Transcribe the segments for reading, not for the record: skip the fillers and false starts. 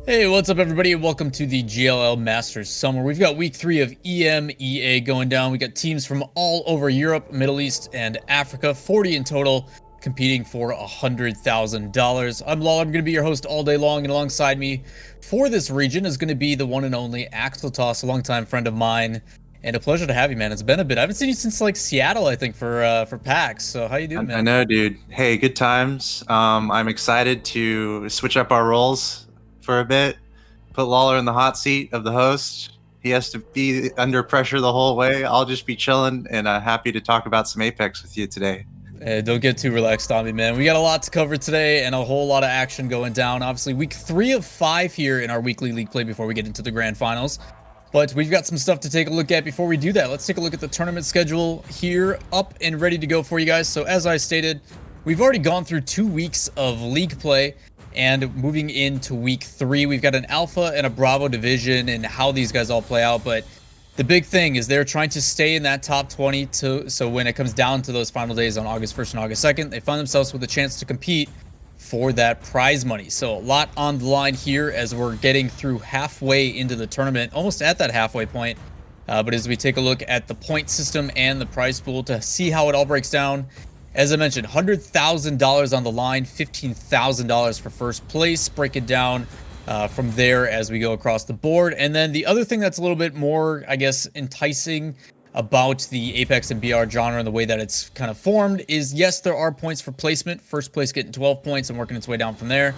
Hey, what's up, everybody? Welcome to the GLL Masters Summer. We've got week 3 of EMEA going down. We got teams from all over Europe, Middle East, and Africa, 40 in total, competing for $100,000. I'm Lawler. I'm going to be your host all day long, and alongside me for this region is going to be the one and only Axel Toss, a longtime friend of mine, and a pleasure to have you, man. It's been a bit. I haven't seen you since like Seattle, I think, for PAX. So how you doing, I man? know, dude. Hey, good times. I'm excited to switch up our roles for a bit. Put Lawler in the hot seat of the host. He has to be under pressure the whole way. I'll just be chilling and happy to talk about some Apex with you today. Don't get too relaxed on me, man. We got a lot to cover today and a whole lot of action going down. Obviously, week 3 of 5 here in our weekly league play before we get into the grand finals. But we've got some stuff to take a look at before we do that. Let's take a look at the tournament schedule here, up and ready to go for you guys. So as I stated, we've already gone through 2 weeks of league play. And moving into week 3, we've got an Alpha and a Bravo division and how these guys all play out. But the big thing is they're trying to stay in that top 20 so when it comes down to those final days on August 1st and August 2nd, they find themselves with a chance to compete for that prize money. So a lot on the line here as we're getting through halfway into the tournament, almost at that halfway point. But as we take a look at the point system and the prize pool to see how it all breaks down, as I mentioned, $100,000 on the line, $15,000 for first place. Break it down from there as we go across the board. And then the other thing that's a little bit more, I guess, enticing about the Apex and BR genre and the way that it's kind of formed is, yes, there are points for placement. First place getting 12 points and working its way down from there.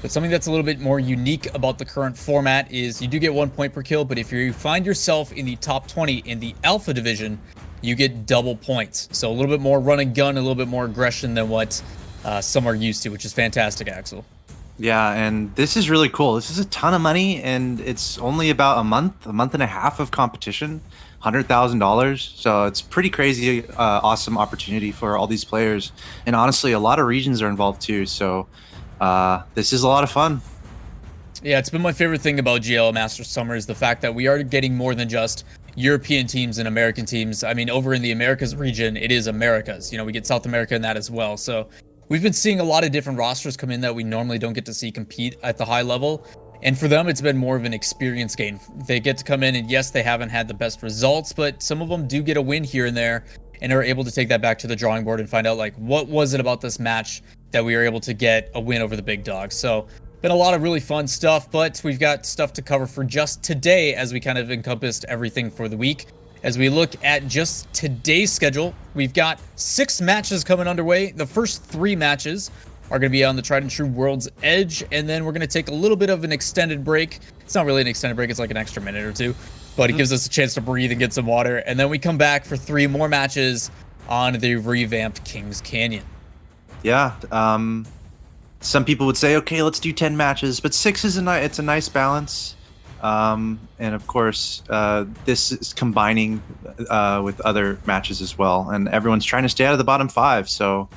But something that's a little bit more unique about the current format is you do get 1 point per kill, but if you find yourself in the top 20 in the Alpha division, you get double points. So a little bit more run and gun, a little bit more aggression than what some are used to, which is fantastic, Axel. Yeah, and this is really cool. This is a ton of money, and it's only about a month and a half of competition. $100,000. So it's pretty crazy, awesome opportunity for all these players. And honestly, a lot of regions are involved too. So this is a lot of fun. Yeah, it's been my favorite thing about GL Masters Summer is the fact that we are getting more than just European teams and American teams. I mean, over in the Americas region, it is Americas. You know, we get South America in that as well. So we've been seeing a lot of different rosters come in that we normally don't get to see compete at the high level. And for them, it's been more of an experience gain. They get to come in and yes, they haven't had the best results, but some of them do get a win here and there and are able to take that back to the drawing board and find out like, what was it about this match that we were able to get a win over the big dogs? So been a lot of really fun stuff, but we've got stuff to cover for just today as we kind of encompassed everything for the week. As we look at just today's schedule, we've got 6 matches coming underway. The first 3 matches are going to be on the Tried and True World's Edge, and then we're going to take a little bit of an extended break. It's not really an extended break, it's like an extra minute or two, but it gives us a chance to breathe and get some water, and then we come back for 3 more matches on the revamped Kings Canyon. Yeah. Some people would say, okay, let's do 10 matches, but 6 is it's a nice balance. And of course, this is combining with other matches as well, and everyone's trying to stay out of the bottom 5. So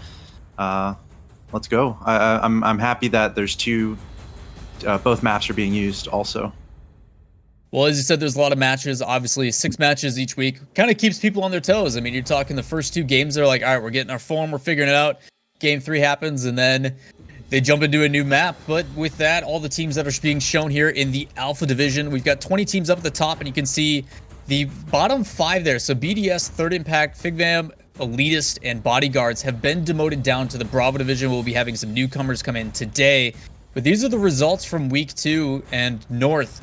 let's go. I'm happy that there's 2, both maps are being used also. Well, as you said, there's a lot of matches. Obviously, 6 matches each week kind of keeps people on their toes. I mean, you're talking the first 2 games, they're like, all right, we're getting our form, we're figuring it out. Game 3 happens, and then they jump into a new map. But with that, all the teams that are being shown here in the Alpha division, we've got 20 teams up at the top, and you can see the bottom 5 there. So BDS, Third Impact, FigVam, Elitist, and Bodyguards have been demoted down to the Bravo division. We'll be having some newcomers come in today. But these are the results from week 2, and North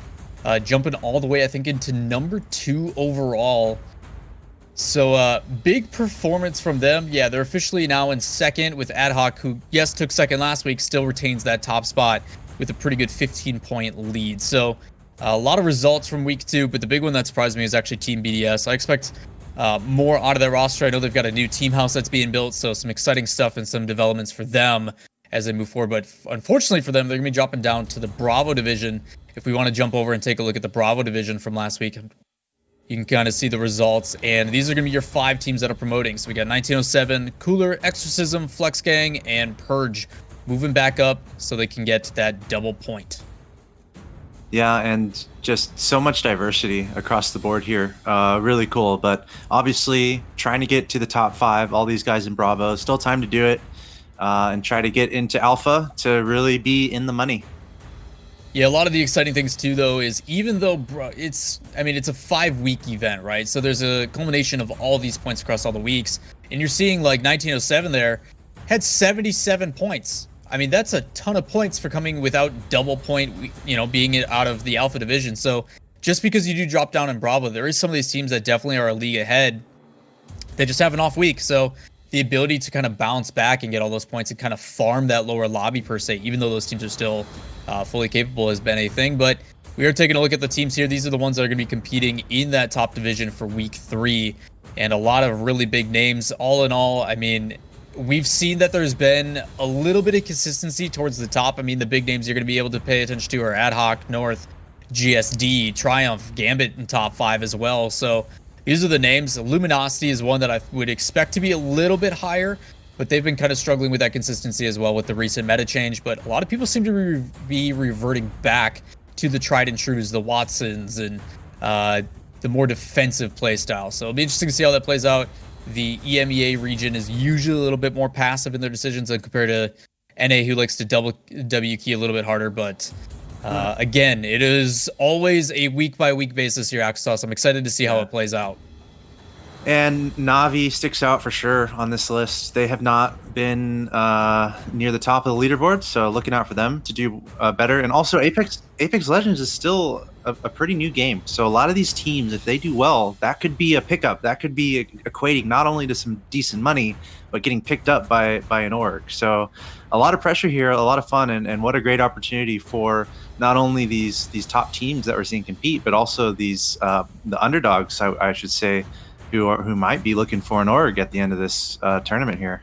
jumping all the way, I think, into number 2 overall. So big performance from them. Yeah, they're officially now in second with Ad Hoc, who, yes, took second last week, still retains that top spot with a pretty good 15-point lead. So a lot of results from week 2, but the big one that surprised me is actually Team BDS. I expect more out of their roster. I know they've got a new team house that's being built, so some exciting stuff and some developments for them as they move forward. But unfortunately for them, they're going to be dropping down to the Bravo division. If we want to jump over and take a look at the Bravo division from last week, you can kind of see the results, and these are going to be your 5 teams that are promoting. So we got 1907, Cooler, Exorcism, Flex Gang, and Purge moving back up so they can get that double point. Yeah, and just so much diversity across the board here. Really cool, but obviously trying to get to the top 5, all these guys in Bravo, still time to do it, and try to get into Alpha to really be in the money. Yeah, a lot of the exciting things too, though, is even though I mean, it's a 5-week event, right? So there's a culmination of all these points across all the weeks, and you're seeing like 1907 there had 77 points. I mean, that's a ton of points for coming without double point, being it out of the Alpha division. So just because you do drop down in Bravo, there is some of these teams that definitely are a league ahead. They just have an off week, so the ability to kind of bounce back and get all those points and kind of farm that lower lobby per se, even though those teams are still fully capable, has been a thing. But we are taking a look at the teams here. These are the ones that are going to be competing in that top division for week 3, and a lot of really big names. All in all, I mean, we've seen that there's been a little bit of consistency towards the top. I mean, the big names you're going to be able to pay attention to are Ad Hoc, North, GSD, Triumph, Gambit in top 5 as well. So these are the names. Luminosity is one that I would expect to be a little bit higher, but they've been kind of struggling with that consistency as well with the recent meta change. But a lot of people seem to be reverting back to the tried and trues, the Watsons, and the more defensive play style. So it'll be interesting to see how that plays out. The EMEA region is usually a little bit more passive in their decisions than compared to NA, who likes to double W key a little bit harder. But again, it is always a week-by-week basis here, Axos. I'm excited to see how it plays out. And Navi sticks out for sure on this list. They have not been near the top of the leaderboard, so looking out for them to do better. And also, Apex Legends is still a pretty new game. So a lot of these teams, if they do well, that could be a pickup. That could be equating not only to some decent money, but getting picked up by an org. So a lot of pressure here, a lot of fun, and what a great opportunity for not only these top teams that we're seeing compete, but also these the underdogs, I should say, who might be looking for an org at the end of this tournament here.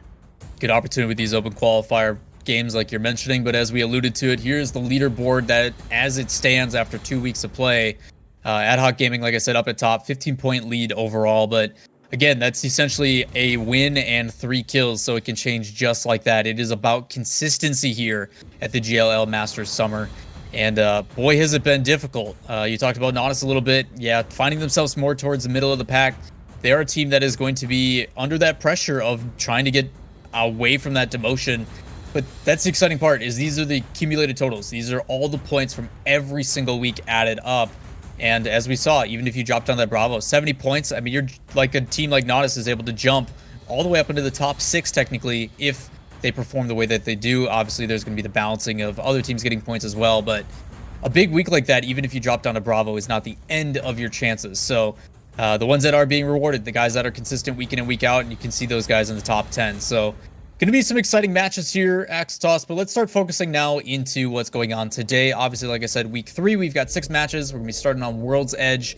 Good opportunity with these open qualifier games like you're mentioning, but as we alluded to it, here's the leaderboard that as it stands after 2 weeks of play. Ad Hoc Gaming, like I said, up at top, 15-point lead overall, but again, that's essentially a win and 3 kills, so it can change just like that. It is about consistency here at the GLL Masters Summer, and boy, has it been difficult. You talked about Nautis a little bit. Yeah, finding themselves more towards the middle of the pack. They are a team that is going to be under that pressure of trying to get away from that demotion. But that's the exciting part, is these are the accumulated totals. These are all the points from every single week added up. And as we saw, even if you drop down that Bravo, 70 points, I mean, you're like a team like Nautis is able to jump all the way up into the top 6 technically if they perform the way that they do. Obviously, there's going to be the balancing of other teams getting points as well. But a big week like that, even if you drop down to Bravo, is not the end of your chances. So the ones that are being rewarded, the guys that are consistent week in and week out, and you can see those guys in the top 10. So going to be some exciting matches here, Axtos, but let's start focusing now into what's going on today. Obviously, like I said, week 3, we've got 6 matches. We're going to be starting on World's Edge.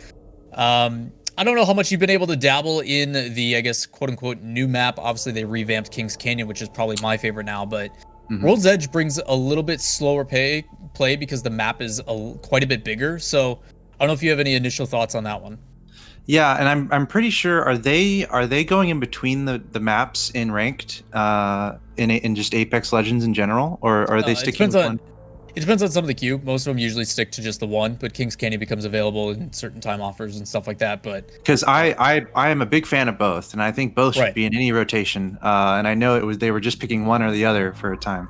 I don't know how much you've been able to dabble in the, I guess, quote-unquote new map. Obviously, they revamped Kings Canyon, which is probably my favorite now, but World's Edge brings a little bit slower play because the map is quite a bit bigger. So I don't know if you have any initial thoughts on that one. Yeah, and I'm pretty sure are they going in between the maps in ranked in just Apex Legends in general, or are they sticking with one? It depends on some of the queue. Most of them usually stick to just the one, but Kings Canyon becomes available in certain time offers and stuff like that. But because I am a big fan of both, and I think both should be in any rotation. And I know they were just picking one or the other for a time.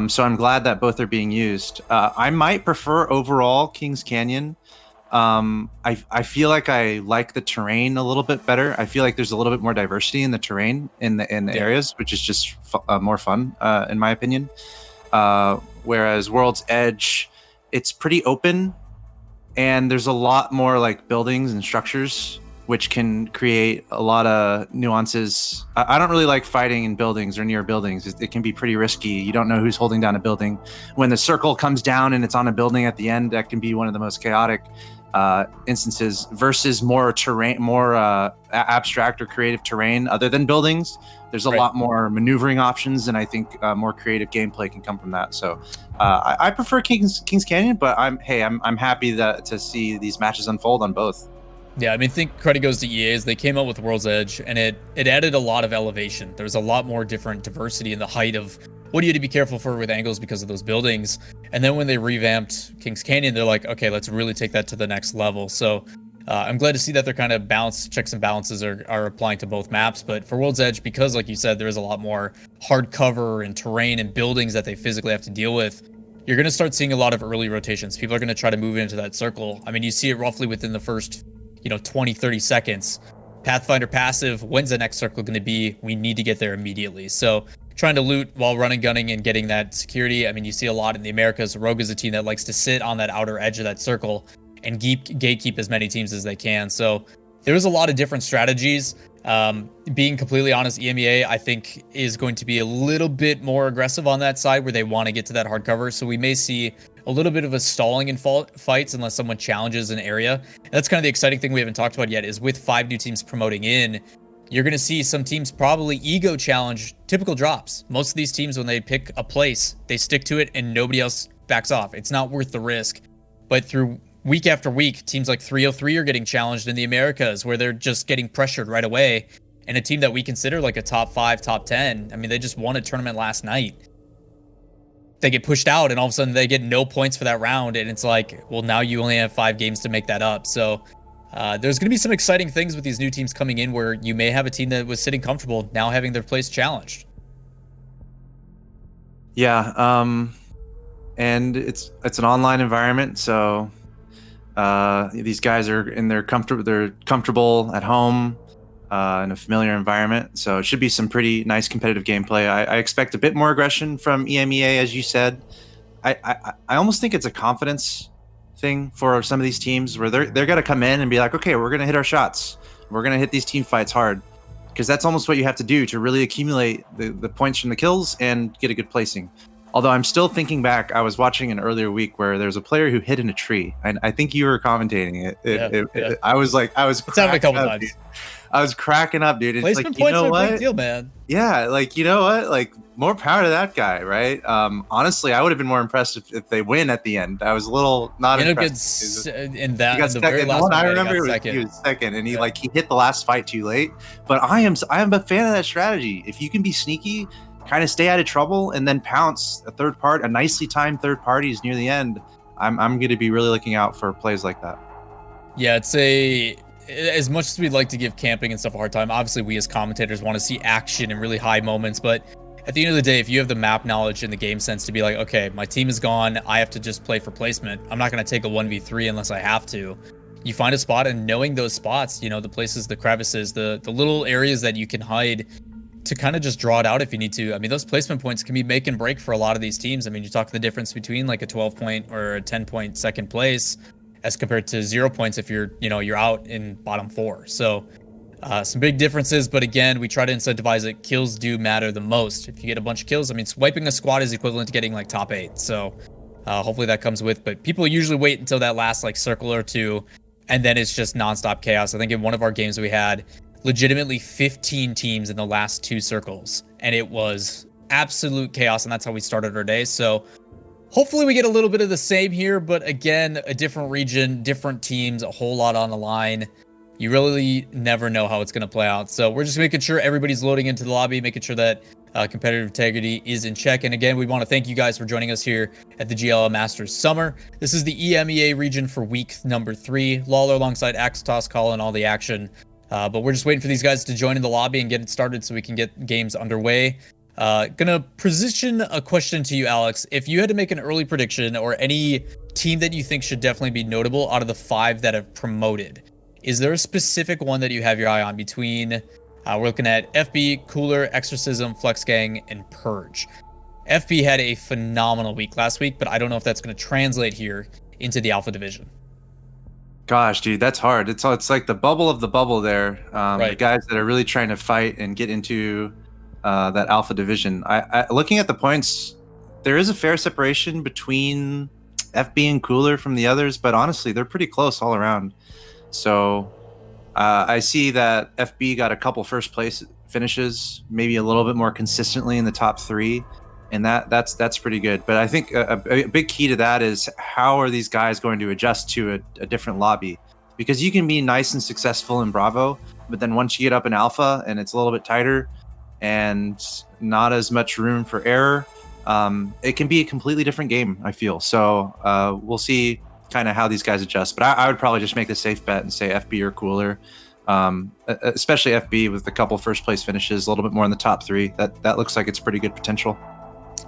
So I'm glad that both are being used. I might prefer overall Kings Canyon. I feel like I like the terrain a little bit better. I feel like there's a little bit more diversity in the terrain in the areas, which is just more fun in my opinion. Whereas World's Edge, it's pretty open, and there's a lot more like buildings and structures, which can create a lot of nuances. I don't really like fighting in buildings or near buildings. It can be pretty risky. You don't know who's holding down a building. When the circle comes down and it's on a building at the end, that can be one of the most chaotic instances versus more terrain, more abstract or creative terrain other than buildings. There's a lot more maneuvering options, and I think more creative gameplay can come from that. So I prefer Kings Canyon, but I'm happy to see these matches unfold on both. Yeah, I mean, I think credit goes to EA as they came out with World's Edge, and it added a lot of elevation. There's a lot more different diversity in the height of what do you have to be careful for with angles because of those buildings. And then when they revamped Kings Canyon, they're like, okay, let's really take that to the next level. So I'm glad to see that they're kind of checks and balances are applying to both maps. But for World's Edge, because like you said, there is a lot more hard cover and terrain and buildings that they physically have to deal with, you're going to start seeing a lot of early rotations. People are going to try to move into that circle. I mean, you see it roughly within the first, 20, 30 seconds. Pathfinder passive, when's the next circle going to be? We need to get there immediately. So trying to loot while running, gunning, and getting that security. I mean, you see a lot in the Americas. Rogue is a team that likes to sit on that outer edge of that circle and gatekeep as many teams as they can. So there's a lot of different strategies. Being completely honest, EMEA, I think, is going to be a little bit more aggressive on that side where they want to get to that hard cover. So we may see a little bit of a stalling in fights unless someone challenges an area. And that's kind of the exciting thing we haven't talked about yet is with 5 new teams promoting in, you're going to see some teams probably ego challenge typical drops. Most of these teams, when they pick a place, they stick to it and nobody else backs off. It's not worth the risk. But through week after week, teams like 303 are getting challenged in the Americas where they're just getting pressured right away. And a team that we consider like a top 5, top 10, I mean, they just won a tournament last night. They get pushed out and all of a sudden they get no points for that round. And it's like, well, now you only have 5 games to make that up. So there's going to be some exciting things with these new teams coming in where you may have a team that was sitting comfortable now having their place challenged. Yeah. And it's an online environment. So these guys are they're comfortable at home in a familiar environment. So it should be some pretty nice competitive gameplay. I expect a bit more aggression from EMEA, as you said. I almost think it's a confidence thing for some of these teams where they're going to come in and be like, okay, we're going to hit our shots. We're going to hit these team fights hard, because that's almost what you have to do to really accumulate the points from the kills and get a good placing. Although I'm still thinking back, I was watching an earlier week where there was a player who hid in a tree, and I think you were commentating it. I was like, it's happened a couple times. Dude. I was cracking up, dude. It's placement like, points are a big deal, man. Yeah, like, you know what? Like, more power to that guy, right? Honestly, I would have been more impressed if they win at the end. I was a little not impressed. In the very last one, I remember he was second, and he hit the last fight too late. But I am a fan of that strategy. If you can be sneaky, kind of stay out of trouble, and then pounce a nicely timed third parties near the end, I'm going to be really looking out for plays like that. Yeah, as much as we'd like to give camping and stuff a hard time, obviously we as commentators want to see action and really high moments. But at the end of the day, if you have the map knowledge and the game sense to be like, okay, my team is gone, I have to just play for placement. I'm not going to take a 1v3 unless I have to. You find a spot, and knowing those spots, the places, the crevices, the little areas that you can hide to kind of just draw it out if you need to. I mean, those placement points can be make and break for a lot of these teams. I mean, you talk the difference between like a 12-point or a 10-point second place as compared to 0 points if you're out in bottom 4. So some big differences, but again, we try to incentivize it. Kills do matter the most. If you get a bunch of kills, I mean, swiping a squad is equivalent to getting like top 8. So hopefully that comes with, but people usually wait until that last like circle or two, and then it's just nonstop chaos. I think in one of our games we had legitimately 15 teams in the last 2 circles, and it was absolute chaos, and that's how we started our day. So hopefully we get a little bit of the same here, but again, a different region, different teams, a whole lot on the line. You really never know how it's going to play out. So we're just making sure everybody's loading into the lobby, making sure that competitive integrity is in check. And again, we want to thank you guys for joining us here at the GLL Masters Summer. This is the EMEA region for week number 3. Lawler alongside Axetos calling all the action. But we're just waiting for these guys to join in the lobby and get it started so we can get games underway. Gonna position a question to you, Alex. If you had to make an early prediction or any team that you think should definitely be notable out of the 5 that have promoted, is there a specific one that you have your eye on between, we're looking at FB, Cooler, Exorcism, Flex Gang, and Purge. FB had a phenomenal week last week, but I don't know if that's going to translate here into the Alpha Division. Gosh, dude, that's hard. It's like the bubble of the bubble there. Right. The guys that are really trying to fight and get into that Alpha Division. I looking at the points, there is a fair separation between FB and Cooler from the others, but honestly, they're pretty close all around. So I see that FB got a couple first place finishes, maybe a little bit more consistently in the top 3, and that's pretty good. But I think a big key to that is how are these guys going to adjust to a different lobby? Because you can be nice and successful in Bravo, but then once you get up in Alpha and it's a little bit tighter and not as much room for error, it can be a completely different game, I feel. So we'll see kind of how these guys adjust, but I would probably just make the safe bet and say FB or Cooler, especially FB with a couple first place finishes, a little bit more in the top 3. That looks like it's pretty good potential.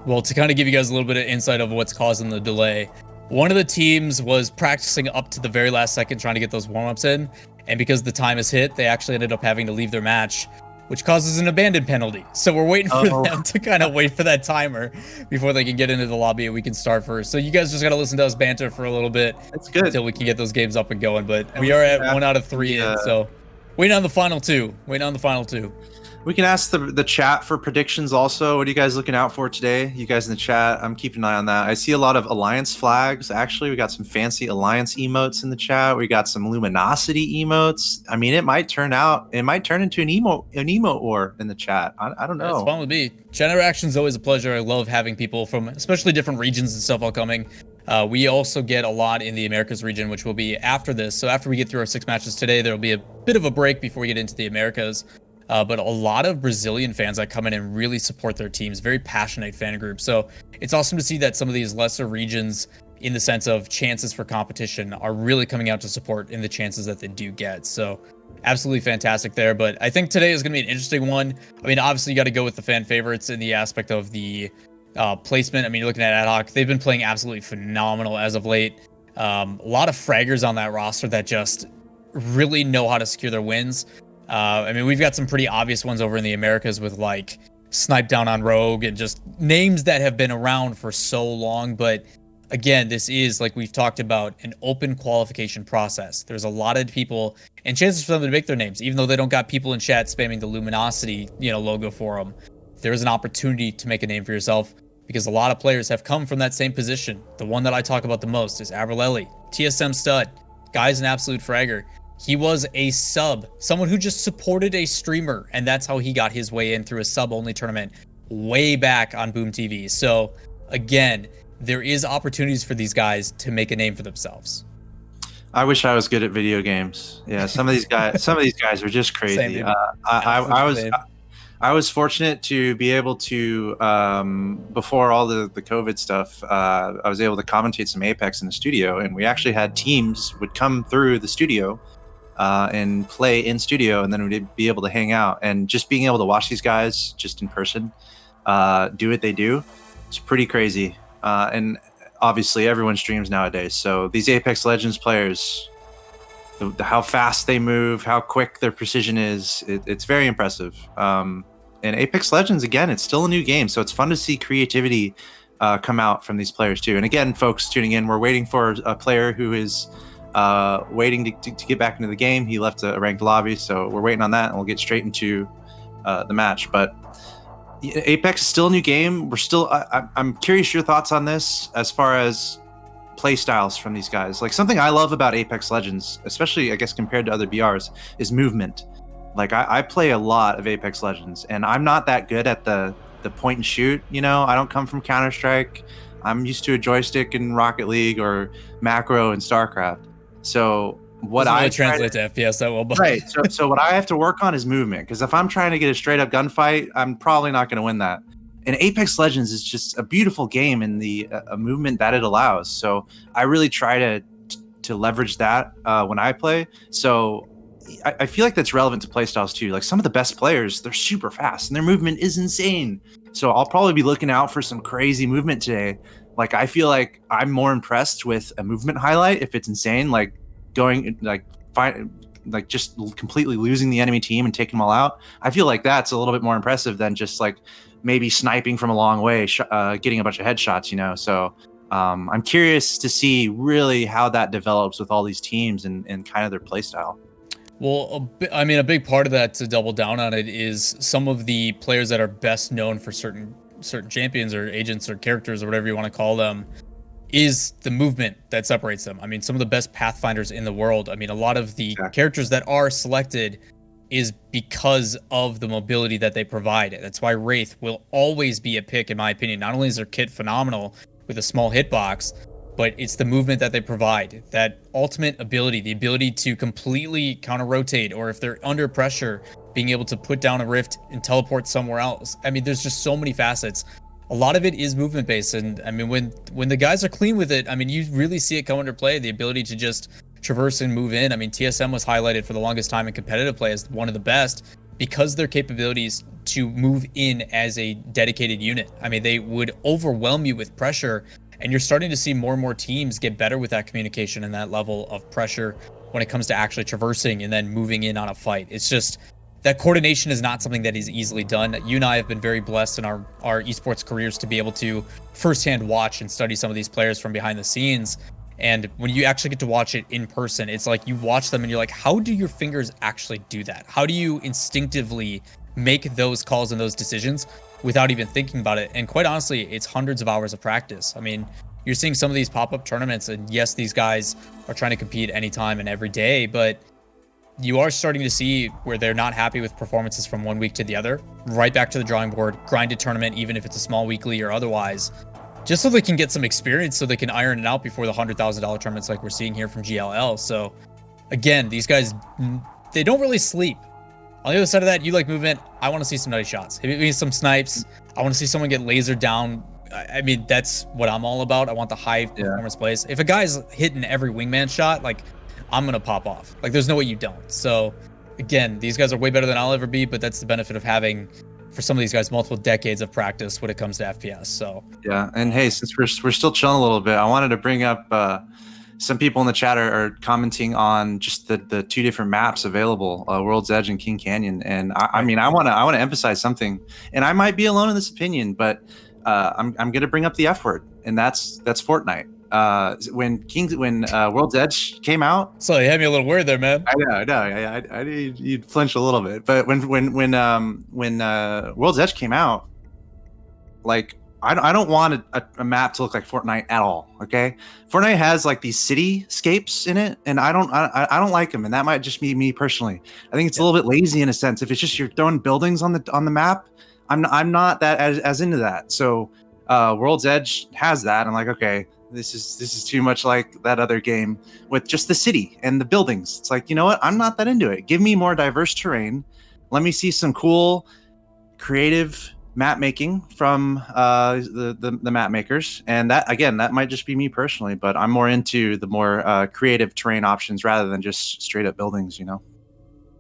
Well, to kind of give you guys a little bit of insight of what's causing the delay, one of the teams was practicing up to the very last second trying to get those warm-ups in, and because the time has hit, they actually ended up having to leave their match, which causes an abandon penalty. So we're waiting for them to kind of wait for that timer before they can get into the lobby and we can start first. So you guys just got to listen to us banter for a little bit. That's good. Until we can get those games up and going. But we are at 1 out of 3 in, so waiting on the final two. We can ask the chat for predictions also. What are you guys looking out for today? You guys in the chat, I'm keeping an eye on that. I see a lot of Alliance flags. Actually, we got some fancy Alliance emotes in the chat. We got some Luminosity emotes. I mean, it might turn into an emote war in the chat. I don't know. It's fun with me. Chat interaction is always a pleasure. I love having people from especially different regions and stuff all coming. We also get a lot in the Americas region, which will be after this. So after we get through our 6 matches today, there will be a bit of a break before we get into the Americas. But a lot of Brazilian fans that come in and really support their teams, very passionate fan group. So it's awesome to see that some of these lesser regions, in the sense of chances for competition, are really coming out to support in the chances that they do get. So absolutely fantastic there. But I think today is going to be an interesting one. I mean, obviously you got to go with the fan favorites in the aspect of the placement. I mean, you're looking at Ad Hoc. They've been playing absolutely phenomenal as of late. A lot of fraggers on that roster that just really know how to secure their wins. I mean, we've got some pretty obvious ones over in the Americas with like Snipe Down on Rogue and just names that have been around for so long. But again, this is, like we've talked about, an open qualification process. There's a lot of people and chances for them to make their names, even though they don't got people in chat spamming the Luminosity, logo for them. There is an opportunity to make a name for yourself because a lot of players have come from that same position. The one that I talk about the most is Aberlelli, TSM stud, guy's an absolute fragger. He was a sub, someone who just supported a streamer, and that's how he got his way in through a sub-only tournament way back on Boom TV. So, again, there is opportunities for these guys to make a name for themselves. I wish I was good at video games. Yeah, some of these guys are just crazy. I was fortunate to be able to, before all the COVID stuff, I was able to commentate some Apex in the studio, and we actually had teams would come through the studio and play in studio, and then we'd be able to hang out. And just being able to watch these guys just in person do what they do, it's pretty crazy. And obviously everyone streams nowadays, so these Apex Legends players, how fast they move, how quick their precision is, it's very impressive. And Apex Legends, again, it's still a new game, so it's fun to see creativity come out from these players too. And again, folks tuning in, we're waiting for a player who is waiting to get back into the game. He left a ranked lobby, so we're waiting on that, and we'll get straight into the match. But Apex is still a new game. I'm curious your thoughts on this as far as play styles from these guys. Like, something I love about Apex Legends, especially I guess compared to other BRs, is movement. Like, I play a lot of Apex Legends, and I'm not that good at the point and shoot. I don't come from Counter-Strike. I'm used to a joystick in Rocket League or macro in StarCraft. So what I translate to FPS that well, but right. So what I have to work on is movement, because if I'm trying to get a straight up gunfight, I'm probably not going to win that. And Apex Legends is just a beautiful game in the movement that it allows. So I really try to leverage that when I play. So I feel like that's relevant to playstyles too. Like, some of the best players, they're super fast and their movement is insane. So I'll probably be looking out for some crazy movement today. Like, I feel like I'm more impressed with a movement highlight if it's insane, like going just completely losing the enemy team and taking them all out. I feel like that's a little bit more impressive than just like maybe sniping from a long way, getting a bunch of headshots. So I'm curious to see really how that develops with all these teams and kind of their play style. Well, a big part of that, to double down on it, is some of the players that are best known for certain champions or agents or characters or whatever you want to call them, is the movement that separates them. I mean, some of the best Pathfinders in the world. I mean, a lot of the characters that are selected is because of the mobility that they provide. That's why Wraith will always be a pick, in my opinion. Not only is their kit phenomenal with a small hitbox, but it's the movement that they provide, that ultimate ability, the ability to completely counter-rotate, or if they're under pressure, being able to put down a rift and teleport somewhere else. I mean, there's just so many facets. A lot of it is movement-based, and I mean, when the guys are clean with it, I mean, you really see it come into play, the ability to just traverse and move in. I mean, TSM was highlighted for the longest time in competitive play as one of the best, because their capabilities to move in as a dedicated unit. I mean, they would overwhelm you with pressure, and you're starting to see more and more teams get better with that communication and that level of pressure when it comes to actually traversing and then moving in on a fight. It's just that coordination is not something that is easily done. You and I have been very blessed in our esports careers to be able to firsthand watch and study some of these players from behind the scenes. And when you actually get to watch it in person, it's like you watch them and you're like, how do your fingers actually do that? How do you instinctively make those calls and those decisions without even thinking about it? And quite honestly, it's hundreds of hours of practice. I mean, you're seeing some of these pop-up tournaments, and yes, these guys are trying to compete anytime and every day, but you are starting to see where they're not happy with performances from one week to the other. Right back to the drawing board, grind a tournament, even if it's a small weekly or otherwise, just so they can get some experience, so they can iron it out before the $100,000 tournaments like we're seeing here from GLL. So again, these guys, they don't really sleep. On the other side of that, you like movement. I want to see some nutty shots. Hit me some snipes. I want to see someone get lasered down. I mean, that's what I'm all about. I want the high performance plays. If a guy's hitting every wingman shot, like, I'm going to pop off. Like, there's no way you don't. So again, these guys are way better than I'll ever be, but that's the benefit of having, for some of these guys, multiple decades of practice when it comes to FPS. So yeah. And hey, since we're still chilling a little bit, I wanted to bring up some people in the chat are commenting on just the two different maps available, World's Edge and King Canyon. And I mean, I want to emphasize something, and I might be alone in this opinion, but I'm going to bring up the F word, and that's Fortnite. When World's Edge came out, so you had me a little worried there, man. I know. I you'd flinch a little bit, but when World's Edge came out, like, I don't want a map to look like Fortnite at all. Okay, Fortnite has like these cityscapes in it, and I don't like them, and that might just be me personally. I think it's a little bit lazy in a sense. If it's just you're throwing buildings on the map, I'm not that as into that. So World's Edge has that. I'm like, okay, this is too much like that other game with just the city and the buildings. It's like, you know what? I'm not that into it. Give me more diverse terrain. Let me see some cool, creative map making from the map makers. And that, again, that might just be me personally, but I'm more into the more creative terrain options rather than just straight up buildings, you know?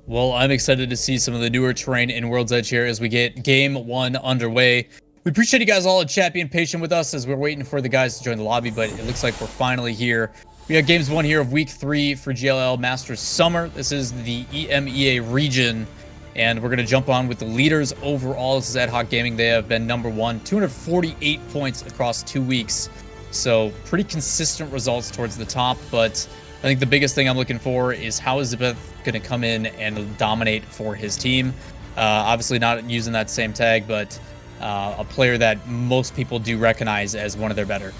Well, I'm excited to see some of the newer terrain in World's Edge here as we get game one underway. We appreciate you guys all in chat being patient with us as we're waiting for the guys to join the lobby, but it looks like we're finally here. We got games one here of week 3 for GLL Masters Summer. This is the EMEA region, and we're going to jump on with the leaders overall. This is Ad Hoc Gaming. They have been number 1, 248 points across 2 weeks. So pretty consistent results towards the top, but I think the biggest thing I'm looking for is how is Zibeth going to come in and dominate for his team. Obviously not using that same tag, but a player that most people do recognize as one of their better.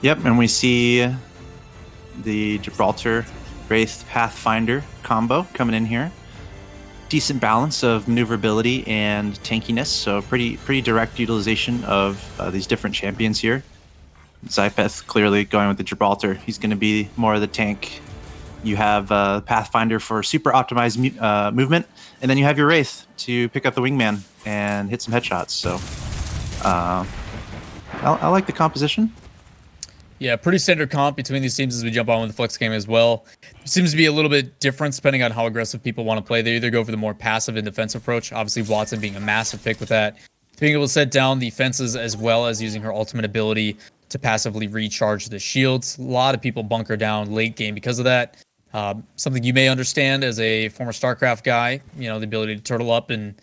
Yep, and we see the Gibraltar Wraith Pathfinder combo coming in here. Decent balance of maneuverability and tankiness, so pretty direct utilization of these different champions here. Zypeth clearly going with the Gibraltar. He's going to be more of the tank. You have Pathfinder for super optimized movement, and then you have your Wraith to pick up the wingman and hit some headshots. So I like the composition. Yeah, pretty standard comp between these teams as we jump on with the flex game as well. It seems to be a little bit different depending on how aggressive people want to play. They either go for the more passive and defensive approach, obviously Watson being a massive pick with that, being able to set down the fences as well as using her ultimate ability to passively recharge the shields. A lot of people bunker down late game because of that. Something you may understand as a former StarCraft guy, you know, the ability to turtle up and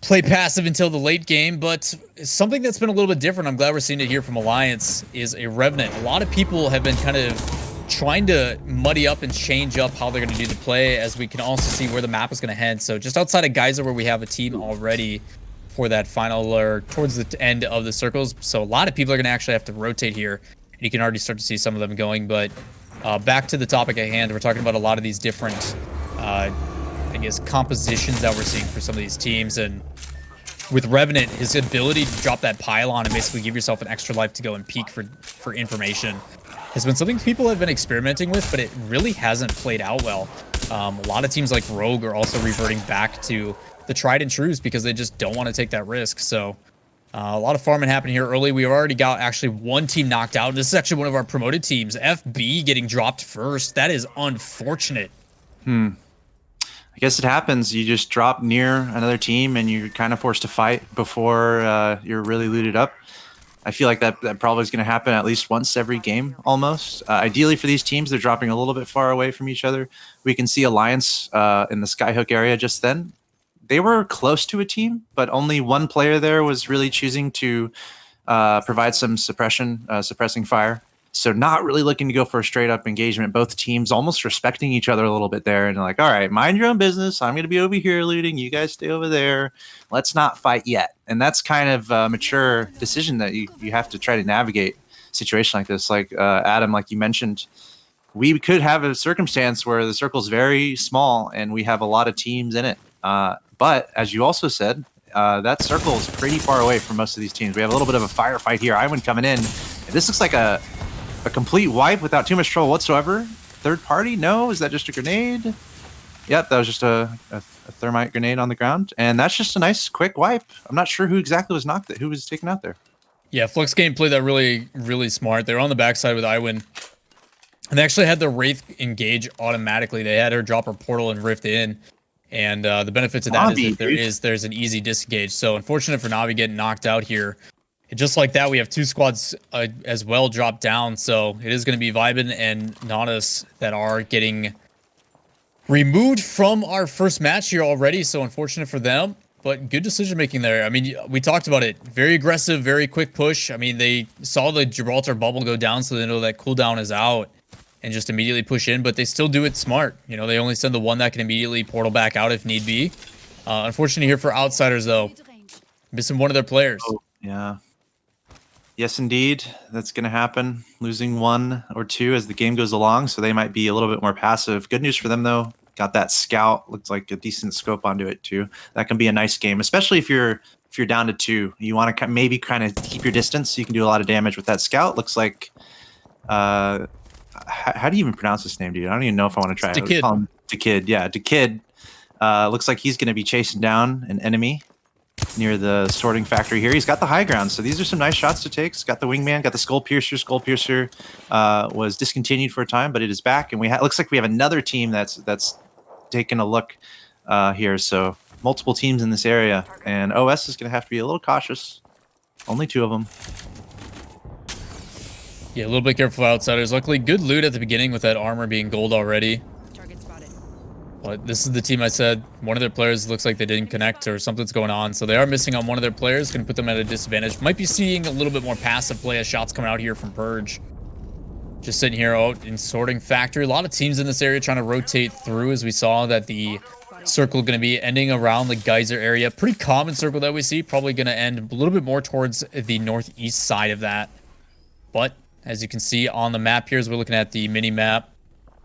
play passive until the late game, but something that's been a little bit different, I'm glad we're seeing it here from Alliance, is a Revenant. A lot of people have been kind of trying to muddy up and change up how they're going to do the play, as we can also see where the map is going to head. So just outside of Geyser, where we have a team already for that final, or towards the end of the circles. So a lot of people are going to actually have to rotate here, and you can already start to see some of them going. But back to the topic at hand, we're talking about a lot of these different I guess compositions that we're seeing for some of these teams. And with Revenant, his ability to drop that pylon and basically give yourself an extra life to go and peek for information has been something people have been experimenting with, but it really hasn't played out well. A lot of teams like Rogue are also reverting back to the tried and trues because they just don't want to take that risk. So a lot of farming happening here early. We've already got actually one team knocked out. This is actually one of our promoted teams, FB, getting dropped first. That is unfortunate. I guess it happens. You just drop near another team and you're kind of forced to fight before you're really looted up. I feel like that probably is going to happen at least once every game, almost. Ideally for these teams, they're dropping a little bit far away from each other. We can see Alliance in the Skyhook area just then. They were close to a team, but only one player there was really choosing to provide some suppressing fire. So not really looking to go for a straight up engagement. Both teams almost respecting each other a little bit there and like, all right, mind your own business. I'm going to be over here looting. You guys stay over there. Let's not fight yet. And that's kind of a mature decision that you have to try to navigate a situation like this. Like Adam, like you mentioned, we could have a circumstance where the circle is very small and we have a lot of teams in it. But as you also said, that circle is pretty far away from most of these teams. We have a little bit of a firefight here. Iwan coming in. This looks like a complete wipe without too much trouble whatsoever. Third party? No? Is that just a grenade? Yep, that was just a thermite grenade on the ground. And that's just a nice quick wipe. I'm not sure who exactly was knocked, who was taken out there. Yeah, Flux Game played that really, really smart. They were on the backside with Iwan. And they actually had the Wraith engage automatically. They had her drop her portal and rift in. And the benefit to that is that there's an easy disengage. So unfortunate for Navi getting knocked out here. And just like that, we have two squads as well dropped down. So it is going to be Vibin and Natus that are getting removed from our first match here already. So unfortunate for them, but good decision making there. I mean, we talked about it. Very aggressive, very quick push. I mean, they saw the Gibraltar bubble go down, so they know that cooldown is out and just immediately push in, but they still do it smart. You know, they only send the one that can immediately portal back out if need be. Unfortunately here for Outsiders, though, missing one of their players. Oh, yeah. Yes, indeed. That's going to happen. Losing one or two as the game goes along, so they might be a little bit more passive. Good news for them, though. Got that scout. Looks like a decent scope onto it, too. That can be a nice game, especially if you're down to two. You want to maybe kind of keep your distance so you can do a lot of damage with that scout. Looks like... how do you even pronounce this name, dude? I don't even know if I want to try it. Dekid. Yeah, Dekid. Looks like he's going to be chasing down an enemy near the sorting factory here. He's got the high ground, so these are some nice shots to take. He's got the wingman, got the skull piercer. Skull piercer was discontinued for a time, but it is back, and looks like we have another team that's taking a look here. So multiple teams in this area, and OS is going to have to be a little cautious. Only two of them. Yeah, a little bit careful for Outsiders. Luckily, good loot at the beginning with that armor being gold already. But this is the team I said. One of their players looks like they didn't connect or something's going on. So they are missing on one of their players. Going to put them at a disadvantage. Might be seeing a little bit more passive play as shots coming out here from Purge. Just sitting here out in sorting factory. A lot of teams in this area trying to rotate through, as we saw that the circle going to be ending around the geyser area. Pretty common circle that we see. Probably going to end a little bit more towards the northeast side of that. But as you can see on the map here, as we're looking at the mini map.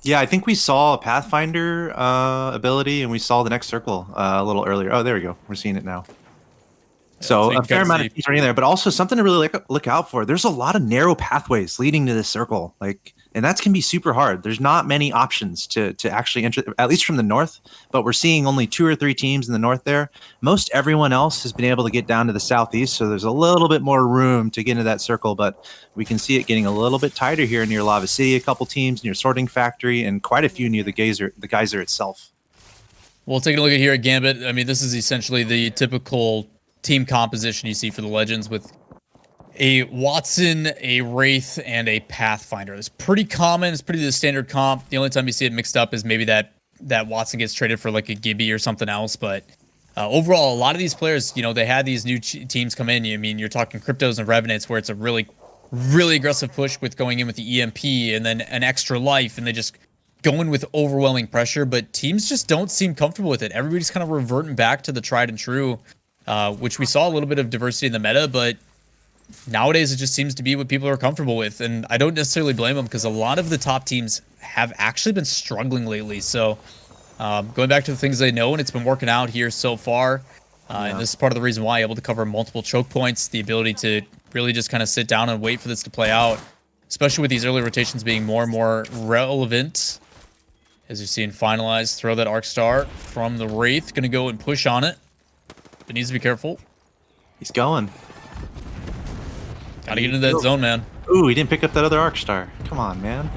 Yeah, I think we saw a Pathfinder ability, and we saw the next circle a little earlier. Oh, there we go. We're seeing it now. Yeah, so a fair amount of teams are in there, but also something to really look out for. There's a lot of narrow pathways leading to this circle, and that can be super hard. There's not many options to actually enter, at least from the north, but we're seeing only 2 or 3 teams in the north there. Most everyone else has been able to get down to the southeast, so there's a little bit more room to get into that circle, but we can see it getting a little bit tighter here near Lava City, a couple teams near Sorting Factory, and quite a few near the geyser itself. Well, taking a look at here at Gambit, I mean, this is essentially the typical team composition you see for the Legends with a Watson, a Wraith, and a Pathfinder. It's pretty common. It's pretty the standard comp. The only time you see it mixed up is maybe that Watson gets traded for like a Gibby or something else. But overall, a lot of these players, you know, they had these new teams come in. I mean, you're talking Cryptos and Revenants where it's a really, really aggressive push with going in with the EMP and then an extra life, and they just going with overwhelming pressure. But teams just don't seem comfortable with it. Everybody's kind of reverting back to the tried and true, which we saw a little bit of diversity in the meta, but nowadays it just seems to be what people are comfortable with, and I don't necessarily blame them because a lot of the top teams have actually been struggling lately. So going back to the things they know, and it's been working out here so far, and this is part of the reason why able to cover multiple choke points, the ability to really just kind of sit down and wait for this to play out, especially with these early rotations being more and more relevant. As you see in Finalized, throw that Arc Star from the Wraith, gonna go and push on it, but needs to be careful. He's going. Gotta get into that zone, man. Ooh, he didn't pick up that other Arc Star. Come on, man.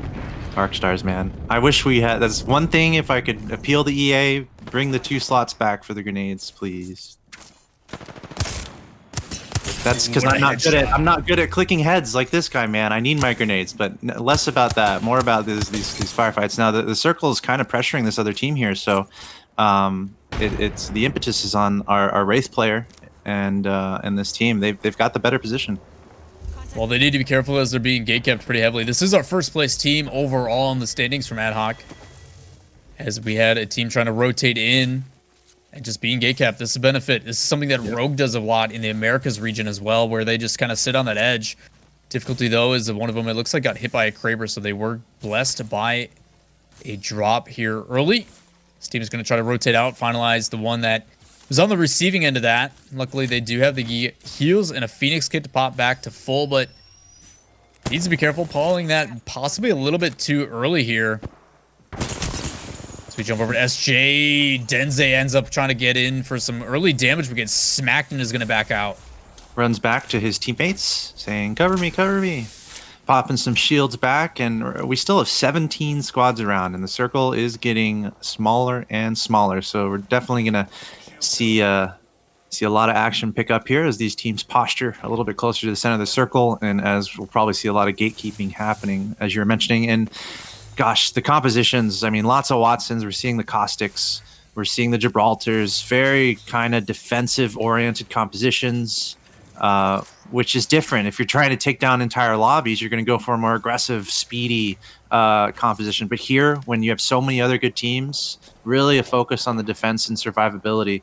Arc Stars, man. I wish we had... That's one thing, if I could appeal to EA, bring the 2 slots back for the grenades, please. That's because I'm not good at clicking heads like this guy, man. I need my grenades, but less about that, more about these firefights. Now the circle is kind of pressuring this other team here, so it's the impetus is on our Wraith player and this team. They've got the better position. Well, they need to be careful as they're being gate kept pretty heavily. This is our first place team overall in the standings from Ad Hoc, as we had a team trying to rotate in and just being gate kept. This is a benefit. This is something that Rogue does a lot in the Americas region as well, where they just kind of sit on that edge. Difficulty, though, is that one of them, it looks like, got hit by a Kraber, so they were blessed by a drop here early. This team is going to try to rotate out, finalize the one that was on the receiving end of that. Luckily, they do have the heals and a Phoenix kit to pop back to full, but needs to be careful pulling that possibly a little bit too early here. We jump over to SJ. Denze ends up trying to get in for some early damage. We get smacked and is going to back out. Runs back to his teammates, saying, cover me, cover me. Popping some shields back, and we still have 17 squads around, and the circle is getting smaller and smaller. So we're definitely going to see a lot of action pick up here as these teams posture a little bit closer to the center of the circle, and as we'll probably see a lot of gatekeeping happening, as you were mentioning. And gosh, the compositions, I mean, lots of Watsons. We're seeing the Caustics. We're seeing the Gibraltars. Very kind of defensive-oriented compositions, which is different. If you're trying to take down entire lobbies, you're going to go for a more aggressive, speedy composition. But here, when you have so many other good teams, really a focus on the defense and survivability.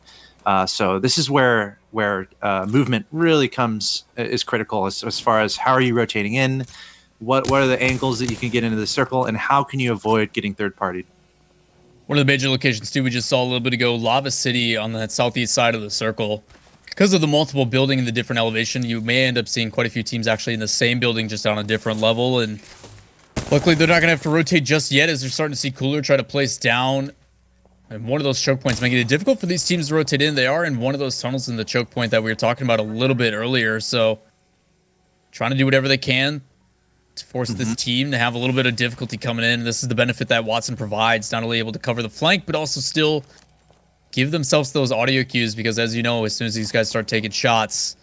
So this is where movement really is critical as far as how are you rotating in, what are the angles that you can get into the circle, and how can you avoid getting third-partied? One of the major locations, too, we just saw a little bit ago, Lava City on the southeast side of the circle. Because of the multiple building and the different elevation, you may end up seeing quite a few teams actually in the same building, just on a different level. And luckily, they're not going to have to rotate just yet, as they're starting to see Cooler try to place down and one of those choke points, making it difficult for these teams to rotate in. They are in one of those tunnels in the choke point that we were talking about a little bit earlier. So trying to do whatever they can to force this team to have a little bit of difficulty coming in. This is the benefit that Watson provides, not only able to cover the flank, but also still give themselves those audio cues, because as you know, as soon as these guys start taking shots,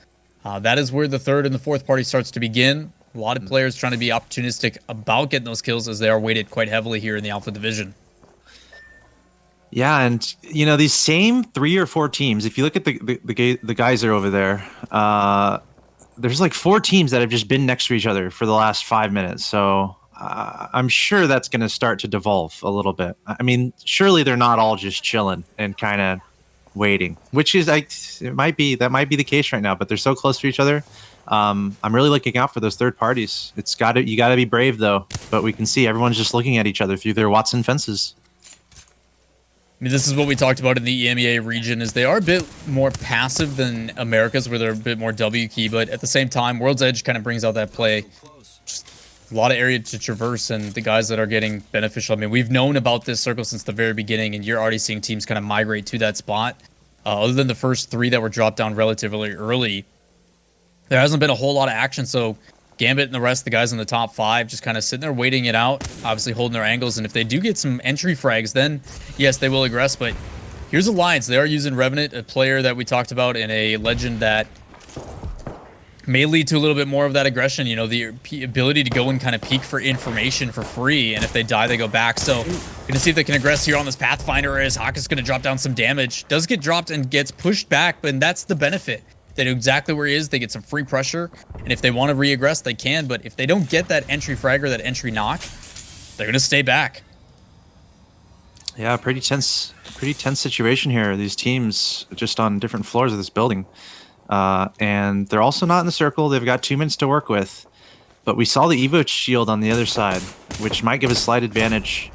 that is where the third and the fourth party starts to begin. A lot of players trying to be opportunistic about getting those kills, as they are weighted quite heavily here in the Alpha Division. Yeah, and you know, these same 3 or 4 teams, if you look at the guys that are over there, there's like 4 teams that have just been next to each other for the last 5 minutes. So I'm sure that's going to start to devolve a little bit. I mean, surely they're not all just chilling and kind of waiting, which is that might be the case right now. But they're so close to each other. I'm really looking out for those third parties. You got to be brave though. But we can see everyone's just looking at each other through their Watson fences. I mean, this is what we talked about in the EMEA region, is they are a bit more passive than Americas, where they're a bit more W key, but at the same time, World's Edge kind of brings out that play. Just a lot of area to traverse, and the guys that are getting beneficial. I mean, we've known about this circle since the very beginning, and you're already seeing teams kind of migrate to that spot. Other than the first 3 that were dropped down relatively early, there hasn't been a whole lot of action, so Gambit and the rest of the guys in the top 5 just kind of sitting there waiting it out, obviously holding their angles, and if they do get some entry frags, then yes, they will aggress. But here's Alliance. They are using Revenant, a player that we talked about, and a legend that may lead to a little bit more of that aggression, you know, the ability to go and kind of peek for information for free, and if they die, they go back. So gonna see if they can aggress here on this Pathfinder, as Hawk is gonna drop down some damage. Does get dropped and gets pushed back, but that's the benefit. They know exactly where he is. They get some free pressure, and if they want to re-aggress, they can. But if they don't get that entry frag or that entry knock, they're gonna stay back. Yeah, pretty tense situation here. These teams just on different floors of this building, and they're also not in the circle. They've got 2 minutes to work with, but we saw the Evo shield on the other side, which might give a slight advantage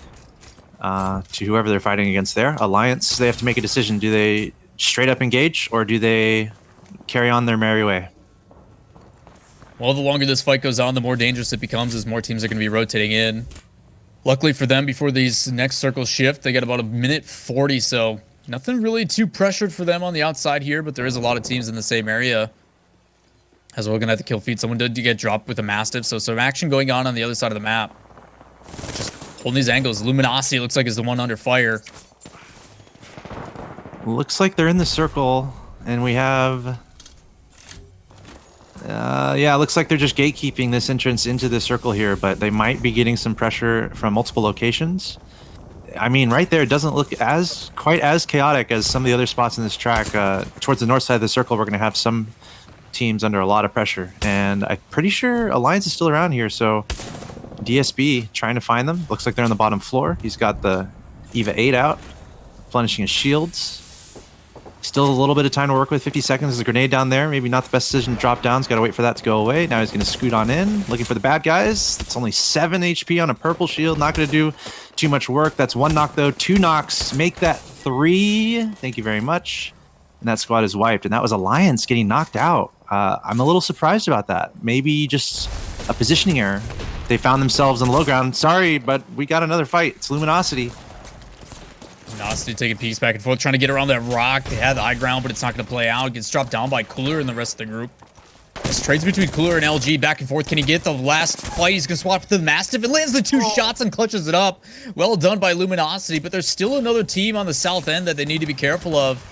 to whoever they're fighting against there. Alliance, they have to make a decision. Do they straight up engage, or do they carry on their merry way? Well, the longer this fight goes on, the more dangerous it becomes, as more teams are going to be rotating in. Luckily for them, before these next circles shift, they got about 1:40, so nothing really too pressured for them on the outside here, but there is a lot of teams in the same area. As we're going to have to kill feed. Someone did get dropped with a Mastiff, so some action going on the other side of the map. Just holding these angles. Luminosity looks like is the one under fire. Looks like they're in the circle, and we have... yeah, it looks like they're just gatekeeping this entrance into the circle here, but they might be getting some pressure from multiple locations. I mean, right there, it doesn't look quite as chaotic as some of the other spots in this track. Towards the north side of the circle, we're going to have some teams under a lot of pressure, and I'm pretty sure Alliance is still around here, so DSB trying to find them. Looks like they're on the bottom floor. He's got the EVA 8 out, replenishing his shields. Still a little bit of time to work with. 50 seconds. There's a grenade down there. Maybe not the best decision to drop down. He's got to wait for that to go away. Now he's going to scoot on in, looking for the bad guys. It's only 7 HP on a purple shield. Not going to do too much work. That's 1 knock, though. 2 knocks. Make that 3. Thank you very much. And that squad is wiped. And that was Alliance getting knocked out. I'm a little surprised about that. Maybe just a positioning error. They found themselves on the low ground. Sorry, but we got another fight. It's Luminosity. Luminosity taking peeks back and forth, trying to get around that rock. They had the high ground, but it's not going to play out. Gets dropped down by Cooler and the rest of the group. This trades between Cooler and LG back and forth. Can he get the last fight? He's going to swap to the Mastiff. It lands the 2 shots and clutches it up. Well done by Luminosity, but there's still another team on the south end that they need to be careful of.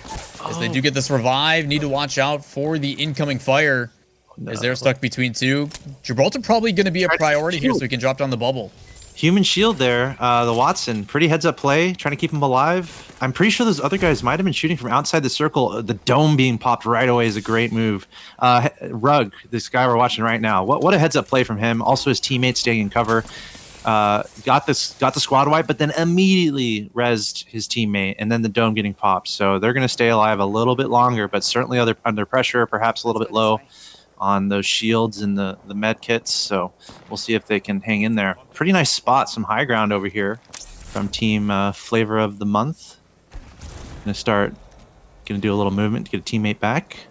As they do get this revive, need to watch out for the incoming fire. As they're stuck between 2. Gibraltar probably going to be a priority here so we can drop down the bubble. Human shield there, the Watson, pretty heads-up play, trying to keep him alive. I'm pretty sure those other guys might have been shooting from outside the circle. The dome being popped right away is a great move. Rug, this guy we're watching right now, what a heads-up play from him. Also his teammates staying in cover. Got the squad wipe, but then immediately rezzed his teammate, and then the dome getting popped. So they're going to stay alive a little bit longer, but certainly under pressure, perhaps a little bit low on those shields and the med kits, so we'll see if they can hang in there. Pretty nice spot, some high ground over here from team Flavor of the Month. Gonna do a little movement to get a teammate back.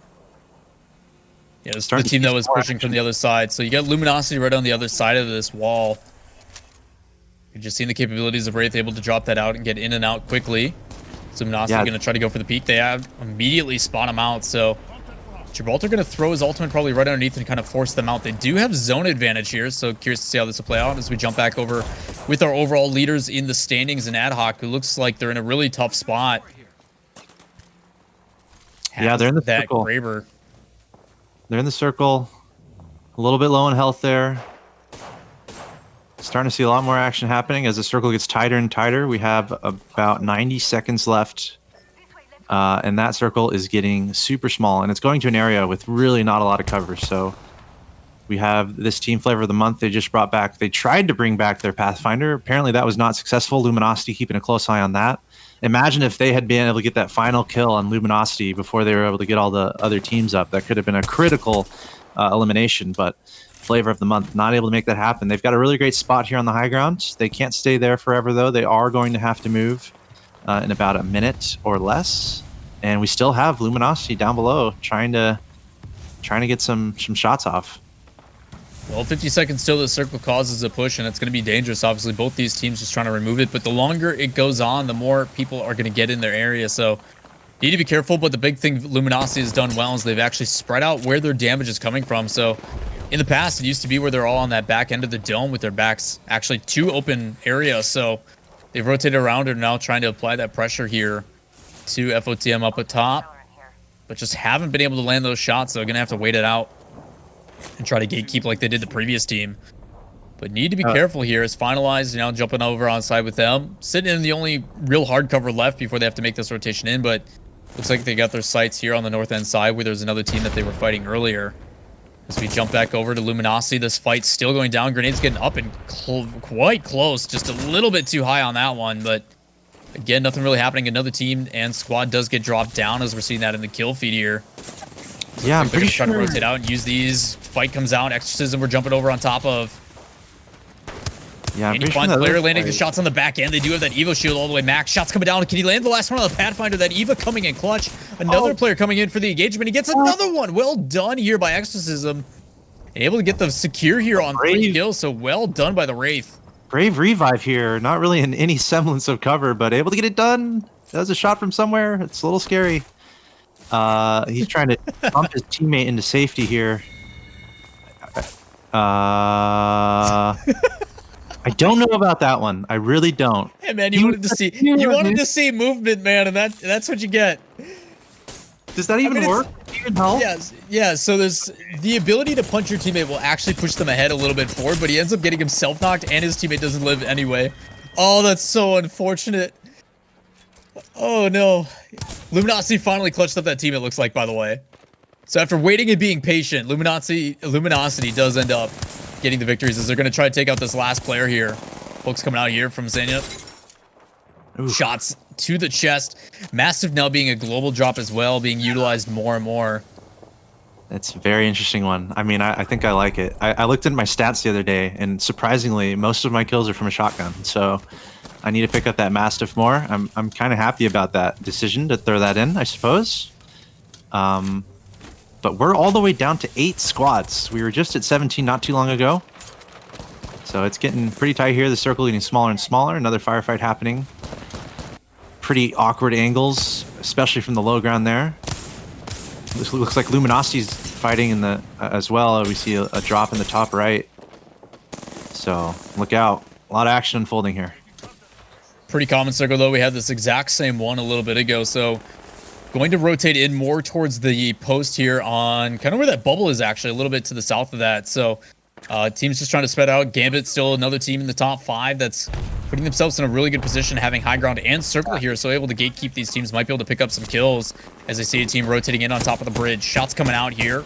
Yeah, this is the team that was pushing from the other side. So you got Luminosity right on the other side of this wall. You're just seeing the capabilities of Wraith able to drop that out and get in and out quickly. So Luminosity gonna try to go for the peek. They have immediately spot him out, so Gibraltar going to throw his ultimate probably right underneath and kind of force them out. They do have zone advantage here, so curious to see how this will play out as we jump back over with our overall leaders in the standings in Ad Hoc, who looks like they're in a really tough spot. Yeah, they're in the circle. Graber. They're in the circle. A little bit low on health there. Starting to see a lot more action happening as the circle gets tighter and tighter. We have about 90 seconds left. And that circle is getting super small, and it's going to an area with really not a lot of cover. So we have this team Flavor of the Month. They just brought back, they tried to bring back their Pathfinder. Apparently that was not successful. Luminosity keeping a close eye on that. Imagine if they had been able to get that final kill on Luminosity before they were able to get all the other teams up. That could have been a critical elimination, but Flavor of the Month not able to make that happen. They've got a really great spot here on the high ground. They can't stay there forever, though. They are going to have to move in about a minute or less, and we still have Luminosity down below trying to get some shots off. Well, 50 seconds till the circle causes a push, and it's going to be dangerous. Obviously, both these teams just trying to remove it, but the longer it goes on, the more people are going to get in their area, so need to be careful. But the big thing Luminosity has done well is they've actually spread out where their damage is coming from. So in the past, it used to be where they're all on that back end of the dome with their backs actually to open areas. So they've rotated around and now trying to apply that pressure here to FOTM up at top, but just haven't been able to land those shots. So they're going to have to wait it out and try to gatekeep like they did the previous team. But need to be careful here as Finalized, you know, jumping over on side with them. Sitting in the only real hard cover left before they have to make this rotation in, but looks like they got their sights here on the north end side where there's another team that they were fighting earlier. As we jump back over to Luminosity, this fight's still going down. Grenades getting up and quite close. Just a little bit too high on that one, but again, nothing really happening. Another team and squad does get dropped down as we're seeing that in the kill feed here. So yeah, I'm pretty sure. Trying to rotate out and use these. Fight comes out. Exorcism we're jumping over on top of. Yeah, I'm pretty sure that player landing the shots on the back end. They do have that Evo shield all the way max. Shots coming down. Can he land the last one on the Pathfinder? That Eva coming in clutch. Another player coming in for the engagement. He gets another one. Well done here by Exorcism. Able to get the secure here on 3 kills. So well done by the Wraith. Brave revive here. Not really in any semblance of cover, but able to get it done. That was a shot from somewhere. It's a little scary. He's trying to pump his teammate into safety here. I don't know about that one. I really don't. Hey man, you wanted to see movement, man, and that's what you get. Does that even work? Even help? Yes, yeah. So there's the ability to punch your teammate will actually push them ahead a little bit forward, but he ends up getting himself knocked, and his teammate doesn't live anyway. Oh, that's so unfortunate. Oh no. Luminosity finally clutched up that team, it looks like, by the way. So after waiting and being patient, Luminosity does end up getting the victories as they're going to try to take out this last player here. Folks coming out here from Xenia. Shots to the chest. Mastiff now being a global drop as well, being utilized more and more. That's a very interesting one. I mean, I think I like it. I looked at my stats the other day, and surprisingly, most of my kills are from a shotgun. So I need to pick up that Mastiff more. I'm kind of happy about that decision to throw that in, I suppose. But we're all the way down to 8 squads. We were just at 17 not too long ago. So it's getting pretty tight here. The circle getting smaller and smaller. Another firefight happening. Pretty awkward angles, especially from the low ground there. This looks like Luminosity's fighting in the as well. We see a drop in the top right. So look out. A lot of action unfolding here. Pretty common circle, though. We had this exact same one a little bit ago. So going to rotate in more towards the post here on kind of where that bubble is, actually, a little bit to the south of that. So teams just trying to spread out. Gambit still another team in the top 5 that's putting themselves in a really good position, having high ground and circle here, so able to gatekeep these teams. Might be able to pick up some kills as they see a team rotating in on top of the bridge. Shots coming out here.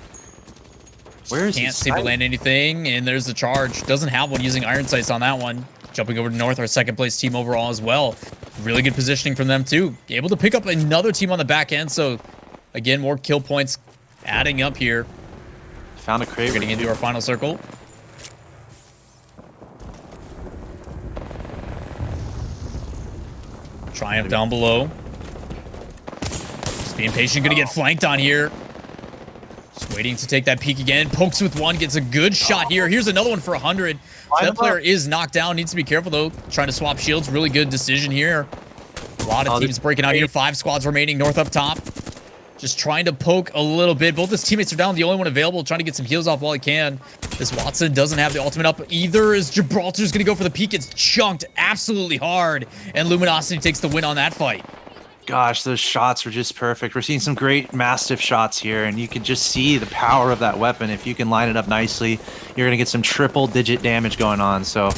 Where is Can't seem to land anything, and there's the charge. Doesn't have one, using iron sights on that one. Jumping over to North, our second place team overall as well. Really good positioning from them too. Able to pick up another team on the back end, so again, more kill points adding up here. Found a crate. Getting into our final circle. Triumph down below. Just being patient, gonna get flanked on here. Just waiting to take that peek again. Pokes with one, gets a good shot here. Here's another one for 100. So that player is knocked down. Needs to be careful though. Trying to swap shields. Really good decision here. A lot of teams breaking out here. 5 squads remaining. North up top. Just trying to poke a little bit. Both his teammates are down. The only one available. Trying to get some heals off while he can. This Watson doesn't have the ultimate up either. As Gibraltar's going to go for the peek. It's chunked absolutely hard. And Luminosity takes the win on that fight. Gosh, those shots were just perfect. We're seeing some great Mastiff shots here, and you can just see the power of that weapon. If you can line it up nicely, you're going to get some triple-digit damage going on. So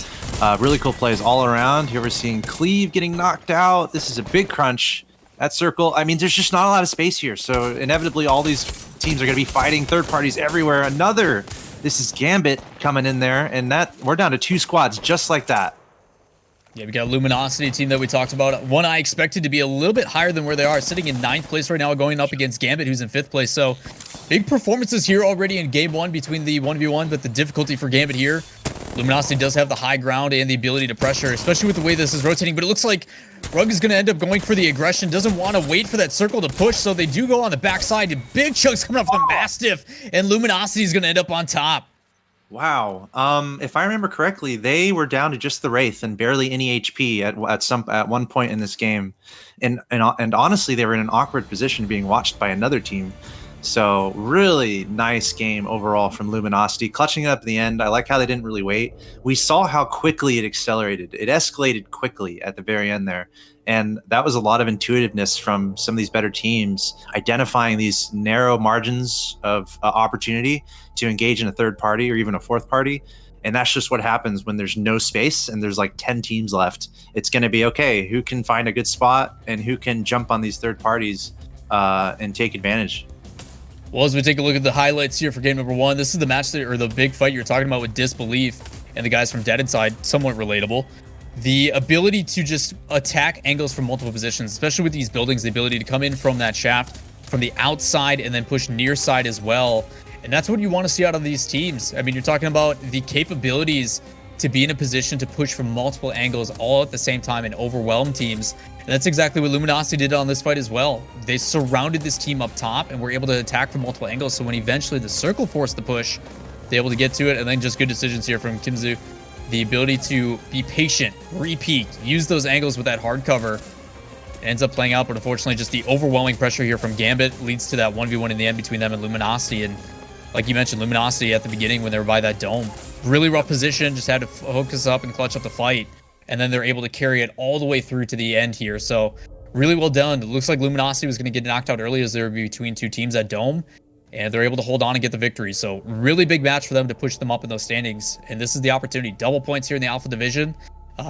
really cool plays all around. Here we're seeing Cleave getting knocked out. This is a big crunch. That circle, I mean, there's just not a lot of space here. So inevitably, all these teams are going to be fighting third parties everywhere. This is Gambit coming in there, and we're down to 2 squads just like that. Yeah, we got a Luminosity team that we talked about. One I expected to be a little bit higher than where they are, sitting in 9th place right now, going up against Gambit, who's in 5th place. So big performances here already in game 1 between the 1v1, but the difficulty for Gambit here. Luminosity does have the high ground and the ability to pressure, especially with the way this is rotating, but it looks like Rug is going to end up going for the aggression, doesn't want to wait for that circle to push, so they do go on the backside. Big chunks coming off the Mastiff, and Luminosity is going to end up on top. Wow. If I remember correctly, they were down to just the Wraith and barely any HP at one point in this game, and honestly, they were in an awkward position being watched by another team. So really nice game overall from Luminosity, clutching it up at the end. I like how they didn't really wait. We saw how quickly it accelerated. It escalated quickly at the very end there. And that was a lot of intuitiveness from some of these better teams, identifying these narrow margins of opportunity to engage in a third party or even a fourth party. And that's just what happens when there's no space and there's like 10 teams left. It's going to be, okay, who can find a good spot and who can jump on these third parties and take advantage. Well, as we take a look at the highlights here for game number 1, this is the match or the big fight you're talking about with Disbelief and the guys from Dead Inside, somewhat relatable. The ability to just attack angles from multiple positions, especially with these buildings, the ability to come in from that shaft from the outside and then push near side as well. And that's what you want to see out of these teams. I mean, you're talking about the capabilities to be in a position to push from multiple angles all at the same time and overwhelm teams. And that's exactly what Luminosity did on this fight as well. They surrounded this team up top and were able to attack from multiple angles. So when eventually the circle forced the push, they were able to get to it. And then just good decisions here from Kimzu. The ability to be patient, re-peek, use those angles with that hard cover. It ends up playing out, but unfortunately just the overwhelming pressure here from Gambit leads to that 1v1 in the end between them and Luminosity. And like you mentioned, Luminosity at the beginning when they were by that dome, really rough position, just had to focus up and clutch up the fight. And then they're able to carry it all the way through to the end here. So really well done. It looks like Luminosity was going to get knocked out early as they were between two teams at Dome, and they're able to hold on and get the victory. So really big match for them to push them up in those standings. And this is the opportunity. Double points here in the Alpha Division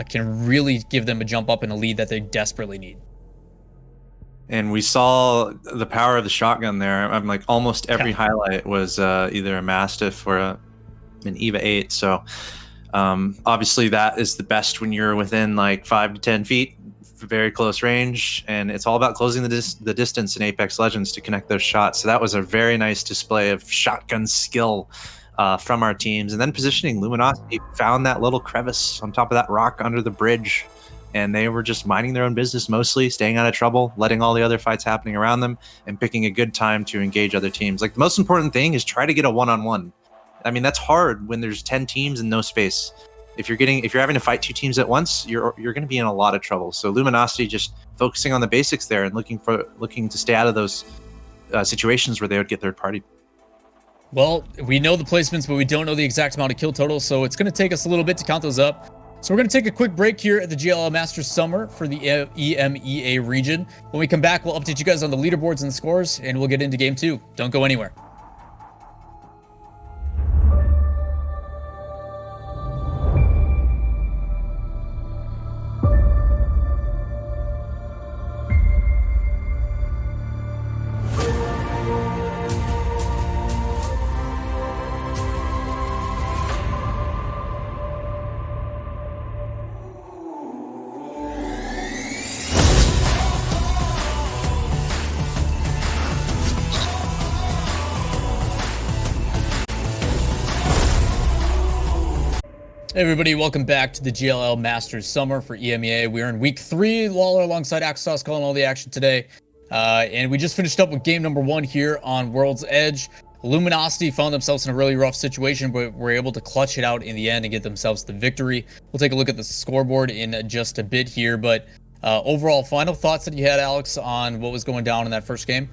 can really give them a jump up in a lead that they desperately need. And we saw the power of the shotgun there. I'm like, almost every highlight was either a Mastiff or an EVA 8. So obviously that is the best when you're within like 5 to 10 feet, very close range, and it's all about closing the distance in Apex Legends to connect those shots. So that was a very nice display of shotgun skill from our teams. And then positioning, Luminosity found that little crevice on top of that rock under the bridge, and they were just minding their own business, mostly staying out of trouble, letting all the other fights happening around them, and picking a good time to engage other teams. Like, the most important thing is try to get a one-on-one. I mean, that's hard when there's 10 teams and no space. If you're having to fight 2 teams at once, you're going to be in a lot of trouble. So Luminosity just focusing on the basics there and looking to stay out of those situations where they would get third party. Well, we know the placements, but we don't know the exact amount of kill total, so it's going to take us a little bit to count those up. So we're going to take a quick break here at the GLL Masters Summer for the EMEA region. When we come back, we'll update you guys on the leaderboards and the scores, and we'll get into Game 2. Don't go anywhere. Hey everybody, welcome back to the GLL Masters Summer for EMEA. We're in week 3, Lawler alongside Axos calling all the action today. And we just finished up with game number 1 here on World's Edge. Luminosity found themselves in a really rough situation, but were able to clutch it out in the end and get themselves the victory. We'll take a look at the scoreboard in just a bit here, but overall, final thoughts that you had, Alex, on what was going down in that first game?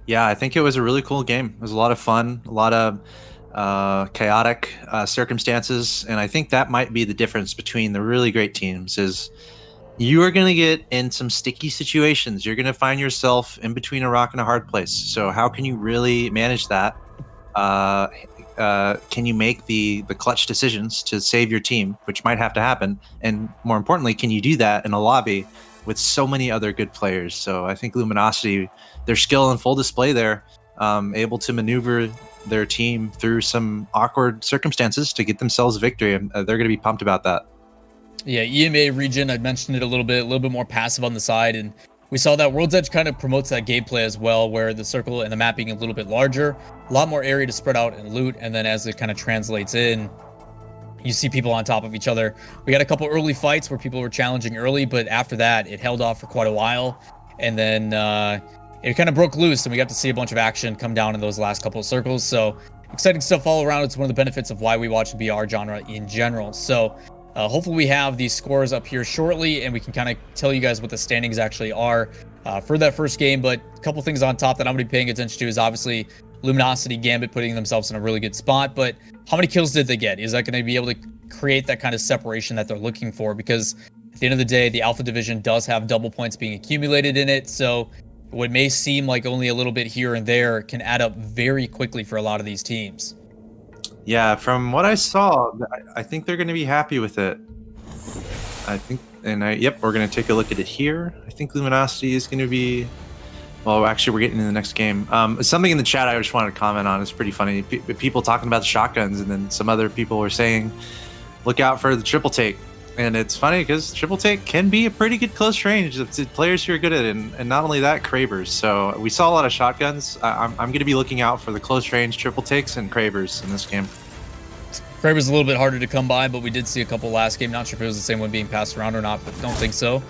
Yeah, I think it was a really cool game. It was a lot of fun, a lot of chaotic circumstances, and I think that might be the difference between the really great teams. Is you are going to get in some sticky situations. You're going to find yourself in between a rock and a hard place. So how can you really manage that? Can you make the clutch decisions to save your team, which might have to happen? And more importantly, can you do that in a lobby with so many other good players? So I think Luminosity, their skill in full display there, able to maneuver their team through some awkward circumstances to get themselves a victory. They're going to be pumped about that. Yeah, EMEA region, I mentioned it a little bit more passive on the side, and we saw that World's Edge kind of promotes that gameplay as well, where the circle and the map being a little bit larger, a lot more area to spread out and loot, and then as it kind of translates in, you see people on top of each other. We got a couple early fights where people were challenging early, but after that, it held off for quite a while, and then it kind of broke loose, and we got to see a bunch of action come down in those last couple of circles. So exciting stuff all around. It's one of the benefits of why we watch the BR genre in general. So hopefully we have these scores up here shortly, and we can kind of tell you guys what the standings actually are for that first game. But a couple things on top that I'm going to be paying attention to is obviously Luminosity Gambit putting themselves in a really good spot. But how many kills did they get? Is that going to be able to create that kind of separation that they're looking for? Because at the end of the day, the Alpha Division does have double points being accumulated in it. So what may seem like only a little bit here and there can add up very quickly for a lot of these teams. Yeah, from what I saw, I think they're going to be happy with it. I think, yep, we're going to take a look at it here. I think Luminosity is going to be, well, actually, we're getting in the next game. Something in the chat I just wanted to comment on is pretty funny. People talking about the shotguns, and then some other people were saying, look out for the triple take. And it's funny because triple take can be a pretty good close range to players who are good at it, and not only that, Cravers. So we saw a lot of shotguns. I'm going to be looking out for the close range triple takes and Cravers in this game. Cravers a little bit harder to come by, but we did see a couple last game. Not sure if it was the same one being passed around or not, but don't think so.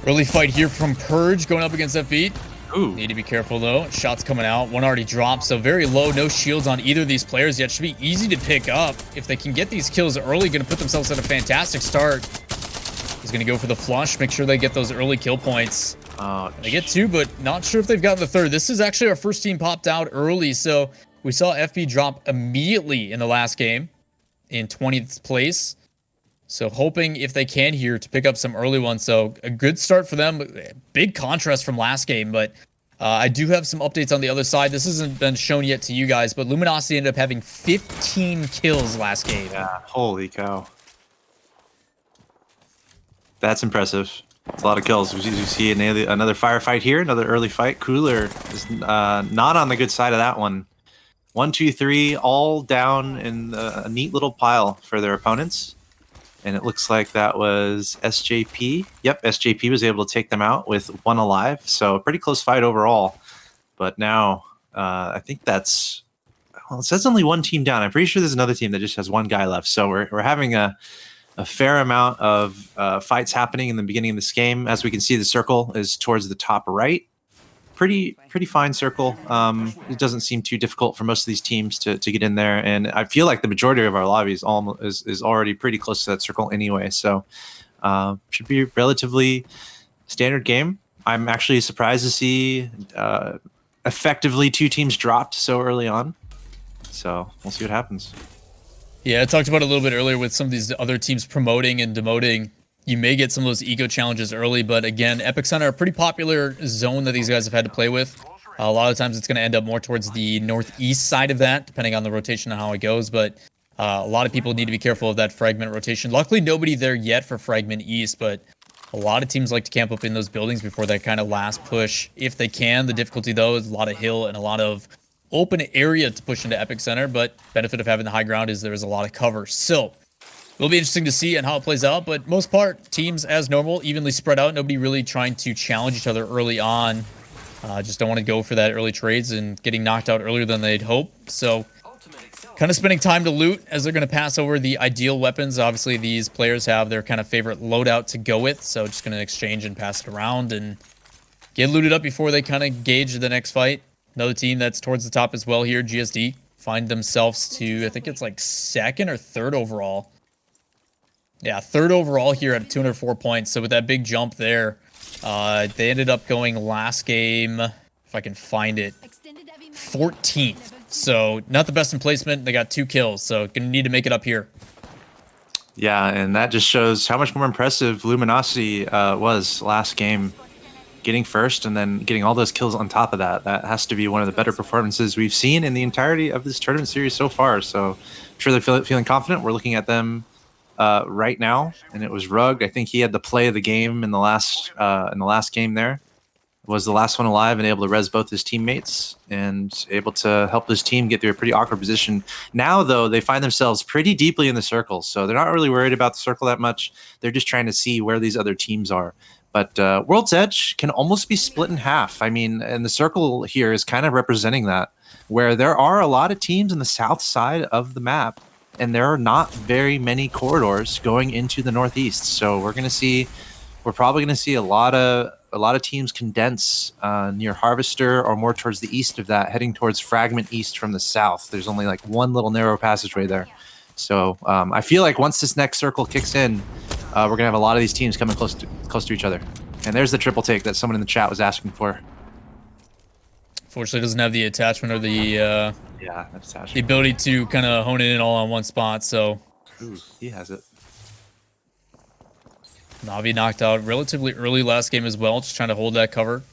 Early fight here from Purge going up against FB. Ooh. Need to be careful though. Shots coming out. One already dropped, so very low. No shields on either of these players yet. Should be easy to pick up. If they can get these kills early, going to put themselves at a fantastic start. He's going to go for the flush. Make sure they get those early kill points. They get 2, but not sure if they've gotten the 3rd. This is actually our first team popped out early, so we saw FB drop immediately in the last game in 20th place. So hoping if they can here to pick up some early ones. So a good start for them. Big contrast from last game, but I do have some updates on the other side. This hasn't been shown yet to you guys, but Luminosity ended up having 15 kills last game. Yeah, holy cow. That's impressive. It's a lot of kills. You see another firefight here, another early fight. Cooler is not on the good side of that one. 1, 2, 3, all down in a neat little pile for their opponents. And it looks like that was SJP. Yep, SJP was able to take them out with 1 alive. So a pretty close fight overall. But now, I think that's... Well, it says only 1 team down. I'm pretty sure there's another team that just has 1 guy left. So we're having a fair amount of fights happening in the beginning of this game. As we can see, the circle is towards the top right. Pretty fine circle. It doesn't seem too difficult for most of these teams to get in there, and I feel like the majority of our lobbies is already pretty close to that circle anyway. So should be a relatively standard game. I'm actually surprised to see effectively 2 teams dropped so early on. So we'll see what happens. Yeah, I talked about it a little bit earlier with some of these other teams promoting and demoting. You may get some of those ego challenges early, but again, Epic Center, a pretty popular zone that these guys have had to play with. A lot of times it's going to end up more towards the northeast side of that, depending on the rotation and how it goes, but a lot of people need to be careful of that fragment rotation. Luckily, nobody there yet for fragment east, but a lot of teams like to camp up in those buildings before that kind of last push, if they can. The difficulty, though, is a lot of hill and a lot of open area to push into Epic Center, but benefit of having the high ground is there's a lot of cover. So it'll be interesting to see and how it plays out, but most part, teams as normal, evenly spread out. Nobody really trying to challenge each other early on. Just don't want to go for that early trades and getting knocked out earlier than they'd hope. So kind of spending time to loot as they're going to pass over the ideal weapons. Obviously, these players have their kind of favorite loadout to go with, so just going to exchange and pass it around and get looted up before they kind of gauge the next fight. Another team that's towards the top as well here, GSD, find themselves to, I think it's like 2nd or 3rd overall. Yeah, 3rd overall here at 204 points. So with that big jump there, they ended up going last game, if I can find it, 14th. So not the best in placement. They got 2 kills, so gonna need to make it up here. Yeah, and that just shows how much more impressive Luminosity was last game. Getting first and then getting all those kills on top of that. That has to be one of the better performances we've seen in the entirety of this tournament series so far. So I'm sure they're feeling confident. We're looking at them right now, and it was Rug. I think he had the play of the game in the last game there. Was the last one alive and able to res both his teammates and able to help his team get through a pretty awkward position. Now, though, they find themselves pretty deeply in the circle, so they're not really worried about the circle that much. They're just trying to see where these other teams are. But World's Edge can almost be split in half. I mean, and the circle here is kind of representing that, where there are a lot of teams in the south side of the map, and there are not very many corridors going into the northeast. So we're probably going to see a lot of teams condense near Harvester or more towards the east of that, heading towards Fragment East from the south. There's only like one little narrow passageway there. So I feel like once this next circle kicks in, we're going to have a lot of these teams coming close to each other. And there's the triple take that someone in the chat was asking for. Fortunately, it doesn't have the attachment or the the ability to kind of hone it in all on one spot. So ooh, he has it. Navi knocked out relatively early last game as well, just trying to hold that cover.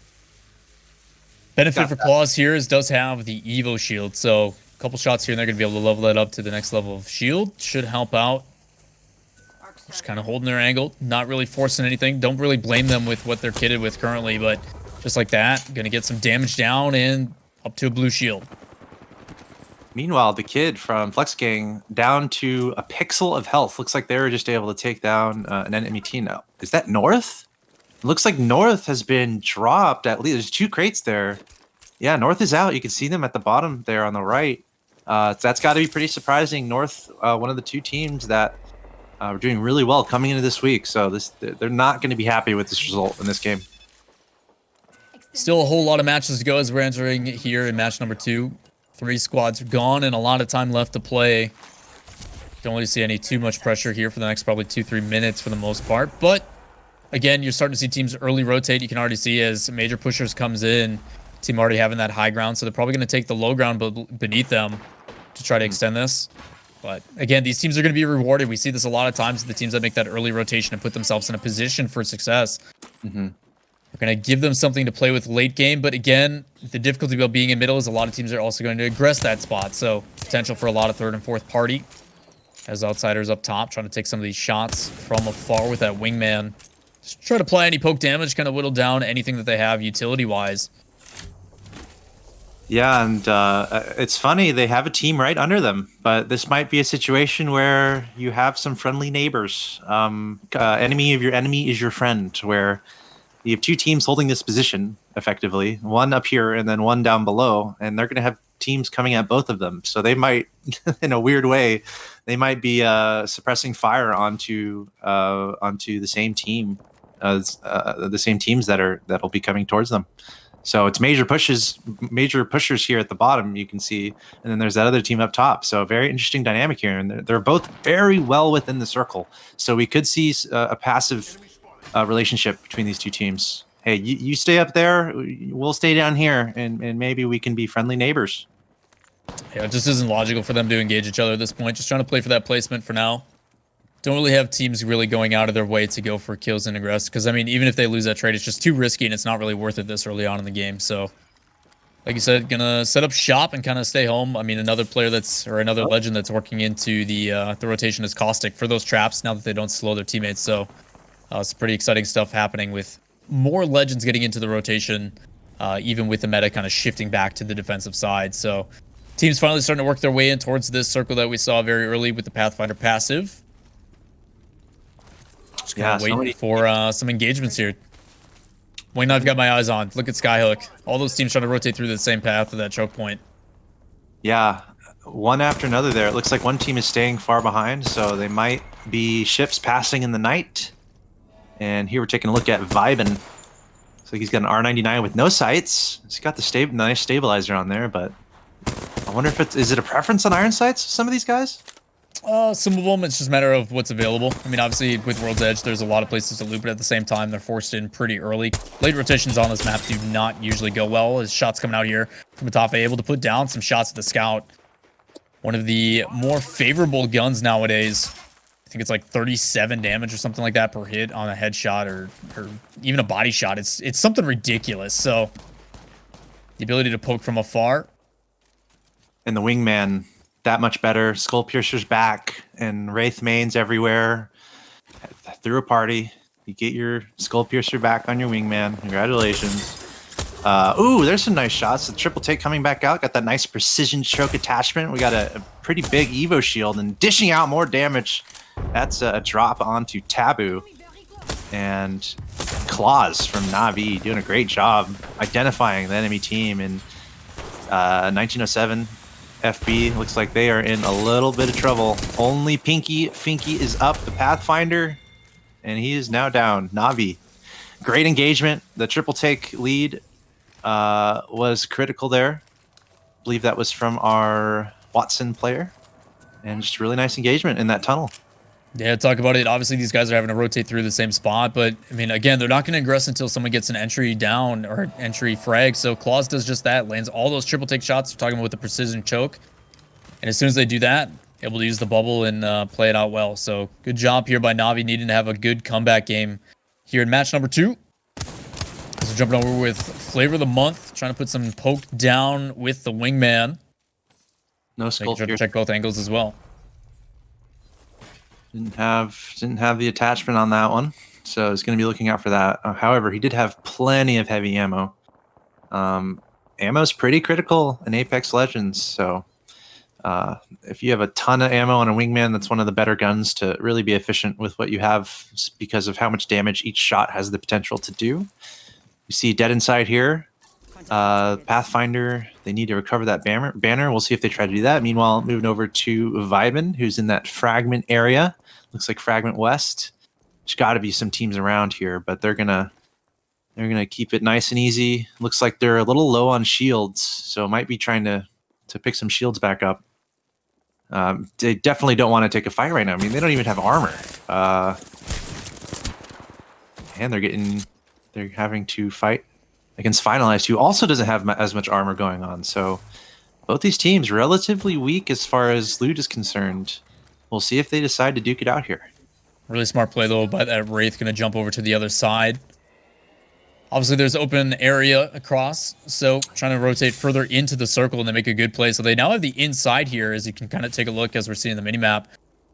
Benefit for Claws here is does have the Evo shield, so a couple shots here and they're going to be able to level that up to the next level of shield. Should help out. Just kind of holding their angle, not really forcing anything. Don't really blame them with what they're kitted with currently, but just like that, going to get some damage down and up to a blue shield. Meanwhile, the kid from Flex Gang down to a pixel of health. Looks like they were just able to take down an enemy team now. Is that North? It looks like North has been dropped at least. There's 2 crates there. Yeah, North is out. You can see them at the bottom there on the right. So that's got to be pretty surprising. North, one of the 2 teams that are doing really well coming into this week. So they're not going to be happy with this result in this game. Still a whole lot of matches to go as we're entering here in match number 2. 3 squads are gone and a lot of time left to play. Don't really see any too much pressure here for the next probably 2-3 minutes for the most part. But again, you're starting to see teams early rotate. You can already see as Major Pushers comes in, team already having that high ground. So they're probably going to take the low ground beneath them to try to extend this. But again, these teams are going to be rewarded. We see this a lot of times. The teams that make that early rotation and put themselves in a position for success. Mm-hmm. We're going to give them something to play with late game. But again, the difficulty about being in middle is a lot of teams are also going to aggress that spot. So potential for a lot of third and fourth party. As Outsiders up top, trying to take some of these shots from afar with that wingman. Just try to apply any poke damage, kind of whittle down anything that they have utility-wise. Yeah, and it's funny, they have a team right under them, but this might be a situation where you have some friendly neighbors. Enemy of your enemy is your friend, where you have two teams holding this position, effectively. One up here and then one down below, and they're going to have teams coming at both of them. So they might, in a weird way, they might be suppressing fire onto the same team, the same teams that'll be coming towards them. So it's major pushers here at the bottom, you can see, and then there's that other team up top. So very interesting dynamic here, and they're both very well within the circle. So we could see a passive relationship between these two teams. Hey, you stay up there, we'll stay down here, and maybe we can be friendly neighbors. Yeah, it just isn't logical for them to engage each other at this point. Just trying to play for that placement for now. Don't really have teams really going out of their way to go for kills and aggress. Because, I mean, even if they lose that trade, it's just too risky and it's not really worth it this early on in the game. So, like you said, gonna set up shop and kind of stay home. I mean, another player another legend that's working into the rotation is Caustic for those traps now that they don't slow their teammates. So, it's pretty exciting stuff happening with more legends getting into the rotation, even with the meta kind of shifting back to the defensive side. So, teams finally starting to work their way in towards this circle that we saw very early with the Pathfinder passive. Just kind of waiting for some engagements here. Wayne, I've got my eyes on. Look at Skyhook. All those teams trying to rotate through the same path to that choke point. Yeah, one after another there. It looks like one team is staying far behind, so they might be ships passing in the night. And here we're taking a look at Vibin. Looks like he's got an R99 with no sights. He's got the nice stabilizer on there, but I wonder if is it a preference on iron sights, some of these guys? Some of them, it's just a matter of what's available. I mean, obviously, with World's Edge, there's a lot of places to loop it at the same time. They're forced in pretty early. Late rotations on this map do not usually go well, as shots coming out here from Atafe, able to put down some shots at the scout. One of the more favorable guns nowadays. I think it's like 37 damage or something like that per hit on a headshot or even a body shot. It's something ridiculous. So, the ability to poke from afar. And the wingman, that much better. Skull Piercer's back, and Wraith mains everywhere. Through a party, you get your Skull Piercer back on your wingman. Congratulations. Ooh, there's some nice shots. The triple take coming back out. Got that nice precision choke attachment. We got a pretty big Evo shield and dishing out more damage. That's a drop onto Taboo. And Claws from Na'Vi doing a great job identifying the enemy team. And 1907 FB looks like they are in a little bit of trouble. Only Finky is up, the Pathfinder, and he is now down. Na'Vi, great engagement. The triple take lead was critical there. I believe that was from our Watson player, and just really nice engagement in that tunnel. Yeah, talk about it. Obviously, these guys are having to rotate through the same spot, but I mean, again, they're not going to aggress until someone gets an entry down or entry frag. So Claws does just that, lands all those triple take shots. We're talking about the precision choke, and as soon as they do that, able to use the bubble and play it out well. So good job here by Na'Vi, needing to have a good comeback game here in match number 2. So jumping over with Flavor of the Month, trying to put some poke down with the wingman. No skull piercer. Check both angles as well. Didn't have the attachment on that one, so he's going to be looking out for that. However, he did have plenty of heavy ammo. Ammo's pretty critical in Apex Legends, so if you have a ton of ammo on a wingman, that's one of the better guns to really be efficient with what you have because of how much damage each shot has the potential to do. You see Dead Inside here. Pathfinder, they need to recover that banner. We'll see if they try to do that. Meanwhile, moving over to Vibin, who's in that fragment area. Looks like Fragment West. There's got to be some teams around here, but they're gonna keep it nice and easy. Looks like they're a little low on shields, so might be trying to pick some shields back up. They definitely don't want to take a fight right now. I mean, they don't even have armor, and they're having to fight against Finalized, who also doesn't have as much armor going on. So Both these teams relatively weak as far as loot is concerned. We'll see if they decide to duke it out here. Really smart play though by that Wraith, going to jump over to the other side. Obviously, there's open area across, so trying to rotate further into the circle and they make a good play. So they now have the inside here, as you can kind of take a look as we're seeing the minimap.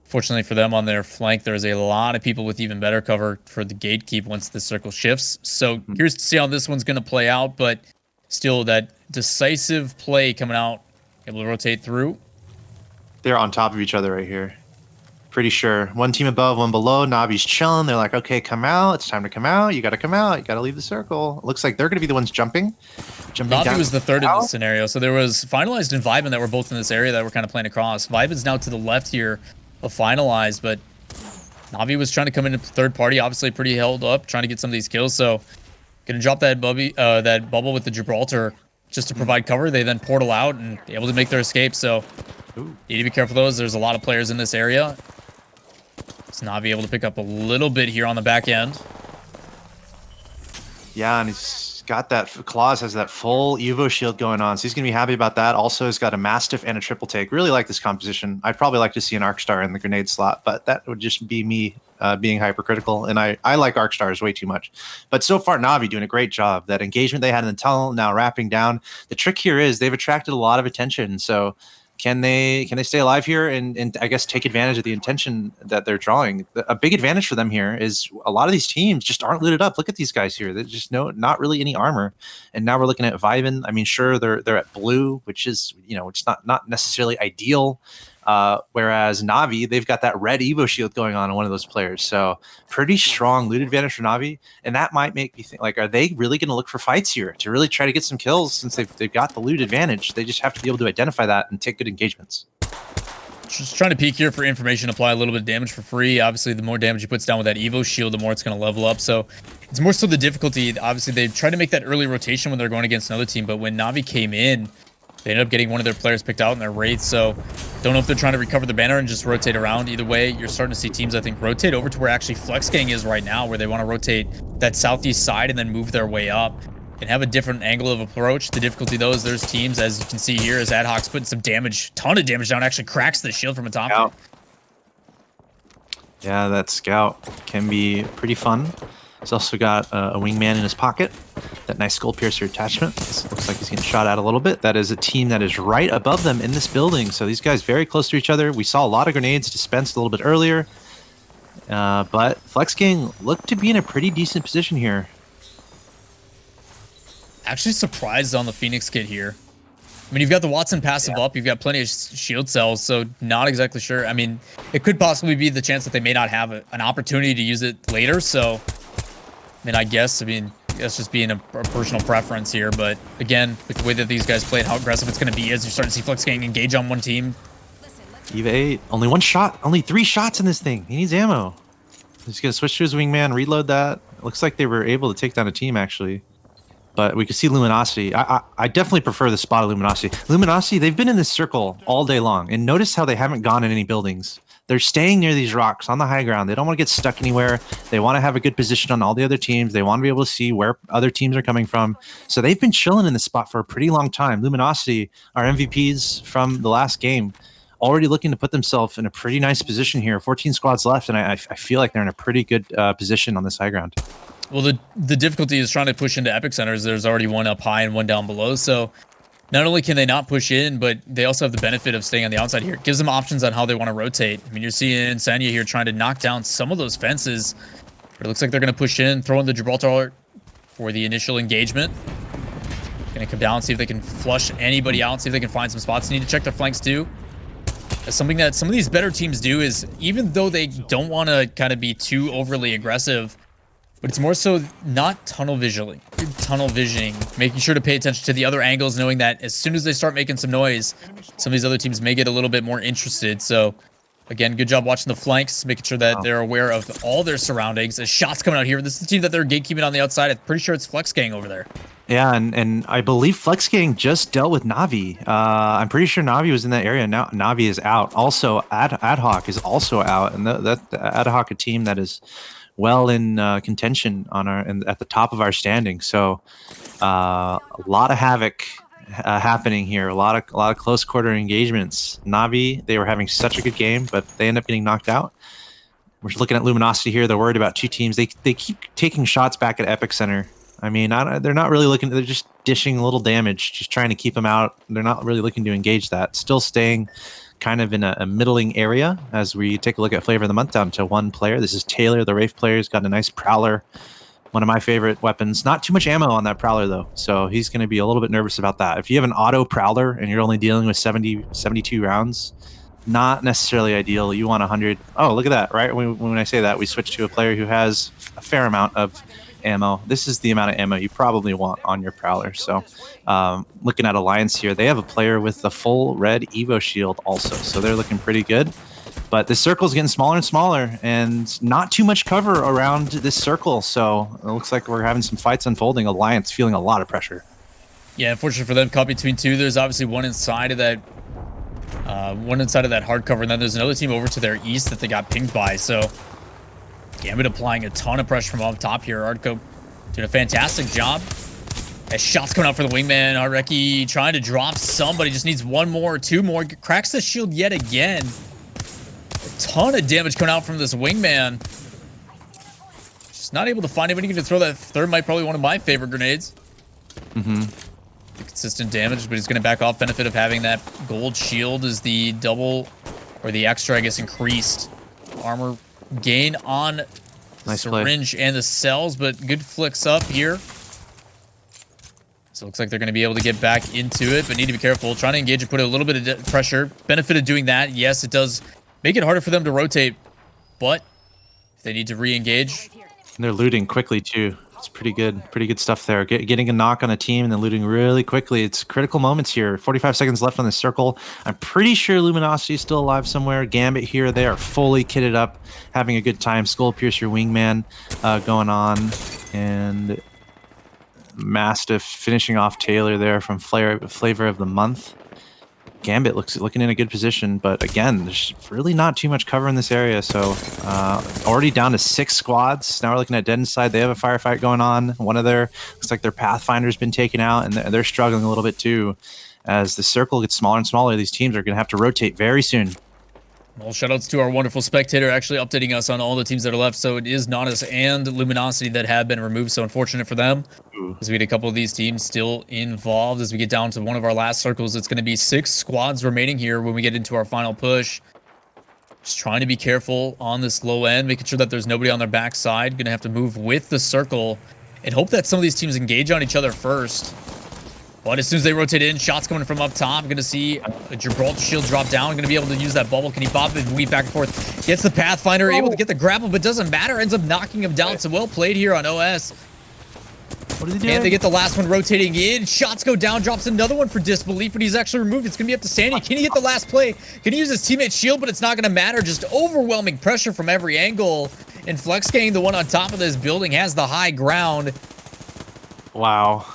Fortunately for them on their flank, there's a lot of people with even better cover for the gatekeep once the circle shifts. So curious to see how this one's going to play out, but still that decisive play coming out, able to rotate through. They're on top of each other right here. Pretty sure. One team above, one below. Navi's chilling. They're like, okay, come out. It's time to come out. You got to come out. You got to leave the circle. It looks like they're going to be the ones jumping. Navi was the third in this scenario. So there was Finalized and Vibin that were both in this area that were kind of playing across. Vibin's now to the left here of Finalized, but Navi was trying to come into third party, obviously pretty held up, trying to get some of these kills. So gonna drop that bubble with the Gibraltar just to provide cover. They then portal out and able to make their escape. So need to be careful of those. There's a lot of players in this area. It's Navi able to pick up a little bit here on the back end. Yeah, and he's got that. Claus has that full Evo shield going on, so he's going to be happy about that. Also, he's got a Mastiff and a triple take. Really like this composition. I'd probably like to see an Arcstar in the grenade slot, but that would just be me being hypercritical, and I like Arcstars way too much. But so far, Navi doing a great job. That engagement they had in the tunnel now wrapping down. The trick here is they've attracted a lot of attention, so can they stay alive here and I guess take advantage of the intention that they're drawing? A big advantage for them here is a lot of these teams just aren't looted up. Look at these guys here. There's just not really any armor. And now we're looking at Vibin. I mean, sure, they're at blue, which is, it's not necessarily ideal. Whereas Navi, they've got that red Evo shield going on one of those players. So pretty strong loot advantage for Navi. And that might make me think, like, are they really going to look for fights here to really try to get some kills since they've got the loot advantage? They just have to be able to identify that and take good engagements. Just trying to peek here for information, apply a little bit of damage for free. Obviously, the more damage he puts down with that Evo shield, the more it's going to level up. So it's more so the difficulty. Obviously, they try to make that early rotation when they're going against another team. But when Navi came in, they ended up getting one of their players picked out in their Wraith, so don't know if they're trying to recover the banner and just rotate around. Either way, you're starting to see teams, I think, rotate over to where actually FlexGang is right now, where they want to rotate that southeast side and then move their way up and have a different angle of approach. The difficulty, though, is there's teams, as you can see here, as AdHoc's putting some damage, ton of damage down, actually cracks the shield from the top. Yeah, that scout can be pretty fun. He's also got a wingman in his pocket. That nice skull piercer attachment. Looks like he's getting shot at a little bit. That is a team that is right above them in this building. So these guys very close to each other. We saw a lot of grenades dispensed a little bit earlier. But FlexGang looked to be in a pretty decent position here. Actually surprised on the Phoenix kit here. I mean, you've got the Watson passive up. You've got plenty of shield cells, so not exactly sure. I mean, it could possibly be the chance that they may not have an opportunity to use it later, so I mean, that's just being a personal preference here. But again, with the way that these guys play and how aggressive it's going to be as you're starting to see FlexGang engage on one team. EVA 8. Only one shot. Only 3 shots in this thing. He needs ammo. He's going to switch to his wingman, reload that. It looks like they were able to take down a team, actually. But we can see Luminosity. I definitely prefer the spot of Luminosity. Luminosity, they've been in this circle all day long. And notice how they haven't gone in any buildings. They're staying near these rocks on the high ground. They don't want to get stuck anywhere. They want to have a good position on all the other teams. They want to be able to see where other teams are coming from. So they've been chilling in this spot for a pretty long time. Luminosity, our MVPs from the last game, already looking to put themselves in a pretty nice position here. 14 squads left, and I feel like they're in a pretty good position on this high ground. Well, the difficulty is trying to push into epic centers. There's already one up high and one down below. So not only can they not push in, but they also have the benefit of staying on the outside here. It gives them options on how they want to rotate. I mean, you're seeing Insania here trying to knock down some of those fences. But it looks like they're going to push in, throw in the Gibraltar for the initial engagement. Going to come down, see if they can flush anybody out, see if they can find some spots. Need to check their flanks too. Something that some of these better teams do is, even though they don't want to kind of be too overly aggressive, but it's more so not tunnel visioning, making sure to pay attention to the other angles, knowing that as soon as they start making some noise, some of these other teams may get a little bit more interested. So again, good job watching the flanks, making sure that they're aware of all their surroundings. There's shots coming out here. This is the team that they're gatekeeping on the outside. I'm pretty sure it's FlexGang over there. Yeah, and I believe FlexGang just dealt with Navi. I'm pretty sure Navi was in that area. Now Navi is out. Also, AdHoc is also out, and that AdHoc, a team that is well in contention on at the top of our standing. So a lot of havoc happening here. A lot of close quarter engagements. Navi, they were having such a good game, but they end up getting knocked out. We're looking at Luminosity here. They're worried about two teams. They keep taking shots back at Epic Center. I mean, they're not really looking. They're just dishing a little damage, just trying to keep them out. They're not really looking to engage that. Still staying kind of in a middling area as we take a look at Flavor of the Month down to one player. This is Taylor, the Wraith player. He's got a nice Prowler, one of my favorite weapons. Not too much ammo on that Prowler, though, so he's going to be a little bit nervous about that. If you have an auto Prowler and you're only dealing with 72 rounds, not necessarily ideal. You want 100. Oh, look at that, right? When I say that, we switch to a player who has a fair amount of ammo. This is the amount of ammo you probably want on your Prowler. So looking at Alliance here, they have a player with the full red Evo shield also, so they're looking pretty good. But this circle is getting smaller and smaller, and not too much cover around this circle, so it looks like we're having some fights unfolding. Alliance feeling a lot of pressure. Yeah, unfortunately for them, caught between two. There's obviously one inside of that hard cover, and then there's another team over to their east that they got pinged by. So Gambit applying a ton of pressure from up top here. Ardco doing a fantastic job. As shots coming out for the wingman. Areki trying to drop somebody. Just needs one more or two more. Cracks the shield yet again. A ton of damage coming out from this wingman. Just not able to find anybody to throw that third. Might probably one of my favorite grenades. Consistent damage, but he's going to back off. Benefit of having that gold shield is the double, or the extra, I guess, increased armor gain on the Nice syringe and the cells, but good flicks up here. So it looks like they're going to be able to get back into it, but need to be careful. Trying to engage and put a little bit of pressure. Benefit of doing that, yes, it does make it harder for them to rotate, but if they need to re-engage. And they're looting quickly, too. It's pretty good stuff there. Getting a knock on a team and then looting really quickly. It's critical moments here. 45 seconds left on the circle. I'm pretty sure Luminosity is still alive somewhere. Gambit here, they are fully kitted up, having a good time. Skullpiercer Wingman going on, and Mastiff finishing off Taylor there from Flavor of the Month. Gambit looking in a good position, but again, there's really not too much cover in this area. So already down to 6 squads. Now we're looking at Dead Inside. They have a firefight going on. One of their, looks like their Pathfinder's been taken out, and they're struggling a little bit too. As the circle gets smaller and smaller, these teams are going to have to rotate very soon. Well, shoutouts to our wonderful spectator actually updating us on all the teams that are left. So it is Nautis and Luminosity that have been removed. So unfortunate for them, because we had a couple of these teams still involved. As we get down to one of our last circles, it's going to be 6 squads remaining here when we get into our final push. Just trying to be careful on this low end, making sure that there's nobody on their backside. Going to have to move with the circle and hope that some of these teams engage on each other first. But as soon as they rotate in, shots coming from up top. Going to see a Gibraltar shield drop down. Going to be able to use that bubble. Can he pop it? Weave back and forth. Gets the Pathfinder, able to get the grapple, but doesn't matter. Ends up knocking him down. So well played here on OS. What is he doing? And they get the last one rotating in. Shots go down. Drops another one for Disbelief, but he's actually removed. It's going to be up to Sandy. Can he get the last play? Can he use his teammate's shield? But it's not going to matter. Just overwhelming pressure from every angle. And FlexGang, the one on top of this building, has the high ground. Wow.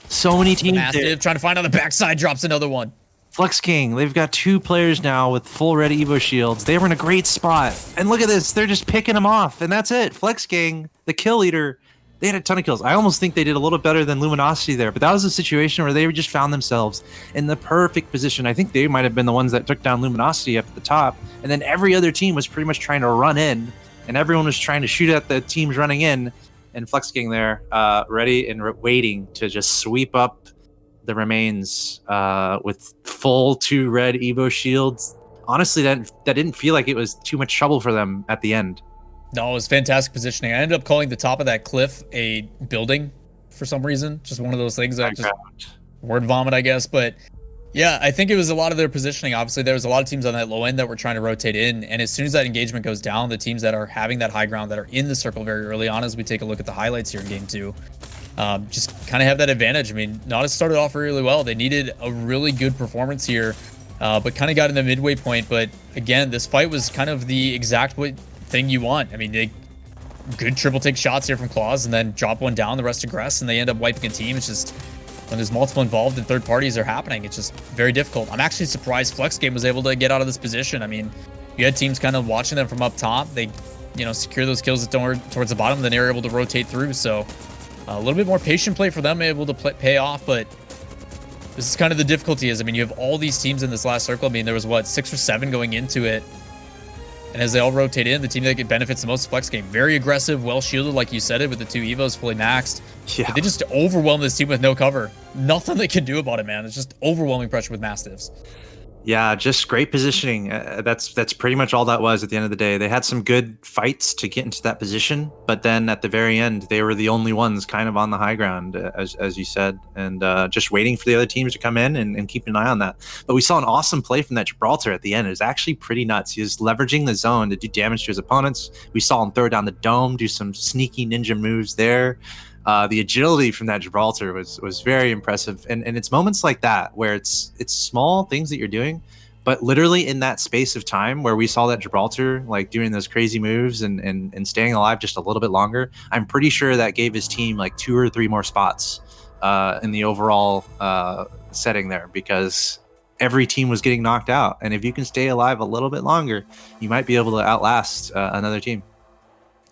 So many teams Mastiff trying to find on the backside, drops another one. FlexGang, they've got 2 players now with full red Evo shields. They were in a great spot. And look at this. They're just picking them off. And that's it. FlexGang, the kill leader, they had a ton of kills. I almost think they did a little better than Luminosity there. But that was a situation where they just found themselves in the perfect position. I think they might have been the ones that took down Luminosity up at the top. And then every other team was pretty much trying to run in. And everyone was trying to shoot at the teams running in. And FlexGang there, ready and waiting to just sweep up the remains with full 2 red Evo shields. Honestly, that didn't feel like it was too much trouble for them at the end. No, it was fantastic positioning. I ended up calling the top of that cliff a building for some reason. Just one of those things that just word vomit, I guess. But yeah, I think it was a lot of their positioning. Obviously, there was a lot of teams on that low end that were trying to rotate in. And as soon as that engagement goes down, the teams that are having that high ground, that are in the circle very early on, as we take a look at the highlights here in game 2, just kind of have that advantage. I mean, Nautis started off really well. They needed a really good performance here, but kind of got in the midway point. But again, this fight was kind of the exact thing you want. I mean, they good triple take shots here from Claws and then drop one down, the rest aggress, and they end up wiping a team. It's just, when there's multiple involved and third parties are happening, it's just very difficult. I'm actually surprised FlexGang was able to get out of this position. I mean, you had teams kind of watching them from up top. They, secure those kills towards the bottom, then they were able to rotate through. So a little bit more patient play for them, able to pay off, but This is kind of the difficulty is, I mean, you have all these teams in this last circle. I mean, there was what, 6 or 7 going into it. And as they all rotate in, the team that benefits the most Flex Gang. Very aggressive, well shielded, like you said it, with the 2 Evos fully maxed. Yeah. But they just overwhelm this team with no cover. Nothing they can do about it, man. It's just overwhelming pressure with Mastiffs. Yeah, just great positioning. That's pretty much all that was at the end of the day. They had some good fights to get into that position, but then at the very end, they were the only ones kind of on the high ground, as you said, and just waiting for the other teams to come in and keep an eye on that. But we saw an awesome play from that Gibraltar at the end. It was actually pretty nuts. He was leveraging the zone to do damage to his opponents. We saw him throw down the dome, do some sneaky ninja moves there. The agility from that Gibraltar was very impressive, and it's moments like that where it's small things that you're doing, but literally in that space of time where we saw that Gibraltar like doing those crazy moves and staying alive just a little bit longer, I'm pretty sure that gave his team like 2 or 3 more spots in the overall setting there, because every team was getting knocked out, and if you can stay alive a little bit longer, you might be able to outlast another team.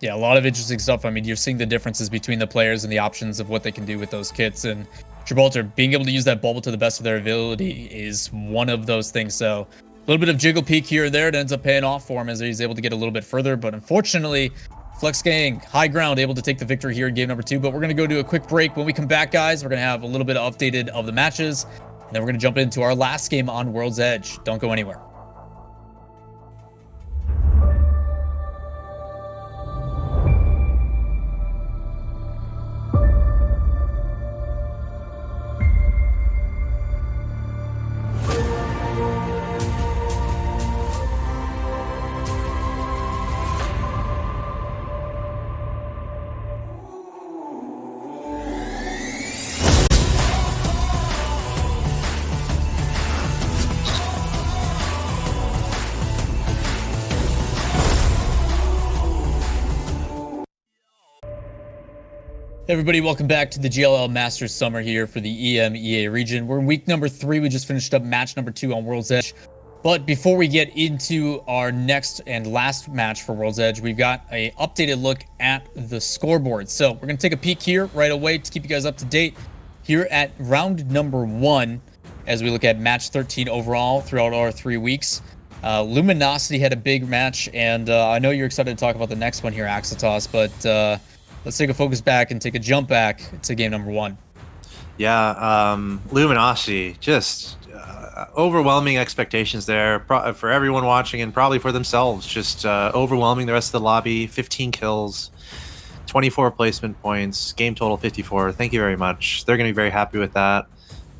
Yeah, a lot of interesting stuff. I mean, you're seeing the differences between the players and the options of what they can do with those kits. And Gibraltar being able to use that bubble to the best of their ability is one of those things. So a little bit of jiggle peek here or there. It ends up paying off for him as he's able to get a little bit further. But unfortunately, Flex Gang, high ground, able to take the victory here in game number 2. But we're going to go to a quick break. When we come back, guys, we're going to have a little bit of updated of the matches. And then we're going to jump into our last game on World's Edge. Don't go anywhere. Hey everybody, welcome back to the GLL Masters Summer here for the EMEA region. We're in week number 3. We just finished up match number 2 on World's Edge. But before we get into our next and last match for World's Edge, we've got an updated look at the scoreboard. So we're going to take a peek here right away to keep you guys up to date here at round number 1 as we look at match 13 overall throughout our 3 weeks. Luminosity had a big match, and I know you're excited to talk about the next one here, Axitos, but let's take a focus back and take a jump back to game number 1. Yeah, Luminosity, just overwhelming expectations there for everyone watching and probably for themselves. Just overwhelming the rest of the lobby. 15 kills, 24 placement points, game total 54. Thank you very much. They're going to be very happy with that.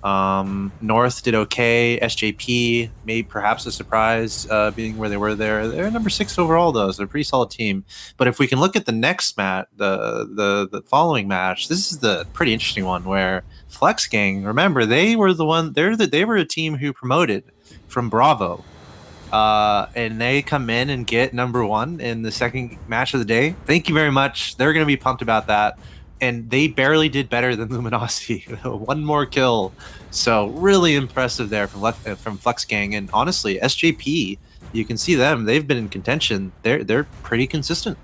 North did okay. SJP made perhaps a surprise, being where they were there. They're number 6 overall, though, so they're a pretty solid team. But if we can look at the next match, the following match, this is the pretty interesting one where Flex Gang, remember, they were the one. They were a team who promoted from Bravo, and they come in and get number 1 in the second match of the day. Thank you very much. They're going to be pumped about that. And they barely did better than Luminosity. 1 more kill. So really impressive there from Flex Gang. And honestly, SJP, you can see them. They've been in contention. They're pretty consistent.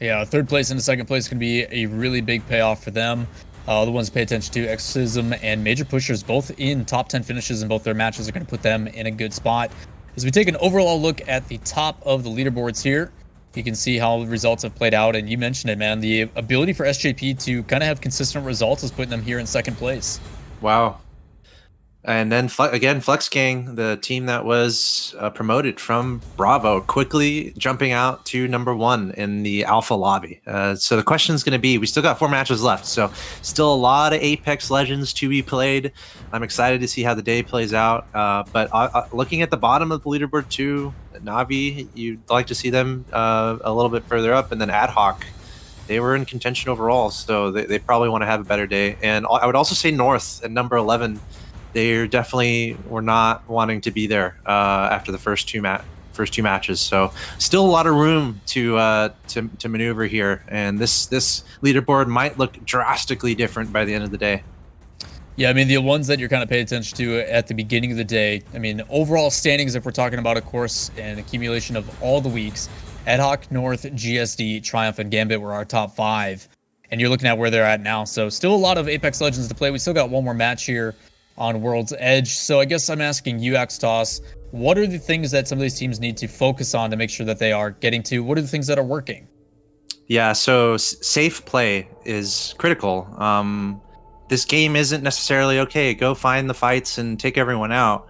Yeah, 3rd place and 2nd place can be a really big payoff for them. The ones to pay attention to, Exorcism and Major Pushers, both in top 10 finishes in both their matches, are going to put them in a good spot. As we take an overall look at the top of the leaderboards here, you can see how the results have played out, and you mentioned it, man. The ability for SJP to kind of have consistent results is putting them here in 2nd place. Wow. And then again, Flex Gang, the team that was promoted from Bravo, quickly jumping out to number 1 in the Alpha lobby. So the question is going to be, we still got 4 matches left, so still a lot of Apex Legends to be played. I'm excited to see how the day plays out. But looking at the bottom of the leaderboard too, Navi, you'd like to see them a little bit further up, and then Ad Hoc. They were in contention overall, so they probably want to have a better day. And I would also say North at number 11. They definitely were not wanting to be there after the first two matches. So still a lot of room to maneuver here, and this leaderboard might look drastically different by the end of the day. Yeah, I mean, the ones that you're kind of paying attention to at the beginning of the day, I mean, overall standings, if we're talking about, of course, an accumulation of all the weeks, Ad Hoc, North, GSD, Triumph, and Gambit were our top 5. And you're looking at where they're at now. So still a lot of Apex Legends to play. We still got 1 more match here on World's Edge. So I guess I'm asking you, Axtos, what are the things that some of these teams need to focus on to make sure that they are getting to? What are the things that are working? Yeah, so safe play is critical. This game isn't necessarily okay, go find the fights and take everyone out.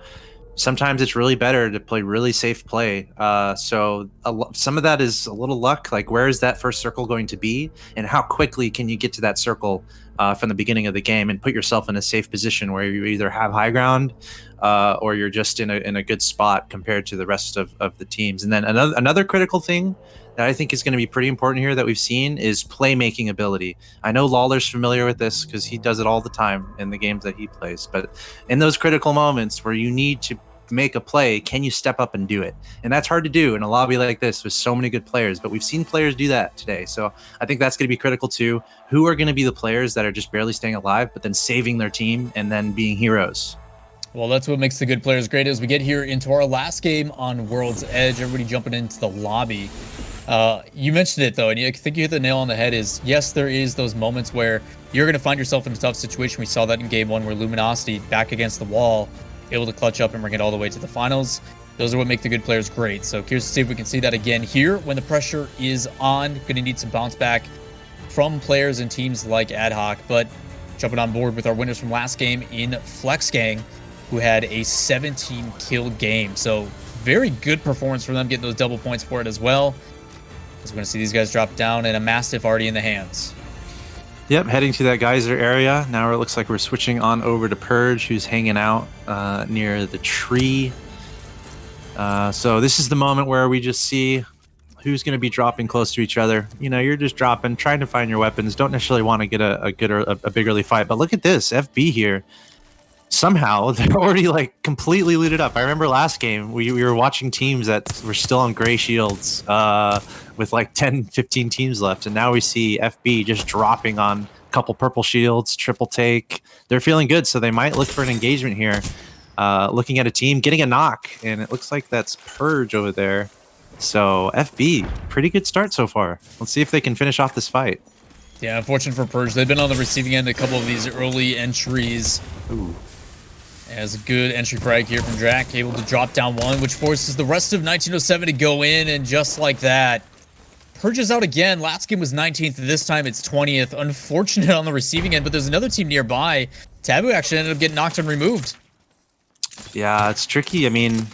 Sometimes it's really better to play really safe play. So some of that is a little luck. Like, where is that first circle going to be, and how quickly can you get to that circle from the beginning of the game and put yourself in a safe position where you either have high ground or you're just in a good spot compared to the rest of the teams. And then another critical thing that I think is going to be pretty important here that we've seen is playmaking ability. I know Lawler's familiar with this because he does it all the time in the games that he plays. But in those critical moments where you need to make a play, can you step up and do it? And that's hard to do in a lobby like this with so many good players. But we've seen players do that today. So I think that's going to be critical too. Who are going to be the players that are just barely staying alive, but then saving their team and then being heroes? Well, that's what makes the good players great. As we get here into our last game on World's Edge, everybody jumping into the lobby. You mentioned it though, and I think you hit the nail on the head. Is yes, there is those moments where you're going to find yourself in a tough situation. We saw that in game 1 where Luminosity back against the wall, able to clutch up and bring it all the way to the finals. Those are what make the good players great. So curious to see if we can see that again here when the pressure is on. Going to need some bounce back from players and teams like AdHoc, but jumping on board with our winners from last game in FlexGang, who had a 17 kill game. So very good performance from them, getting those double points for it as well. As we're going to see these guys drop down and a Mastiff already in the hands. Yep, heading to that geyser area. Now it looks like we're switching on over to Purge, who's hanging out near the tree. So this is the moment where we just see who's going to be dropping close to each other. You know, you're just dropping, trying to find your weapons. Don't necessarily want to get a good or a big early fight. But look at this, FB here. Somehow they're already like completely looted up. I remember last game we were watching teams that were still on gray shields with like 10, 15 teams left. And now we see FB just dropping on a couple purple shields, triple take. They're feeling good, so they might look for an engagement here. Looking at a team, getting a knock, and it looks like that's Purge over there. So FB, pretty good start so far. Let's see if they can finish off this fight. Yeah, unfortunate for Purge. They've been on the receiving end a couple of these early entries. Ooh. As a good entry frag here from Drac, able to drop down one, which forces the rest of 1907 to go in, and just like that, Purge is out again. Last game was 19th, this time it's 20th. Unfortunate on the receiving end, but there's another team nearby. Taboo actually ended up getting knocked and removed. Yeah, it's tricky. I mean,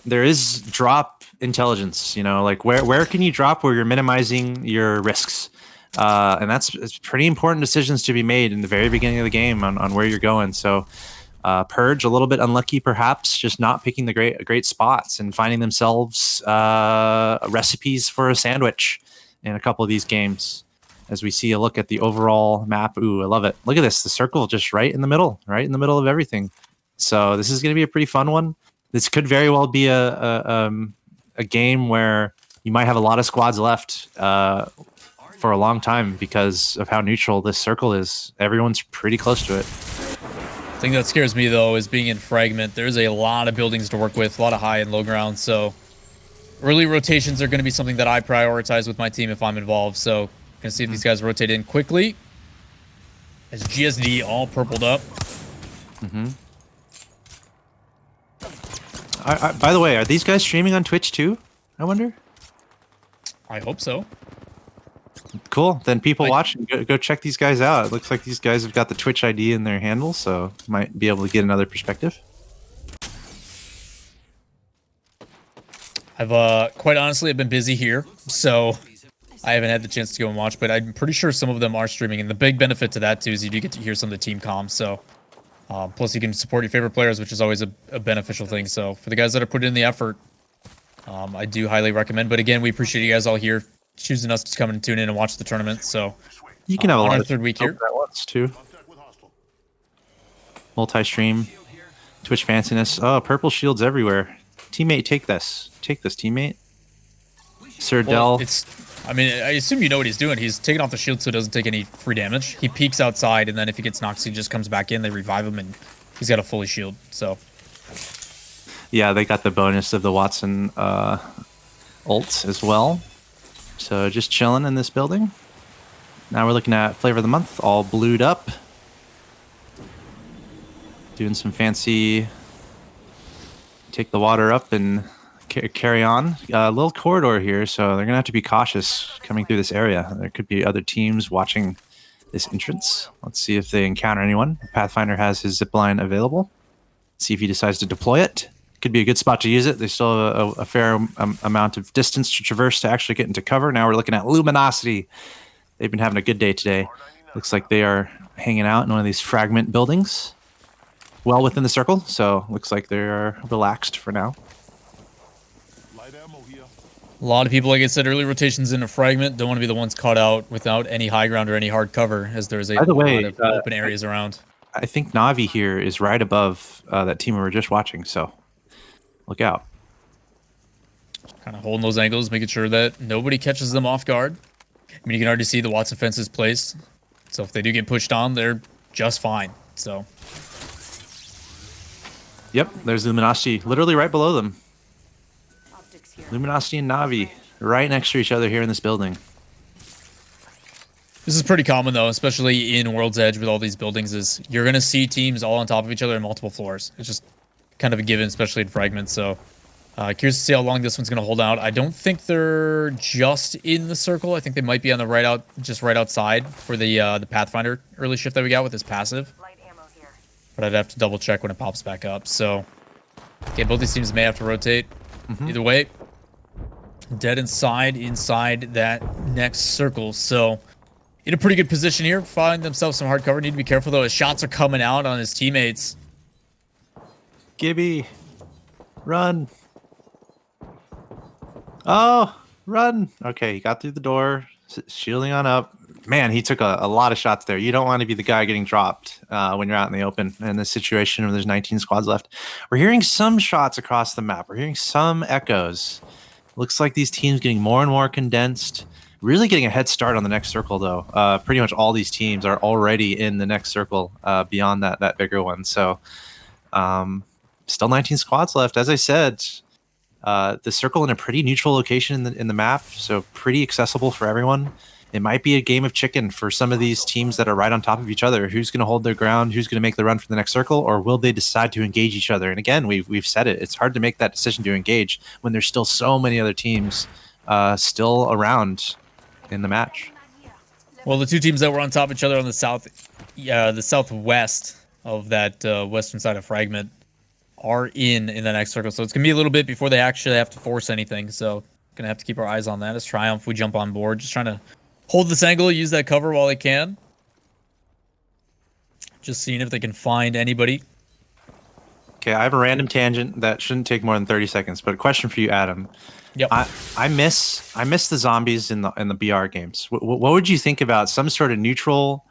there is drop intelligence, you know, like where can you drop where you're minimizing your risks? And it's pretty important decisions to be made in the very beginning of the game on where you're going. So Purge, a little bit unlucky perhaps, just not picking the great spots and finding themselves recipes for a sandwich in a couple of these games. As we see a look at the overall map. Ooh, I love it. Look at this, the circle just right in the middle of everything. So this is going to be a pretty fun one. This could very well be a game where you might have a lot of squads left for a long time because of how neutral this circle is. Everyone's pretty close to it. The thing that scares me though is being in Fragment. There's a lot of buildings to work with, a lot of high and low ground. So early rotations are going to be something that I prioritize with my team if I'm involved. So gonna see if these guys rotate in quickly. As GSD all purpled up. Mm-hmm. By the way, are these guys streaming on Twitch too? I wonder. I hope so. Cool. Then people watching, go check these guys out. It looks like these guys have got the Twitch ID in their handle, so might be able to get another perspective. I've quite honestly, I've been busy here, so I haven't had the chance to go and watch, but I'm pretty sure some of them are streaming, and the big benefit to that too is you do get to hear some of the team comms. So plus you can support your favorite players, which is always a beneficial thing. So for the guys that are putting in the effort, I do highly recommend. But again, we appreciate you guys all here choosing us to come and tune in and watch the tournament. So you can have a lot of third week here at once too. Multi-stream, Twitch fanciness. Oh, purple shields everywhere. Teammate, take this. Take this, teammate. Sir Well, Dell. I mean, I assume you know what he's doing. He's taking off the shield so it doesn't take any free damage. He peeks outside, and then if he gets knocked, he just comes back in. They revive him, and he's got a fully shield. So Yeah, they got the bonus of the Watson ult as well. So just chilling in this building. Now we're looking at Flavor of the Month, all blued up. doing some fancy take the water up and carry on. A little corridor here, so they're gonna have to be cautious coming through this area. There could be other teams watching this entrance. Let's see if they encounter anyone. Pathfinder has his zipline available. See if he decides to deploy it. Could be a good spot to use it. They still have a fair amount of distance to traverse to actually get into cover. Now we're looking at Luminosity. They've been having a good day today. Looks like they are hanging out in one of these fragment buildings, well within the circle. So looks like they're relaxed for now. A lot of people, like I said, early rotations in a fragment don't want to be the ones caught out without any high ground or any hard cover, as there's a lot of open areas around. I think Navi here is right above that team we were just watching, so look out. Kind of holding those angles, making sure that nobody catches them off guard. I mean, you can already see the Watson fence is placed, so if they do get pushed on, they're just fine. So, yep, there's Luminosity literally right below them. Luminosity and Navi right next to each other here in this building. This is pretty common, though, especially in World's Edge with all these buildings, is you're going to see teams all on top of each other in multiple floors. It's just kind of a given, especially in fragments. So, curious to see how long this one's going to hold out. I don't think they're just in the circle. I think they might be on the right outside for the Pathfinder early shift that we got with his passive. But I'd have to double check when it pops back up. So, okay, both these teams may have to rotate. Either way, dead inside that next circle. So, in a pretty good position here. Find themselves some hard cover. Need to be careful, though, as shots are coming out on his teammates. Gibby, run. Oh, run. Okay, he got through the door, shielding on up. Man, he took a lot of shots there. You don't want to be the guy getting dropped when you're out in the open in this situation where there's 19 squads left. We're hearing some shots across the map. We're hearing some echoes. Looks like these teams getting more and more condensed. Really getting a head start on the next circle, though. Pretty much all these teams are already in the next circle beyond that bigger one. So still 19 squads left. As I said, the circle in a pretty neutral location in the map, so pretty accessible for everyone. It might be a game of chicken for some of these teams that are right on top of each other. Who's going to hold their ground? Who's going to make the run for the next circle? Or will they decide to engage each other? And again, we've said it. It's hard to make that decision to engage when there's still so many other teams still around in the match. Well, the two teams that were on top of each other on the southwest of that western side of Fragment are in the next circle. So it's going to be a little bit before they actually have to force anything. So going to have to keep our eyes on that as Triumph. We jump on board, just trying to hold this angle, use that cover while they can. Just seeing if they can find anybody. Okay, I have a random tangent that shouldn't take more than 30 seconds, but a question for you, Adam. Yep. I miss the zombies in the BR games. What would you think about some sort of neutral,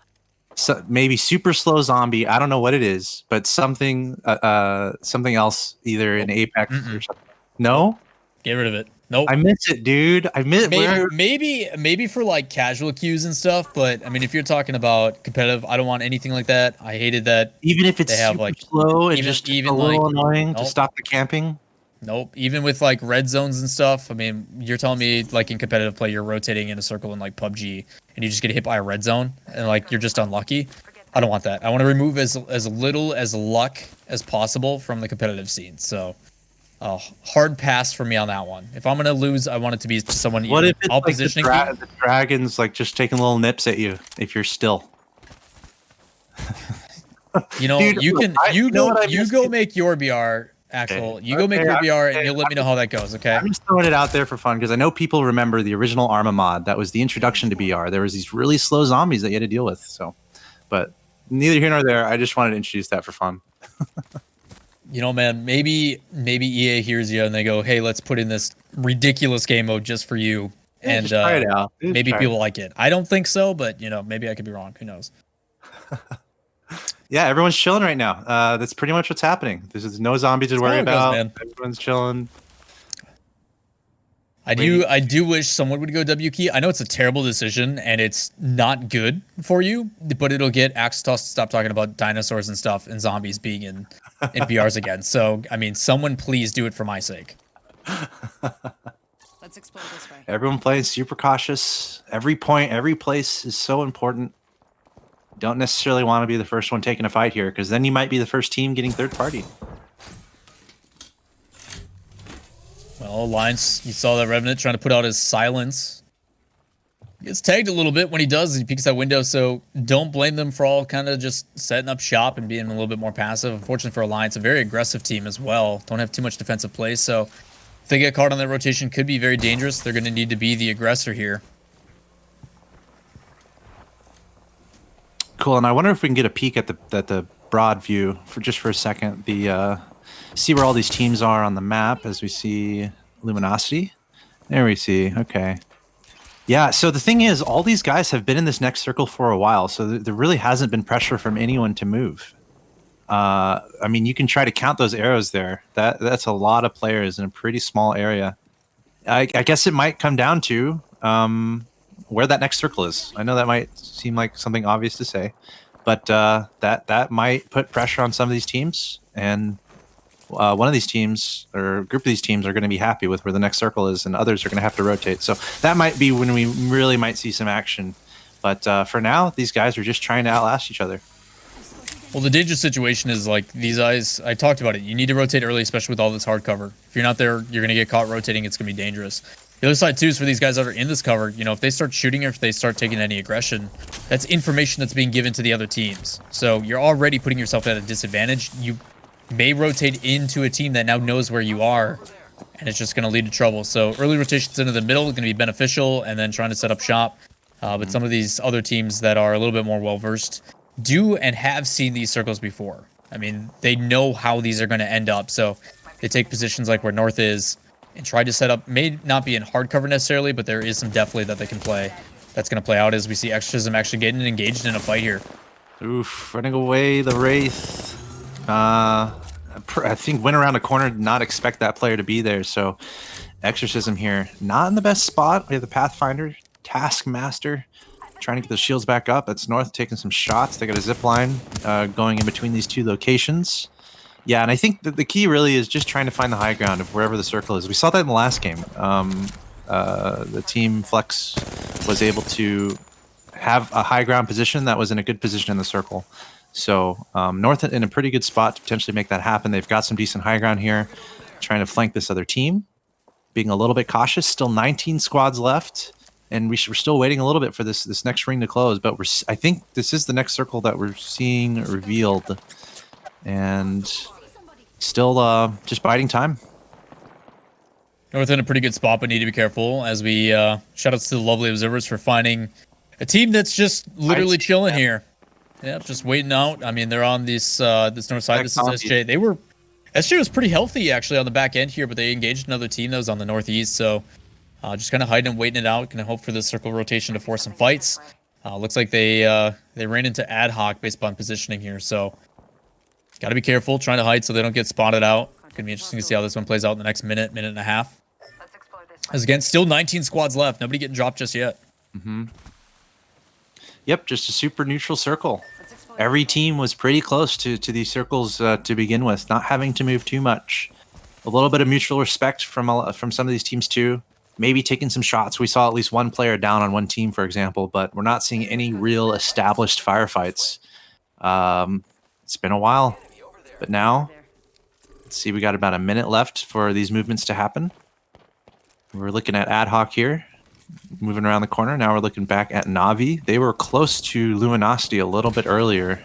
maybe super slow zombie? I don't know what it is, but something else, either in Apex or something. No, get rid of it. Nope. I miss it, dude. I miss maybe for like casual queues and stuff, but I mean, if you're talking about competitive, I don't want anything like that. I hated that. Even if it's super like slow and just a little annoying to stop the camping. Nope. Even with like red zones and stuff. I mean, you're telling me like in competitive play, you're rotating in a circle in like PUBG and you just get hit by a red zone and like you're just unlucky. I don't want that. I want to remove as little as luck as possible from the competitive scene. So, hard pass for me on that one. If I'm gonna lose, I want it to be to someone. What if it's all like positioning? The dragons like just taking little nips at you if you're still? You know, dude, you go make your BR. Axel, you go make your BR and you'll let me know how that goes, okay? I'm just throwing it out there for fun because I know people remember the original Arma mod. That was the introduction to BR. There was these really slow zombies that you had to deal with. So, but neither here nor there. I just wanted to introduce that for fun. You know, man, maybe EA hears you and they go, "Hey, let's put in this ridiculous game mode just for you." Yeah, and try it out. Maybe people like it. I don't think so, but you know, maybe I could be wrong. Who knows? Yeah, everyone's chilling right now. That's pretty much what's happening. There's no zombies to worry about. Everyone's chilling. I do wish someone would go W key. I know it's a terrible decision and it's not good for you, but it'll get Axtos to stop talking about dinosaurs and stuff and zombies being in BRs again. So, I mean, someone please do it for my sake. Let's explore this way. Everyone plays super cautious. Every point, every place is so important. don't necessarily want to be the first one taking a fight here, because then you might be the first team getting third party. Well, Alliance, you saw that Revenant trying to put out his silence. He gets tagged a little bit when he does. He peeks that window, so don't blame them for all kind of just setting up shop and being a little bit more passive. Unfortunately for Alliance, a very aggressive team as well. Don't have too much defensive play, so if they get caught on that rotation, could be very dangerous. They're going to need to be the aggressor here. Cool, and I wonder if we can get a peek at the broad view for a second. See where all these teams are on the map as we see Luminosity. There we see. Okay. Yeah, so the thing is, all these guys have been in this next circle for a while, so there really hasn't been pressure from anyone to move. I mean, you can try to count those arrows there. That's a lot of players in a pretty small area. I guess it might come down to where that next circle is. I know that might seem like something obvious to say, but that might put pressure on some of these teams, and one of these teams or a group of these teams are going to be happy with where the next circle is, and others are going to have to rotate. So that might be when we really might see some action. But for now, these guys are just trying to outlast each other. Well, the dangerous situation is like these guys, I talked about it. You need to rotate early, especially with all this hard cover. If you're not there, you're going to get caught rotating. It's going to be dangerous. The other side, too, is for these guys that are in this cover, you know, if they start shooting or if they start taking any aggression, that's information that's being given to the other teams. So you're already putting yourself at a disadvantage. You may rotate into a team that now knows where you are, and it's just going to lead to trouble. So early rotations into the middle is going to be beneficial, and then trying to set up shop. But some of these other teams that are a little bit more well-versed do and have seen these circles before. I mean, they know how these are going to end up. So they take positions like where North is and try to set up, may not be in hard cover necessarily, but there is some definitely that they can play. That's going to play out as we see Exorcism actually getting engaged in a fight here. Oof, running away, the Wraith. I think went around a corner, did not expect that player to be there. So Exorcism here, not in the best spot. We have the Pathfinder, Taskmaster, trying to get the shields back up. That's North taking some shots. They got a zip line going in between these two locations. Yeah, and I think that the key really is just trying to find the high ground of wherever the circle is. We saw that in the last game. The team Flex was able to have a high ground position that was in a good position in the circle. So North in a pretty good spot to potentially make that happen. They've got some decent high ground here, trying to flank this other team, being a little bit cautious. Still 19 squads left, and we're still waiting a little bit for this next ring to close. But I think this is the next circle that we're seeing revealed, and still just biding time. North in a pretty good spot, but need to be careful as we shout outs to the lovely observers for finding a team that's just literally chilling here. Yeah, just waiting out. I mean, they're on this north side. This is SJ. SJ was pretty healthy actually on the back end here, but they engaged another team that was on the northeast. So just kind of hiding and waiting it out. Gonna hope for this circle rotation to force some fights. Looks like they ran into ad hoc based on positioning here. So got to be careful, trying to hide so they don't get spotted out. Gonna be interesting to see how this one plays out in the next minute and a half. As again, still 19 squads left. Nobody getting dropped just yet. Mm-hmm. Yep, just a super neutral circle. Every team was pretty close to these circles to begin with, not having to move too much. A little bit of mutual respect from some of these teams too. Maybe taking some shots. We saw at least one player down on one team, for example, but we're not seeing any real established firefights. It's been a while, but now, let's see, we got about a minute left for these movements to happen. We're looking at ad hoc here, moving around the corner. Now we're looking back at Na'Vi. They were close to Luminosity a little bit earlier.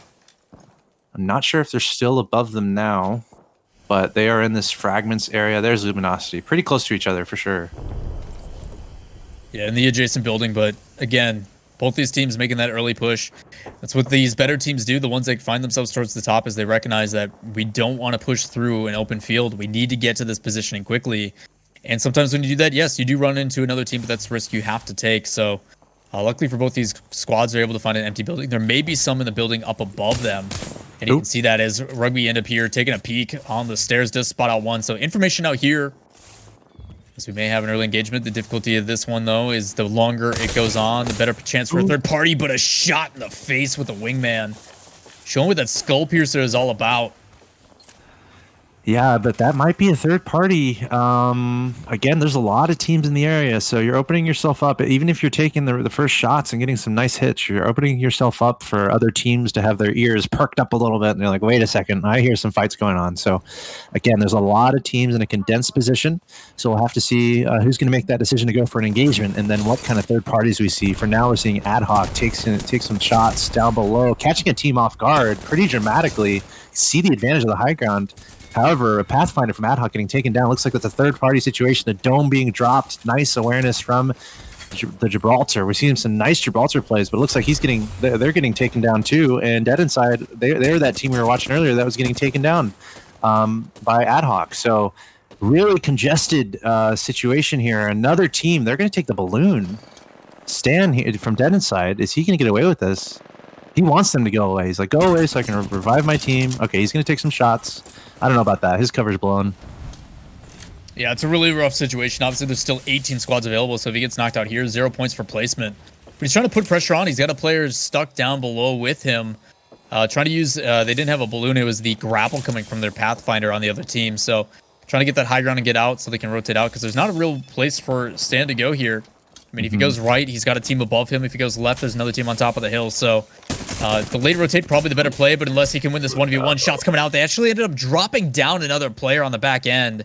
I'm not sure if they're still above them now, but they are in this fragments area. There's Luminosity. Pretty close to each other for sure. Yeah, in the adjacent building, but again, both these teams making that early push. That's what these better teams do. The ones that find themselves towards the top is they recognize that we don't want to push through an open field. We need to get to this positioning quickly. And sometimes when you do that, yes, you do run into another team, but that's a risk you have to take. So luckily for both these squads, they're able to find an empty building. There may be some in the building up above them. And you can see that as Rugby end up here taking a peek on the stairs, does spot out one. So information out here, as we may have an early engagement. The difficulty of this one, though, is the longer it goes on, the better chance for a third party, but a shot in the face with a wingman. Showing what that skull piercer is all about. Yeah, but that might be a third party. Again, there's a lot of teams in the area, so you're opening yourself up. Even if you're taking the first shots and getting some nice hits, you're opening yourself up for other teams to have their ears perked up a little bit, and they're like, "Wait a second, I hear some fights going on." So, again, there's a lot of teams in a condensed position, so we'll have to see who's going to make that decision to go for an engagement, and then what kind of third parties we see. For now, we're seeing Ad Hoc take some shots down below, catching a team off guard pretty dramatically. See the advantage of the high ground. However, a Pathfinder from Ad Hoc getting taken down looks like that's a third-party situation. The dome being dropped. Nice awareness from the Gibraltar. We're seeing some nice Gibraltar plays, but it looks like they're getting taken down too. And Dead Inside, they're that team we were watching earlier that was getting taken down by Ad Hoc. So really congested situation here. Another team, they're going to take the balloon. Stan here from Dead Inside, is he going to get away with this? He wants them to go away. He's like, go away so I can revive my team. Okay, he's going to take some shots. I don't know about that. His cover's blown. Yeah, it's a really rough situation. Obviously, there's still 18 squads available, so if he gets knocked out here, 0 points for placement. But he's trying to put pressure on. He's got a player stuck down below with him. Trying to use... they didn't have a balloon. It was the grapple coming from their Pathfinder on the other team. So trying to get that high ground and get out so they can rotate out, because there's not a real place for Stan to go here. I mean, if he goes right, he's got a team above him. If he goes left, there's another team on top of the hill. So the late rotate, probably the better play, but unless he can win this 1v1, shots coming out. They actually ended up dropping down another player on the back end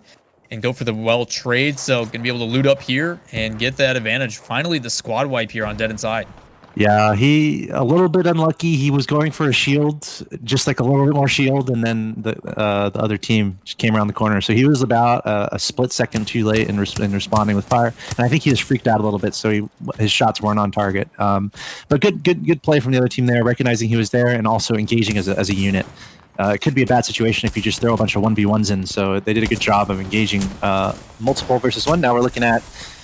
and go for the well trade. So going to be able to loot up here and get that advantage. Finally, the squad wipe here on Dead Inside. Yeah, he a little bit unlucky. He was going for a shield, just like a little bit more shield, and then the other team just came around the corner. So he was about a split second too late in responding with fire. And I think he was freaked out a little bit, so his shots weren't on target. But good play from the other team there, recognizing he was there and also engaging as a unit. It could be a bad situation if you just throw a bunch of 1v1s in. So they did a good job of engaging multiple versus one. Now we're looking at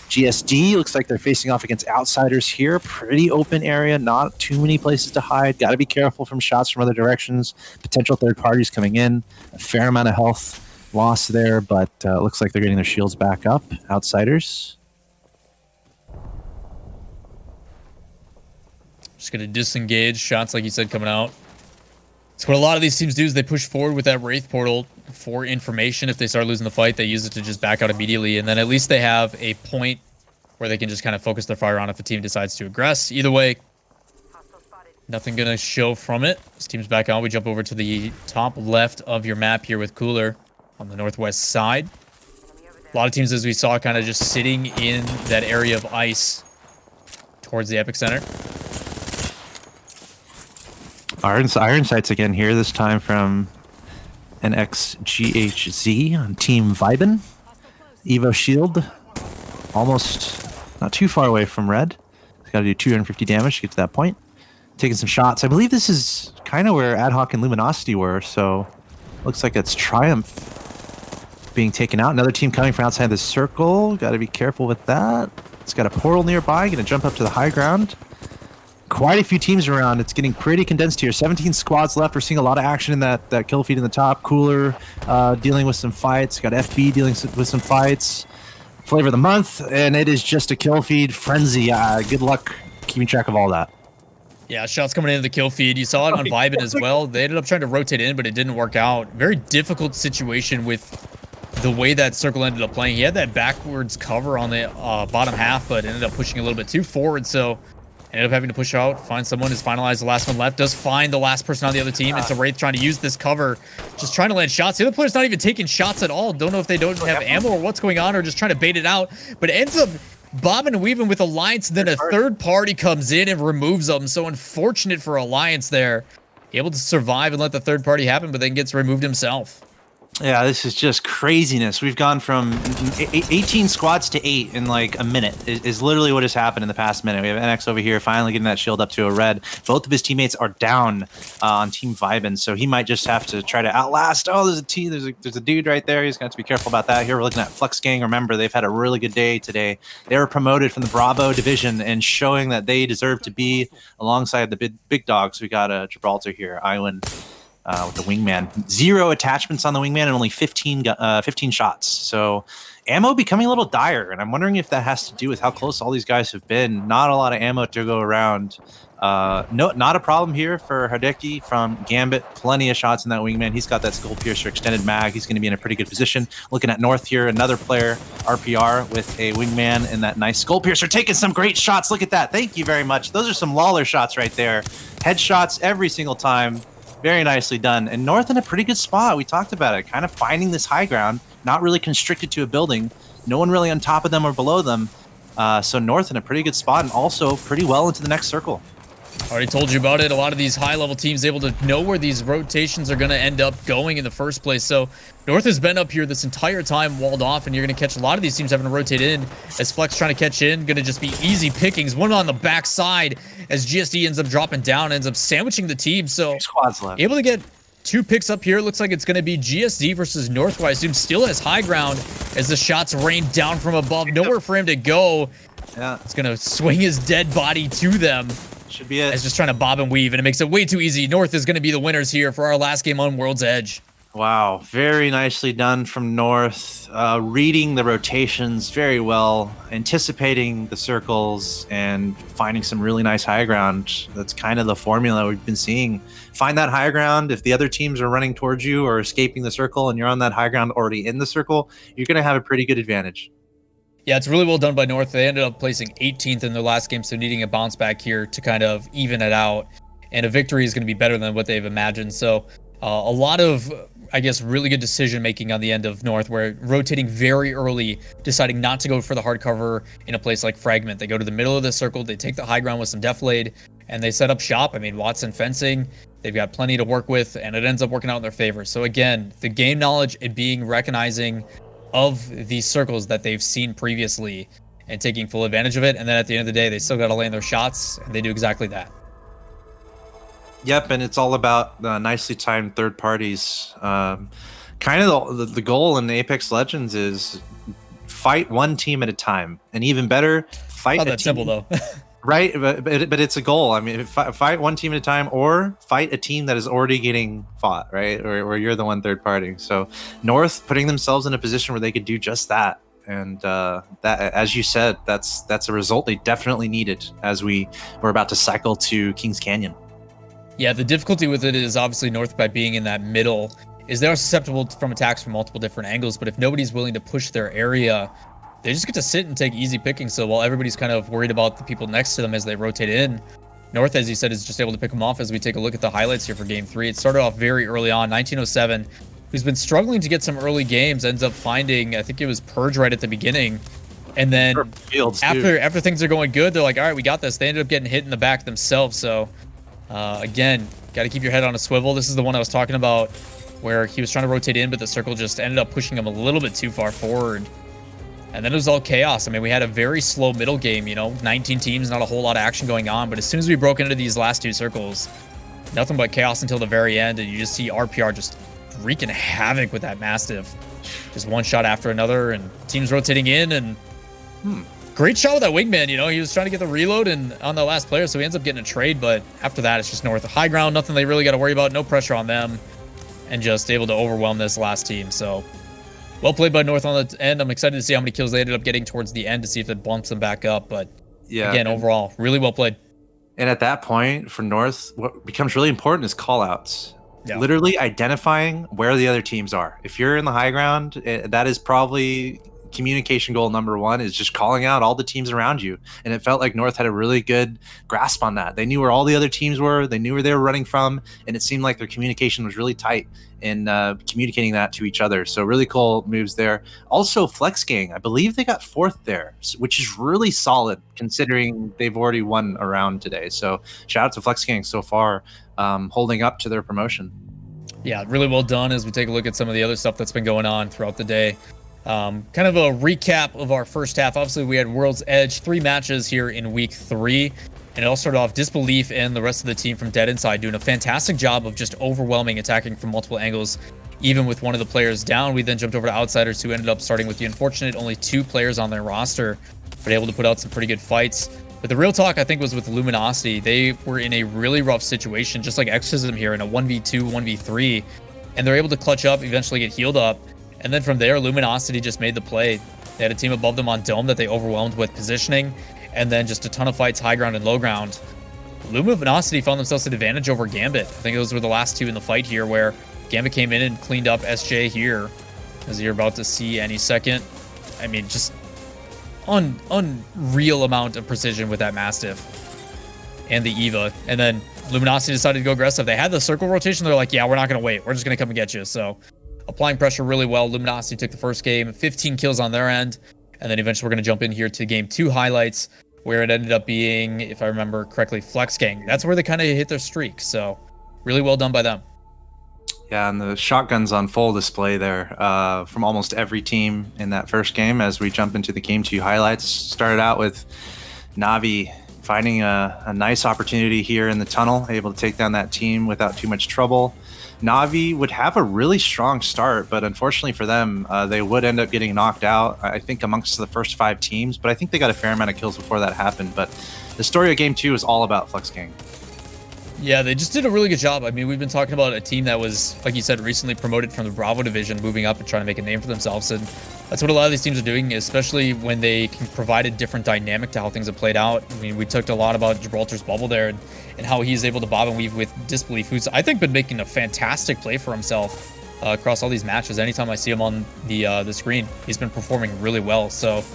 GSD. Looks like they're facing off against Outsiders here. Pretty open area, not too many places to hide. Got to be careful from shots from other directions. Potential third parties coming in. A fair amount of health loss there, but looks like they're getting their shields back up. Outsiders. Just going to disengage. Shots, like you said, coming out. So what a lot of these teams do is they push forward with that Wraith portal for information. If they start losing the fight, they use it to just back out immediately. And then at least they have a point where they can just kind of focus their fire on if the team decides to aggress. Either way, nothing going to show from it. This team's back on. We jump over to the top left of your map here with Cooler on the northwest side. A lot of teams, as we saw, kind of just sitting in that area of ice towards the epicenter. Iron Sights again here, this time from NXGHZ on Team Vibin. Evo Shield, almost not too far away from Red. He's got to do 250 damage to get to that point. Taking some shots. I believe this is kind of where Ad Hoc and Luminosity were, so looks like it's Triumph being taken out. Another team coming from outside the circle. Got to be careful with that. It's got a portal nearby. Going to jump up to the high ground. Quite a few teams around. It's getting pretty condensed here. 17 squads left. We're seeing a lot of action in that kill feed in the top. Cooler dealing with some fights. Got FB dealing with some fights. Flavor of the month, and it is just a kill feed frenzy. Good luck keeping track of all that. Yeah, shots coming into the kill feed. You saw it on Vibin as well. They ended up trying to rotate in, but it didn't work out. Very difficult situation with the way that circle ended up playing. He had that backwards cover on the bottom half, but ended up pushing a little bit too forward, so ended up having to push out, find someone, has finalized the last one left, does find the last person on the other team. It's a Wraith trying to use this cover, just trying to land shots. The other player's not even taking shots at all. Don't know if they don't have ammo or what's going on, or just trying to bait it out, but ends up bobbing and weaving with Alliance, and then a third party comes in and removes them. So unfortunate for Alliance there. Able to survive and let the third party happen, but then gets removed himself. Yeah, this is just craziness. We've gone from 18 squads to 8 in like a minute is literally what has happened in the past minute. We have NX over here finally getting that shield up to a red. Both of his teammates are down on Team Vibin, so he might just have to try to outlast. Oh, there's a dude right there. He's going to have to be careful about that. Here we're looking at Flux Gang. Remember, they've had a really good day today. They were promoted from the Bravo division and showing that they deserve to be alongside the big dogs. We got Gibraltar here, Iwan. With the wingman, 0 attachments on the wingman and only 15 shots. So ammo becoming a little dire, and I'm wondering if that has to do with how close all these guys have been. Not a lot of ammo to go around. No, not a problem here for Hideki from Gambit. Plenty of shots in that wingman. He's got that Skull Piercer extended mag. He's going to be in a pretty good position. Looking at North here, another player, RPR, with a wingman and that nice Skull Piercer, taking some great shots. Look at that. Thank you very much. Those are some Lawler shots right there. Headshots every single time. Very nicely done. And North in a pretty good spot. We talked about it. Kind of finding this high ground, not really constricted to a building. No one really on top of them or below them. So North in a pretty good spot and also pretty well into the next circle. Already told you about it. A lot of these high-level teams able to know where these rotations are going to end up going in the first place. So North has been up here this entire time walled off, and you're going to catch a lot of these teams having to rotate in as Flex trying to catch in. Going to just be easy pickings. One on the backside as GSD ends up dropping down, ends up sandwiching the team. So Squads left. Able to get 2 picks up here. Looks like it's going to be GSD versus North, who I assume still has high ground as the shots rain down from above. Nowhere for him to go. Yeah. It's going to swing his dead body to them. Should be it. It's just trying to bob and weave, and it makes it way too easy. North is going to be the winners here for our last game on World's Edge. Wow, very nicely done from North. Reading the rotations very well, anticipating the circles, and finding some really nice high ground. That's kind of the formula we've been seeing. Find that high ground. If the other teams are running towards you or escaping the circle and you're on that high ground already in the circle, you're going to have a pretty good advantage. Yeah, it's really well done by North. They ended up placing 18th in their last game, so needing a bounce back here to kind of even it out. And a victory is going to be better than what they've imagined. So a lot of, I guess, really good decision making on the end of North, where rotating very early, deciding not to go for the hard cover in a place like Fragment. They go to the middle of the circle, they take the high ground with some Deflade, and they set up shop. I mean, Watson fencing, they've got plenty to work with, and it ends up working out in their favor. So again, the game knowledge and being recognizing of these circles that they've seen previously and taking full advantage of it. And then at the end of the day, they still got to land their shots, and they do exactly that. Yep, and it's all about nicely timed third parties. Kind of the goal in Apex Legends is fight one team at a time, and even better, fight Not a that team. simple though. Right, but it's a goal. I mean, fight one team at a time, or fight a team that is already getting fought, right? Or you're the one third party. So North putting themselves in a position where they could do just that, and that, as you said, that's a result they definitely needed as we were about to cycle to Kings Canyon. Yeah, the difficulty with it is obviously North, by being in that middle, is they're susceptible from attacks from multiple different angles. But if nobody's willing to push their area, they just get to sit and take easy pickings. So while everybody's kind of worried about the people next to them as they rotate in, North, as you said, is just able to pick them off. As we take a look at the highlights here for Game 3, it started off very early on. 1907, who's been struggling to get some early games, ends up finding, I think it was Purge right at the beginning. And then Fields, after things are going good, they're like, all right, we got this. They ended up getting hit in the back themselves. So again, got to keep your head on a swivel. This is the one I was talking about where he was trying to rotate in, but the circle just ended up pushing him a little bit too far forward. And then it was all chaos. I mean, we had a very slow middle game, 19 teams, not a whole lot of action going on. But as soon as we broke into these last 2 circles, nothing but chaos until the very end. And you just see RPR just wreaking havoc with that Mastiff. Just one shot after another, and teams rotating in. And great shot with that wingman. He was trying to get the reload and on the last player, so he ends up getting a trade. But after that, it's just North. High ground, nothing they really got to worry about. No pressure on them. And just able to overwhelm this last team. So well played by North on the end. I'm excited to see how many kills they ended up getting towards the end to see if it bumps them back up. But yeah, again, overall, really well played. And at that point, for North, what becomes really important is call-outs. Yeah. Literally identifying where the other teams are. If you're in the high ground, that is probably communication goal number 1, is just calling out all the teams around you. And it felt like North had a really good grasp on that. They knew where all the other teams were. They knew where they were running from. And it seemed like their communication was really tight in communicating that to each other. So really cool moves there. Also, Flex Gang, I believe they got 4th there, which is really solid considering they've already won a round today. So shout out to Flex Gang so far, holding up to their promotion. Yeah, really well done as we take a look at some of the other stuff that's been going on throughout the day. Kind of a recap of our first half. Obviously, we had World's Edge, 3 matches here in week 3. And it all started off Disbelief and the rest of the team from Dead Inside doing a fantastic job of just overwhelming, attacking from multiple angles, even with one of the players down. We then jumped over to Outsiders, who ended up starting with the unfortunate only 2 players on their roster, but able to put out some pretty good fights. But the real talk, I think, was with Luminosity. They were in a really rough situation, just like Exorcism here, in a 1v2, 1v3. And they're able to clutch up, eventually get healed up. And then from there, Luminosity just made the play. They had a team above them on Dome that they overwhelmed with positioning, and then just a ton of fights high ground and low ground. Luminosity found themselves an advantage over Gambit. I think those were the last two in the fight here, where Gambit came in and cleaned up SJ here, as you're about to see any second. I mean, just unreal amount of precision with that Mastiff and the Eva. And then Luminosity decided to go aggressive. They had the circle rotation. They're like, yeah, we're not going to wait. We're just going to come and get you. So applying pressure really well. Luminosity took the first game, 15 kills on their end. And then eventually we're going to jump in here to game 2 highlights, where it ended up being, if I remember correctly, FlexGang. That's where they kind of hit their streak. So really well done by them. Yeah, and the shotguns on full display there from almost every team in that first game. As we jump into the game 2 highlights, started out with Navi finding a nice opportunity here in the tunnel, able to take down that team without too much trouble. Navi would have a really strong start, but unfortunately for them, they would end up getting knocked out, I think, amongst the first 5 teams. But I think they got a fair amount of kills before that happened. But the story of game 2 is all about FlexGang. Yeah, they just did a really good job. I mean, we've been talking about a team that was, like you said, recently promoted from the Bravo division, moving up and trying to make a name for themselves. And that's what a lot of these teams are doing, especially when they can provide a different dynamic to how things have played out. I mean, we talked a lot about Gibraltar's bubble there and how he's able to bob and weave with Disbelief, who's, I think, been making a fantastic play for himself across all these matches. Anytime I see him on the screen, he's been performing really well. So,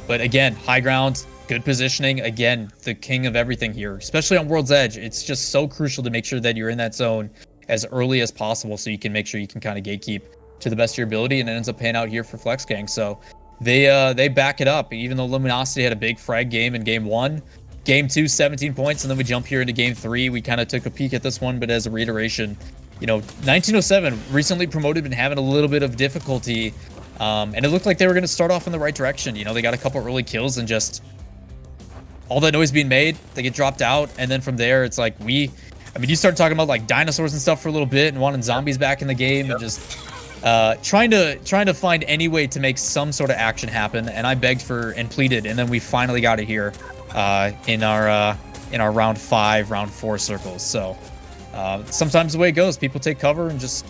but again, high ground, good positioning. Again, the king of everything here, especially on World's Edge. It's just so crucial to make sure that you're in that zone as early as possible, so you can make sure you can kind of gatekeep to the best of your ability, and it ends up paying out here for FlexGang. So they back it up. Even though Luminosity had a big frag game in game 1, game 2, 17 points, and then we jump here into game 3. We kind of took a peek at this one, but as a reiteration, you know, 1907 recently promoted, been having a little bit of difficulty, and it looked like they were going to start off in the right direction. You know, they got a couple early kills and just all that noise being made, they get dropped out, and then from there, it's like I mean, you start talking about like dinosaurs and stuff for a little bit, and wanting zombies back in the game, and just trying to find any way to make some sort of action happen. And I begged for and pleaded, and then we finally got it here in our round 5, round 4 circles. So sometimes the way it goes, people take cover and just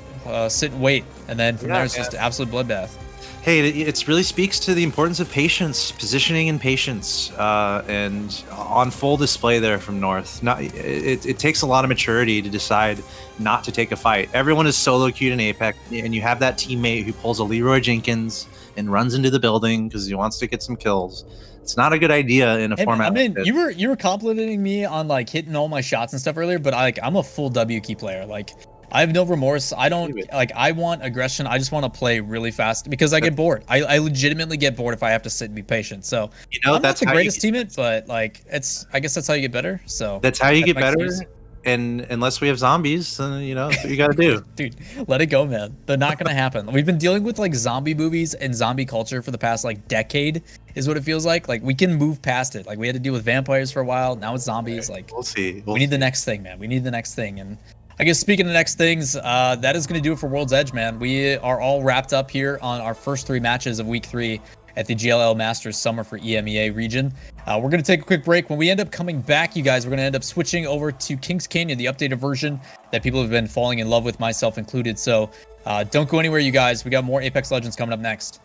sit and wait, and then from there it's just absolute bloodbath. Hey, it really speaks to the importance of patience, positioning and patience, and on full display there from North. It takes a lot of maturity to decide not to take a fight. Everyone is solo queued in Apex, and you have that teammate who pulls a Leroy Jenkins and runs into the building because he wants to get some kills. It's not a good idea in a format. I mean, like you were complimenting me on like hitting all my shots and stuff earlier, but I'm a full W key player. Like, I have no remorse. I don't like. I want aggression. I just want to play really fast because I get bored. I legitimately get bored if I have to sit and be patient. So, you know, I'm not the greatest teammate, but like, I guess that's how you get better. So that's how you get better. And unless we have zombies, then you know, that's what you got to do. Dude, let it go, man. They're not gonna happen. We've been dealing with like zombie movies and zombie culture for the past like decade, is what it feels like. Like, we can move past it. Like, we had to deal with vampires for a while. Now it's zombies. Like, we'll see. We need the next thing, man. We need the next thing. And I guess speaking of next things, that is going to do it for World's Edge, man. We are all wrapped up here on our first 3 matches of week 3 at the GLL Masters Summer for EMEA region. We're going to take a quick break. When we end up coming back, you guys, we're going to end up switching over to Kings Canyon, the updated version that people have been falling in love with, myself included. So don't go anywhere, you guys. We got more Apex Legends coming up next.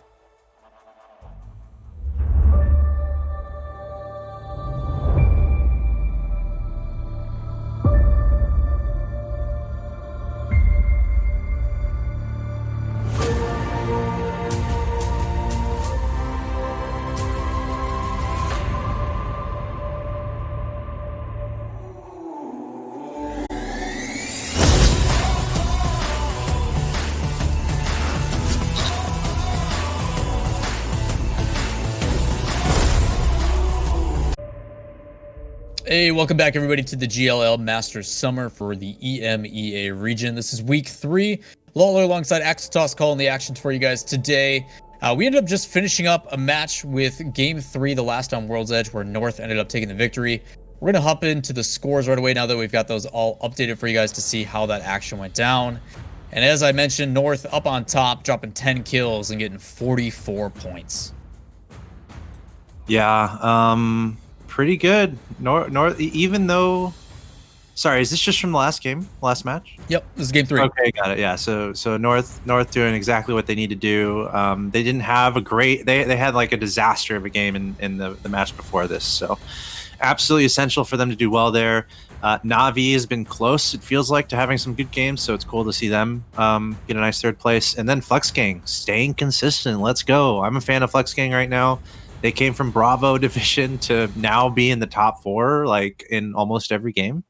Hey, welcome back everybody to the GLL Masters Summer for the EMEA region. This is week 3. Lawler alongside Axetos calling the actions for you guys today. We ended up just finishing up a match with game 3, the last on World's Edge, where North ended up taking the victory. We're going to hop into the scores right away now that we've got those all updated for you guys to see how that action went down. And as I mentioned, North up on top, dropping 10 kills and getting 44 points. Yeah, pretty good. North, even though, sorry, is this just from the last game, last match? Yep, this is game 3. Okay, got it. Yeah, so North doing exactly what they need to do. They didn't have a great, they had like a disaster of a game in the match before this. So absolutely essential for them to do well there. Na'Vi has been close, it feels like, to having some good games, so it's cool to see them get a nice third place. And then FlexGang staying consistent. Let's go. I'm a fan of FlexGang right now. They came from Bravo division to now be in the top 4, like in almost every game.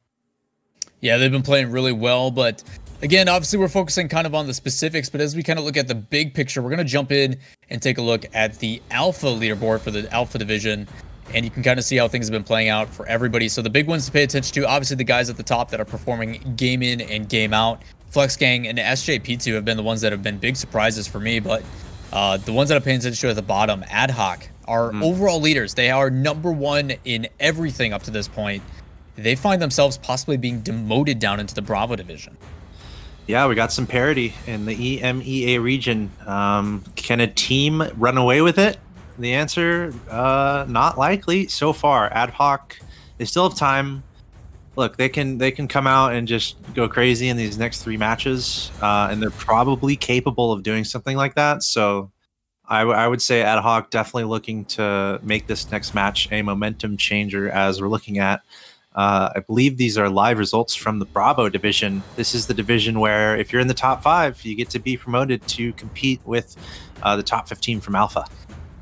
Yeah, they've been playing really well, but again, obviously we're focusing kind of on the specifics, but as we kind of look at the big picture, we're going to jump in and take a look at the Alpha leaderboard for the Alpha division, and you can kind of see how things have been playing out for everybody. So the big ones to pay attention to, obviously the guys at the top that are performing game in and game out. FlexGang and SJP2 have been the ones that have been big surprises for me, but the ones that I'm paying attention to at the bottom, Adhoc, are overall leaders. They are #1 in everything up to this point. They find themselves possibly being demoted down into the Bravo division. Yeah, we got some parity in the EMEA region. Can a team run away with it? The answer, not likely so far. Adhoc, they still have time. Look, they can come out and just go crazy in these next 3 matches, and they're probably capable of doing something like that. So I would say Adhoc definitely looking to make this next match a momentum changer, as we're looking at. I believe these are live results from the Bravo division. This is the division where if you're in the top 5, you get to be promoted to compete with the top 15 from Alpha.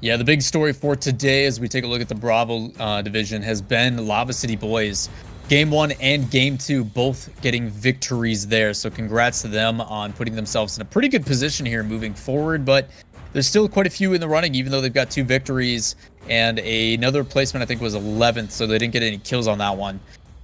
Yeah, the big story for today as we take a look at the Bravo division has been Lava City Boys. Game 1 and Game 2 both getting victories there. So congrats to them on putting themselves in a pretty good position here moving forward. But there's still quite a few in the running, even though they've got 2 victories and another placement, I think, was 11th. So they didn't get any kills on that one.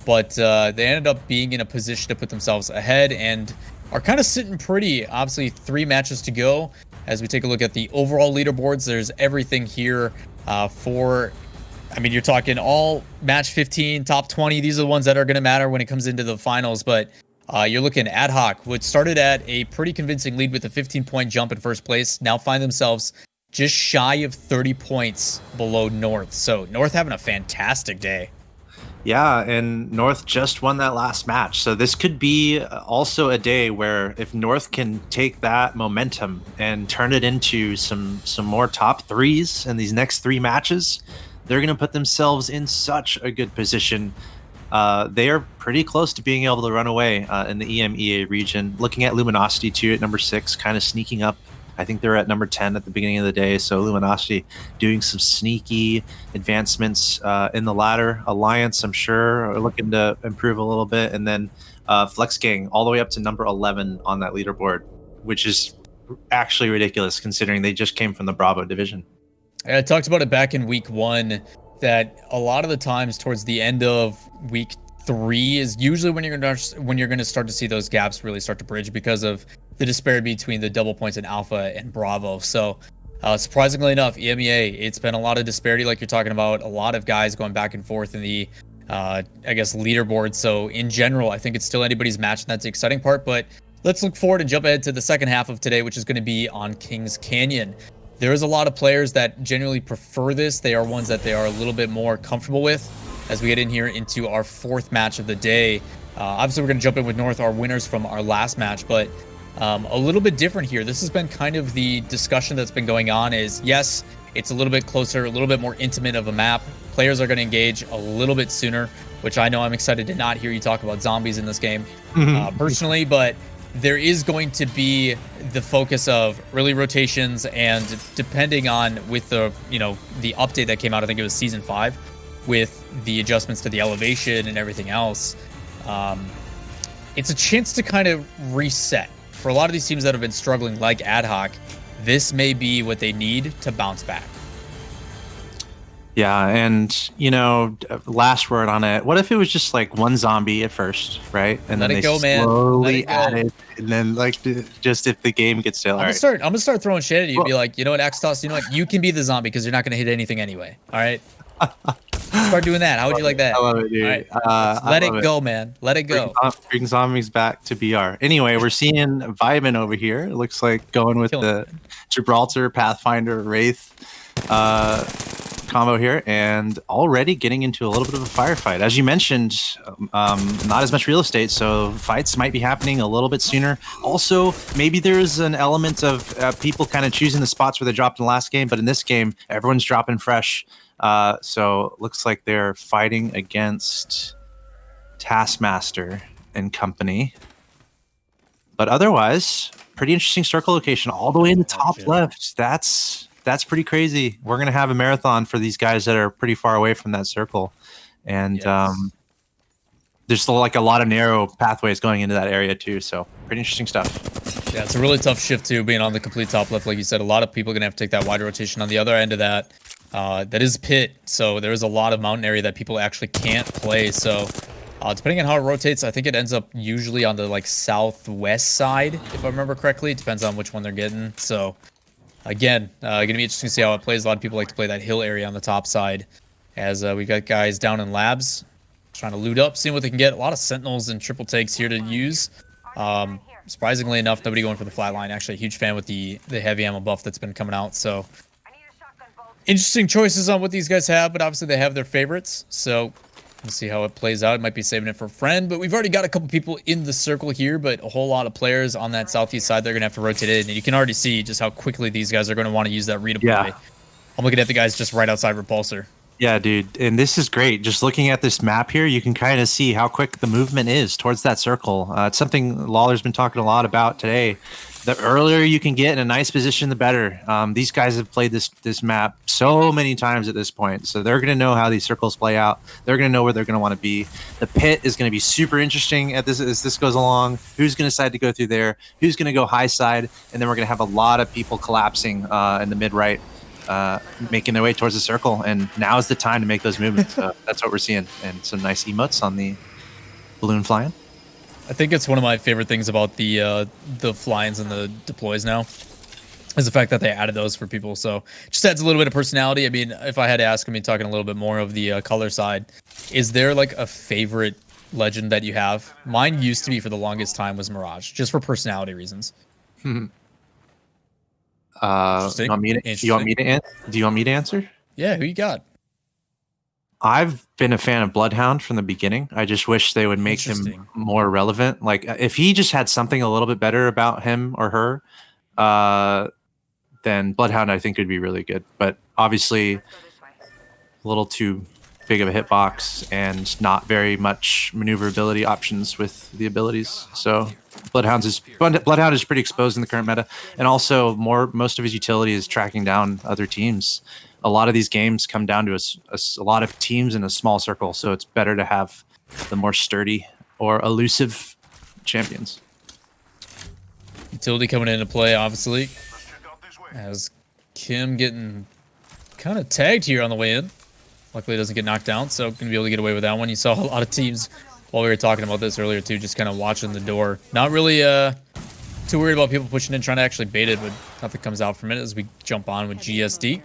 But they ended up being in a position to put themselves ahead and are kind of sitting pretty. Obviously, 3 matches to go. As we take a look at the overall leaderboards, there's everything here I mean, you're talking all match 15, top 20. These are the ones that are going to matter when it comes into the finals. But you're looking at Adhoc, which started at a pretty convincing lead with a 15-point jump in first place. Now find themselves just shy of 30 points below North. So North having a fantastic day. Yeah, and North just won that last match. So this could be also a day where if North can take that momentum and turn it into some more top 3s in these next 3 matches, they're going to put themselves in such a good position. They are pretty close to being able to run away in the EMEA region. Looking at Luminosity too at number 6, kind of sneaking up. I think they're at number 10 at the beginning of the day. So Luminosity doing some sneaky advancements in the ladder. Alliance, I'm sure, are looking to improve a little bit. And then FlexGang all the way up to number 11 on that leaderboard, which is actually ridiculous considering they just came from the Bravo division. I talked about it back in week 1 that a lot of the times towards the end of week 3 is usually when you're going to start to see those gaps really start to bridge because of the disparity between the double points in Alpha and Bravo. So surprisingly enough, EMEA, it's been a lot of disparity like you're talking about, a lot of guys going back and forth in the I guess leaderboard. So in general, I think it's still anybody's match, and that's the exciting part. But let's look forward and jump ahead to the second half of today, which is going to be on Kings Canyon. There is a lot of players that generally prefer this. They are ones that they are a little bit more comfortable with as we get in here into our 4th match of the day. Obviously, we're going to jump in with North, our winners from our last match, but a little bit different here. This has been kind of the discussion that's been going on is, yes, it's a little bit closer, a little bit more intimate of a map. Players are going to engage a little bit sooner, which I know I'm excited to not hear you talk about zombies in this game personally, but there is going to be the focus of early rotations, and depending on with the the update that came out, I think it was season 5, with the adjustments to the elevation and everything else, it's a chance to kind of reset for a lot of these teams that have been struggling like Adhoc. This may be what they need to bounce back. Yeah, and last word on it. What if it was just like 1 zombie at first, right? And Let then it they go, man. slowly added, and then like just if the game gets stale. I'm gonna start throwing shit at you. Be like, you know what, Xtos, you know what, you can be the zombie because you're not gonna hit anything anyway. All right. Start doing that. How would you like that? I love it, dude. All right. Let it go, man. Let it go. Bring zombies back to BR. Anyway, we're seeing Vyman over here. It looks like going with the Gibraltar Pathfinder Wraith. combo here, and already getting into a little bit of a firefight. As you mentioned, not as much real estate, so fights might be happening a little bit sooner. Also, maybe there's an element of people kind of choosing the spots where they dropped in the last game, but in this game, everyone's dropping fresh. So looks like they're fighting against Taskmaster and company. But otherwise, pretty interesting circle location all the way in the top left. That's pretty crazy. We're going to have a marathon for these guys that are pretty far away from that circle. And there's still like a lot of narrow pathways going into that area too. So pretty interesting stuff. Yeah, it's a really tough shift too, being on the complete top left. Like you said, a lot of people are going to have to take that wide rotation. On the other end of that, that is pit. So there is a lot of mountain area that people actually can't play. So depending on how it rotates, I think it ends up usually on the like southwest side, if I remember correctly. It depends on which one they're getting. So again, going to be interesting to see how it plays. A lot of people like to play that hill area on the top side, as we've got guys down in labs trying to loot up, seeing what they can get. A lot of sentinels and triple takes here to use. Surprisingly enough, nobody going for the flatline. Actually, a huge fan with the heavy ammo buff that's been coming out. So interesting choices on what these guys have, but obviously they have their favorites. So we'll see how it plays out. It might be saving it for a friend, but we've already got a couple people in the circle here, but a whole lot of players on that southeast side. They're going to have to rotate in, and you can already see just how quickly these guys are going to want to use that redeploy. Yeah. I'm looking at the guys just right outside Repulsor. Yeah, dude, and this is great. Just looking at this map here, you can kind of see how quick the movement is towards that circle. It's something Lawler's been talking a lot about today. The earlier you can get in a nice position, the better. These guys have played this map so many times at this point, so they're going to know how these circles play out. They're going to know where they're going to want to be. The pit is going to be super interesting as this goes along. Who's going to decide to go through there? Who's going to go high side? And then we're going to have a lot of people collapsing in the mid-right, making their way towards the circle. And now is the time to make those movements. That's what we're seeing. And some nice emotes on the balloon flying. I think it's one of my favorite things about the fly-ins and the deploys now is the fact that they added those for people. So it just adds a little bit of personality. I mean, if I had to ask, talking a little bit more of the color side, is there like a favorite legend that you have? Mine used to be for the longest time was Mirage, just for personality reasons. You want me to answer? Yeah, who you got? I've been a fan of Bloodhound from the beginning. I just wish they would make him more relevant. Like if he just had something a little bit better about him or her, then Bloodhound I think would be really good. But obviously a little too big of a hitbox and not very much maneuverability options with the abilities. So Bloodhound is pretty exposed in the current meta, and also most of his utility is tracking down other teams. A lot of these games come down to a lot of teams in a small circle, so it's better to have the more sturdy or elusive champions. Utility coming into play, obviously, as Kim getting kind of tagged here on the way in. Luckily, it doesn't get knocked down, so going to be able to get away with that one. You saw a lot of teams, while we were talking about this earlier too, just kind of watching the door. Not really too worried about people pushing in, trying to actually bait it, but nothing comes out from it as we jump on with GSD.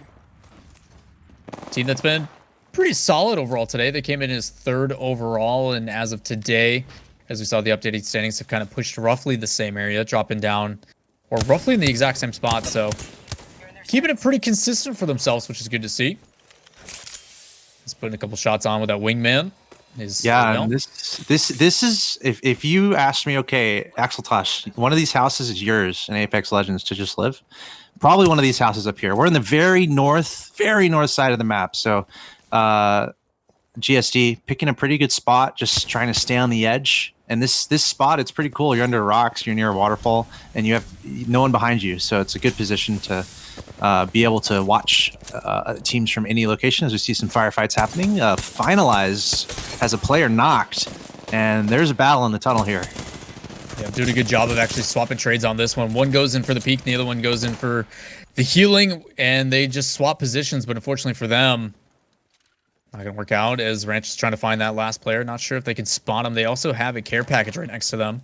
Team that's been pretty solid overall today. They came in as 3rd overall, and as of today, as we saw, the updated standings have kind of pushed roughly the same area, dropping down, or roughly in the exact same spot. So keeping it pretty consistent for themselves, which is good to see. He's putting a couple shots on with that wingman. And this is if you asked me, okay, Axeltosh, one of these houses is yours in Apex Legends to just live. Probably one of these houses up here. We're in the very north side of the map. So GSD picking a pretty good spot, just trying to stay on the edge. And this spot, it's pretty cool. You're under rocks, you're near a waterfall, and you have no one behind you. So it's a good position to be able to watch teams from any location as we see some firefights happening. Finalize has a player knocked, and there's a battle in the tunnel here. Yeah, doing a good job of actually swapping trades on this one. One goes in for the peek, and the other one goes in for the healing, and they just swap positions, but unfortunately for them, not going to work out as Ranch is trying to find that last player. Not sure if they can spot him. They also have a care package right next to them.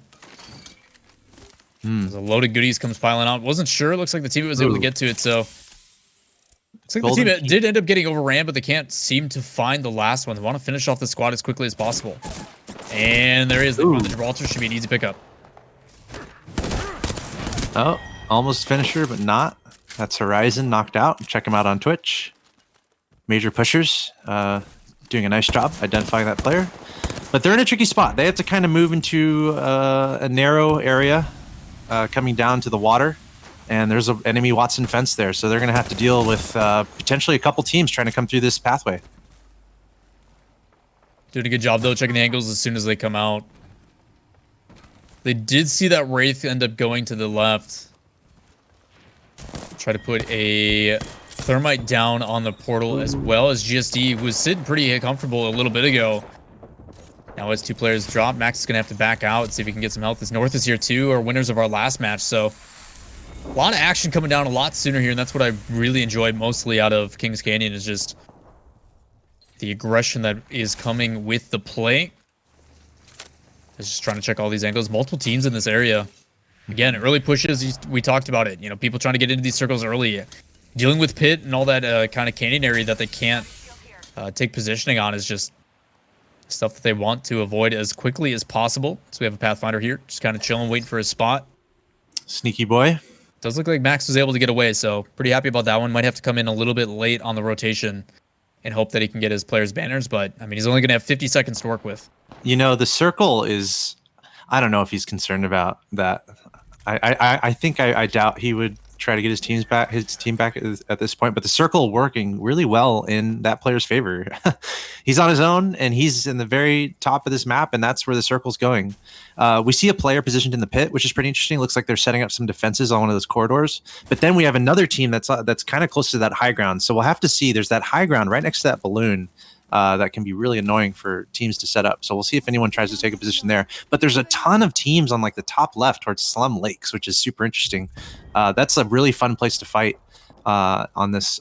There's a load of goodies comes piling out. Wasn't sure. It looks like the team was able to get to it, so looks like the team did end up getting overran, but they can't seem to find the last one. They want to finish off the squad as quickly as possible. And there he is. They found the Gibraltar. Should be an easy pickup. Oh, almost finisher, but not. That's Horizon knocked out. Check him out on Twitch. Major Pushers doing a nice job identifying that player. But they're in a tricky spot. They have to kind of move into a narrow area coming down to the water. And there's an enemy Watson fence there. So they're going to have to deal with potentially a couple teams trying to come through this pathway. Doing a good job, though, checking the angles as soon as they come out. They did see that Wraith end up going to the left. Try to put a Thermite down on the portal as well as GSD, who was sitting pretty comfortable a little bit ago. Now as two players drop, Max is going to have to back out, see if he can get some health. As North is here too, are winners of our last match. So a lot of action coming down a lot sooner here, and that's what I really enjoyed mostly out of Kings Canyon, is just the aggression that is coming with the play. It's just trying to check all these angles. Multiple teams in this area. Again, early pushes, we talked about it. You know, people trying to get into these circles early. Dealing with pit and all that kind of canyon area that they can't take positioning on is just stuff that they want to avoid as quickly as possible. So we have a Pathfinder here, just kind of chilling, waiting for his spot. Sneaky boy. Does look like Max was able to get away, so pretty happy about that one. Might have to come in a little bit late on the rotation and hope that he can get his players' banners, but I mean, he's only going to have 50 seconds to work with. You know, the circle is, I don't know if he's concerned about that. I think I doubt he would try to get his team back at this point, but the circle working really well in that player's favor. He's on his own and he's in the very top of this map, and that's where the circle's going. We see a player positioned in the pit, which is pretty interesting. Looks like they're setting up some defenses on one of those corridors, but then we have another team that's kind of close to that high ground. So we'll have to see. There's that high ground right next to that balloon. That can be really annoying for teams to set up. So we'll see if anyone tries to take a position there. But there's a ton of teams on like the top left towards Slum Lakes, which is super interesting. That's a really fun place to fight on this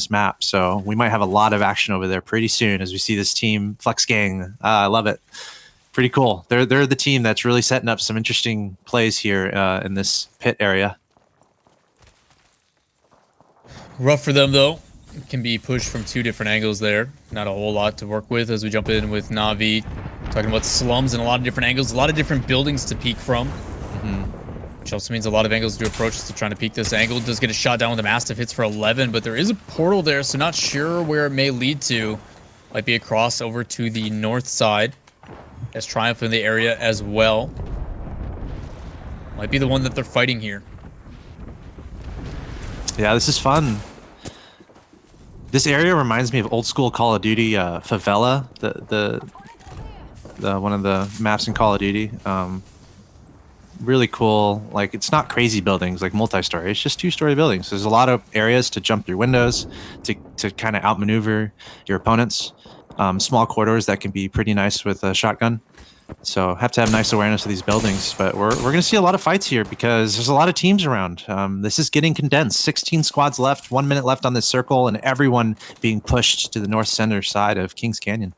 map. So we might have a lot of action over there pretty soon as we see this team Flex Gang. I love it. Pretty cool. They're the team that's really setting up some interesting plays here in this pit area. Rough for them though. Can be pushed from two different angles there. Not a whole lot to work with as we jump in with Na'Vi. Talking about slums and a lot of different angles, a lot of different buildings to peek from. Which also means a lot of angles to approach to trying to peek this angle. Does get a shot down with the Mastiff, hits for 11, but there is a portal there, so not sure where it may lead to. Might be a cross over to the north side. As Triumph in the area as well. Might be the one that they're fighting here. Yeah, this is fun. This area reminds me of old school Call of Duty Favela, the one of the maps in Call of Duty. Really cool. Like, it's not crazy buildings like multi-story. It's just two-story buildings. There's a lot of areas to jump through windows to kind of outmaneuver your opponents. Small corridors that can be pretty nice with a shotgun. So have to have nice awareness of these buildings. But we're going to see a lot of fights here because there's a lot of teams around. This is getting condensed. 16 squads left, 1 minute left on this circle, and everyone being pushed to the north center side of Kings Canyon.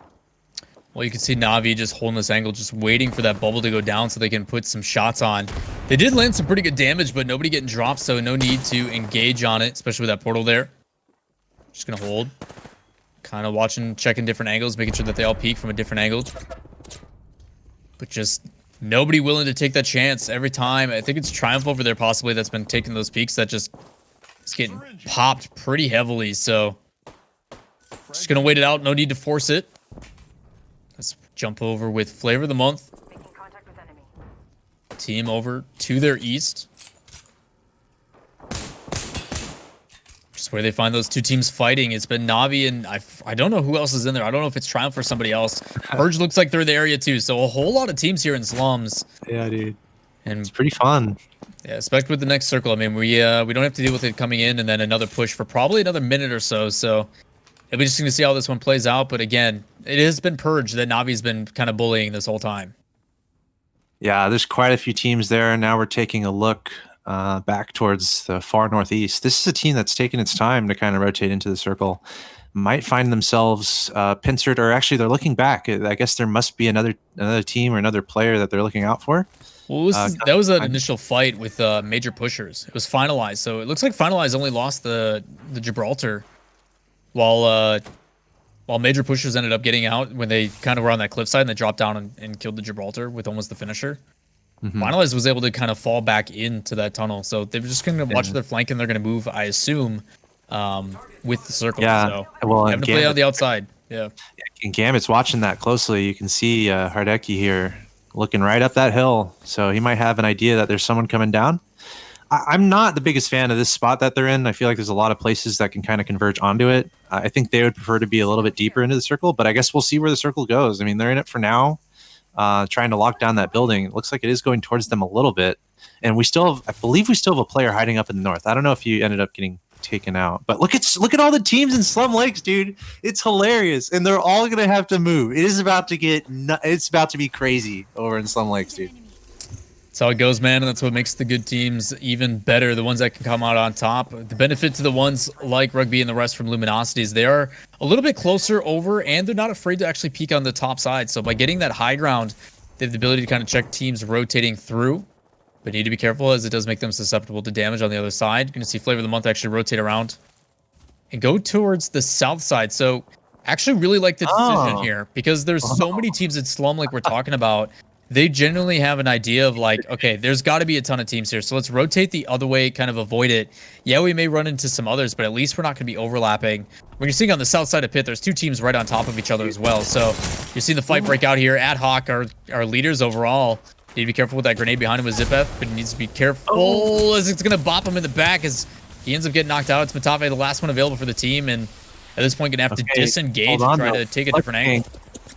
Well, you can see Na'Vi just holding this angle, just waiting for that bubble to go down so they can put some shots on. They did land some pretty good damage, but nobody getting dropped, so no need to engage on it, especially with that portal there. Just going to hold. Kind of watching, checking different angles, making sure that they all peek from a different angle. But just nobody willing to take that chance every time. I think it's Triumph over there possibly that's been taking those peeks that just is getting popped pretty heavily. So just going to wait it out. No need to force it. Let's jump over with Flavor of the Month. Team over to their east. Just where they find those two teams fighting. It's been Na'Vi and I don't know who else is in there. I don't know if it's Triumph or somebody else. Purge looks like they're in the area too. So a whole lot of teams here in slums. Yeah, dude. And it's pretty fun. Yeah, especially with the next circle. I mean, we don't have to deal with it coming in and then another push for probably another minute or so. So it'll be interesting to see how this one plays out. But again, it has been Purge that Na'Vi's been kind of bullying this whole time. Yeah, there's quite a few teams there. Now we're taking a look back towards the far northeast. This is a team that's taken its time to kind of rotate into the circle. Might find themselves pincered, or actually they're looking back. I guess there must be another team or another player that they're looking out for. Well, that was an initial fight with Major Pushers. It was finalized, so it looks like finalized only lost the Gibraltar, while Major Pushers ended up getting out when they kind of were on that cliffside and they dropped down and killed the Gibraltar with almost the finisher. Finalized was able to kind of fall back into that tunnel, so they're just going to watch their flank and they're going to move, I assume, with the circle. Yeah, So well, having and to play on Gambit, the outside. Yeah. and Gambit's watching that closely. You can see Hardeki here looking right up that hill, so he might have an idea that there's someone coming down. I'm not the biggest fan of this spot that they're in. I feel like there's a lot of places that can kind of converge onto it. I think they would prefer to be a little bit deeper into the circle, but I guess we'll see where the circle goes. I mean, they're in it for now, trying to lock down that building. It looks like it is going towards them a little bit, and we still have, I believe we still have a player hiding up in the north. I don't know if you ended up getting taken out, but look at all the teams in Slum Lakes, dude. It's hilarious, and they're all gonna have to move. It is about to get, it's about to be crazy over in Slum Lakes, dude. That's how it goes, man, and that's what makes the good teams even better, the ones that can come out on top. The benefit to the ones like Rugby and the rest from Luminosity is they are a little bit closer over, and they're not afraid to actually peek on the top side. So by getting that high ground, they have the ability to kind of check teams rotating through, but need to be careful as it does make them susceptible to damage on the other side. You're going to see Flavor of the Month actually rotate around and go towards the south side. So actually really like the decision here, because there's so many teams in Slum like we're talking about. They generally have an idea of like, okay, there's got to be a ton of teams here, so let's rotate the other way, kind of avoid it. Yeah, we may run into some others, but at least we're not going to be overlapping. When you're seeing on the south side of Pit, there's two teams right on top of each other as well. So you're seeing the fight break out here. Ad Hoc are leaders overall. Need to be careful with that grenade behind him with Zipef, but he needs to be careful as it's going to bop him in the back as he ends up getting knocked out. It's Matave, the last one available for the team, and at this point, going to have to disengage and try to take a different angle.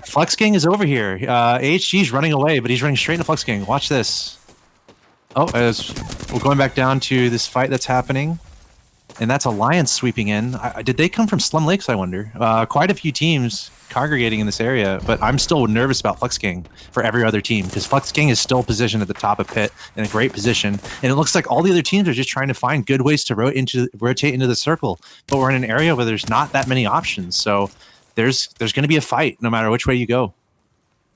Flux Gang is over here. AHG's running away, but he's running straight into Flux Gang. Watch this. Oh, as we're going back down to this fight that's happening. And that's Alliance sweeping in. Did they come from Slum Lakes, I wonder? Quite a few teams congregating in this area, but I'm still nervous about Flux Gang for every other team, because Flux Gang is still positioned at the top of Pit in a great position. And it looks like all the other teams are just trying to find good ways to rotate into the circle. But we're in an area where there's not that many options. So there's going to be a fight no matter which way you go.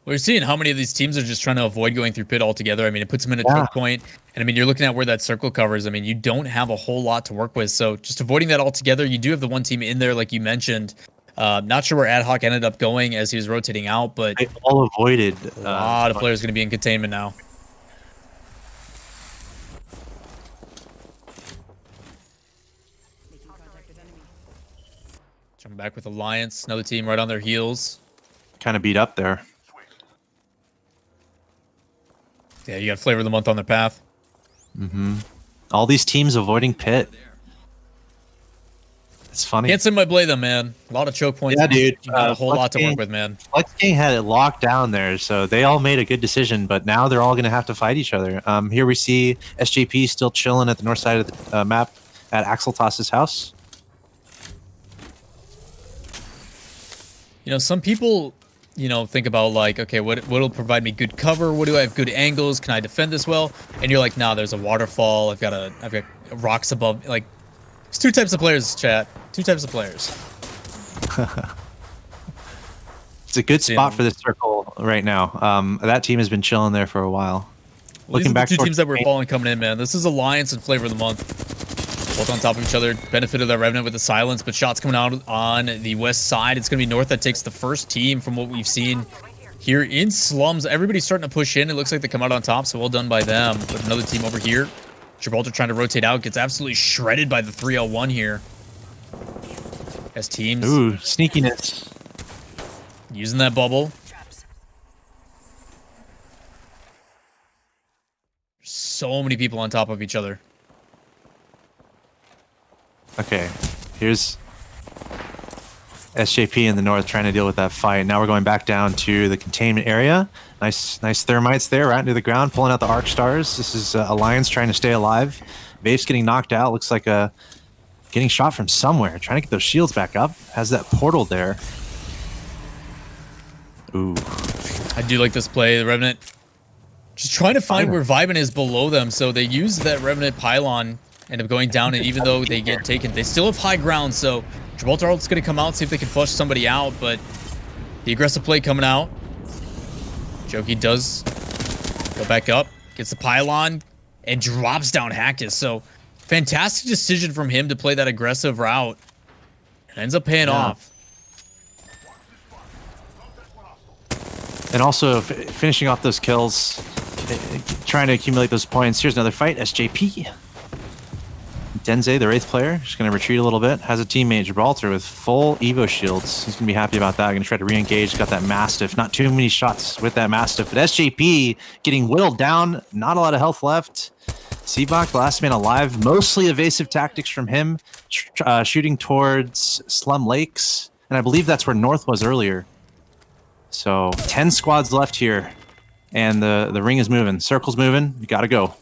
We're seeing how many of these teams are just trying to avoid going through Pit altogether. I mean, it puts them in a choke point. And I mean, you're looking at where that circle covers. I mean, you don't have a whole lot to work with. So just avoiding that altogether. You do have the one team in there, like you mentioned. Not sure where Ad Hoc ended up going as he was rotating out, but they all avoided. A lot of players going to be in containment now. Jumping back with Alliance, another team right on their heels. Kind of beat up there. Yeah, you got Flavor of the Month on their path. All these teams avoiding Pit. It's funny. Can't send my blade them, man. A lot of choke points. Yeah, dude. You got a whole lot to work with, man. Flux Gang had it locked down there, so they all made a good decision, but now they're all going to have to fight each other. Here we see SJP still chilling at the north side of the map at Axeltoss's house. You know, some people, you know, think about like, okay, what'll provide me good cover? What do I have good angles? Can I defend this well? And you're like, nah, there's a waterfall. I've got rocks above. Like, there's two types of players, chat. Two types of players. It's a good spot for this circle right now. That team has been chilling there for a while. Well, looking back, two teams that were falling coming in, man. This is Alliance and Flavor of the Month. Both on top of each other. Benefit of that Revenant with the silence, but shots coming out on the west side. It's going to be North that takes the first team from what we've seen here in Slums. Everybody's starting to push in. It looks like they come out on top, so well done by them. But another team over here. Gibraltar trying to rotate out. Gets absolutely shredded by the 3L1 here. As teams. Ooh, sneakiness. Using that bubble. So many people on top of each other. Okay, here's SJP in the north trying to deal with that fight. Now we're going back down to the containment area. Nice thermites there, right into the ground, pulling out the arc stars. This is Alliance trying to stay alive. Vape's getting knocked out. Looks like getting shot from somewhere. Trying to get those shields back up. Has that portal there. Ooh. I do like this play. The Revenant just trying to find where Vibin is below them. So they use that Revenant pylon, end up going down, and even though they get taken, they still have high ground. So Gibraltar is going to come out, see if they can flush somebody out, but the aggressive play coming out. Jokey does go back up, gets the pylon, and drops down Hackus. So fantastic decision from him to play that aggressive route. And ends up paying off. And also finishing off those kills, trying to accumulate those points. Here's another fight, SJP. Denze, the Wraith player, just going to retreat a little bit. Has a teammate, Gibraltar, with full Evo shields. He's going to be happy about that. Going to try to re-engage. Got that Mastiff. Not too many shots with that Mastiff. But SJP getting whittled down. Not a lot of health left. Seabach, the last man alive. Mostly evasive tactics from him. Shooting towards Slum Lakes. And I believe that's where North was earlier. So 10 squads left here. And the ring is moving. Circle's moving. You got to go.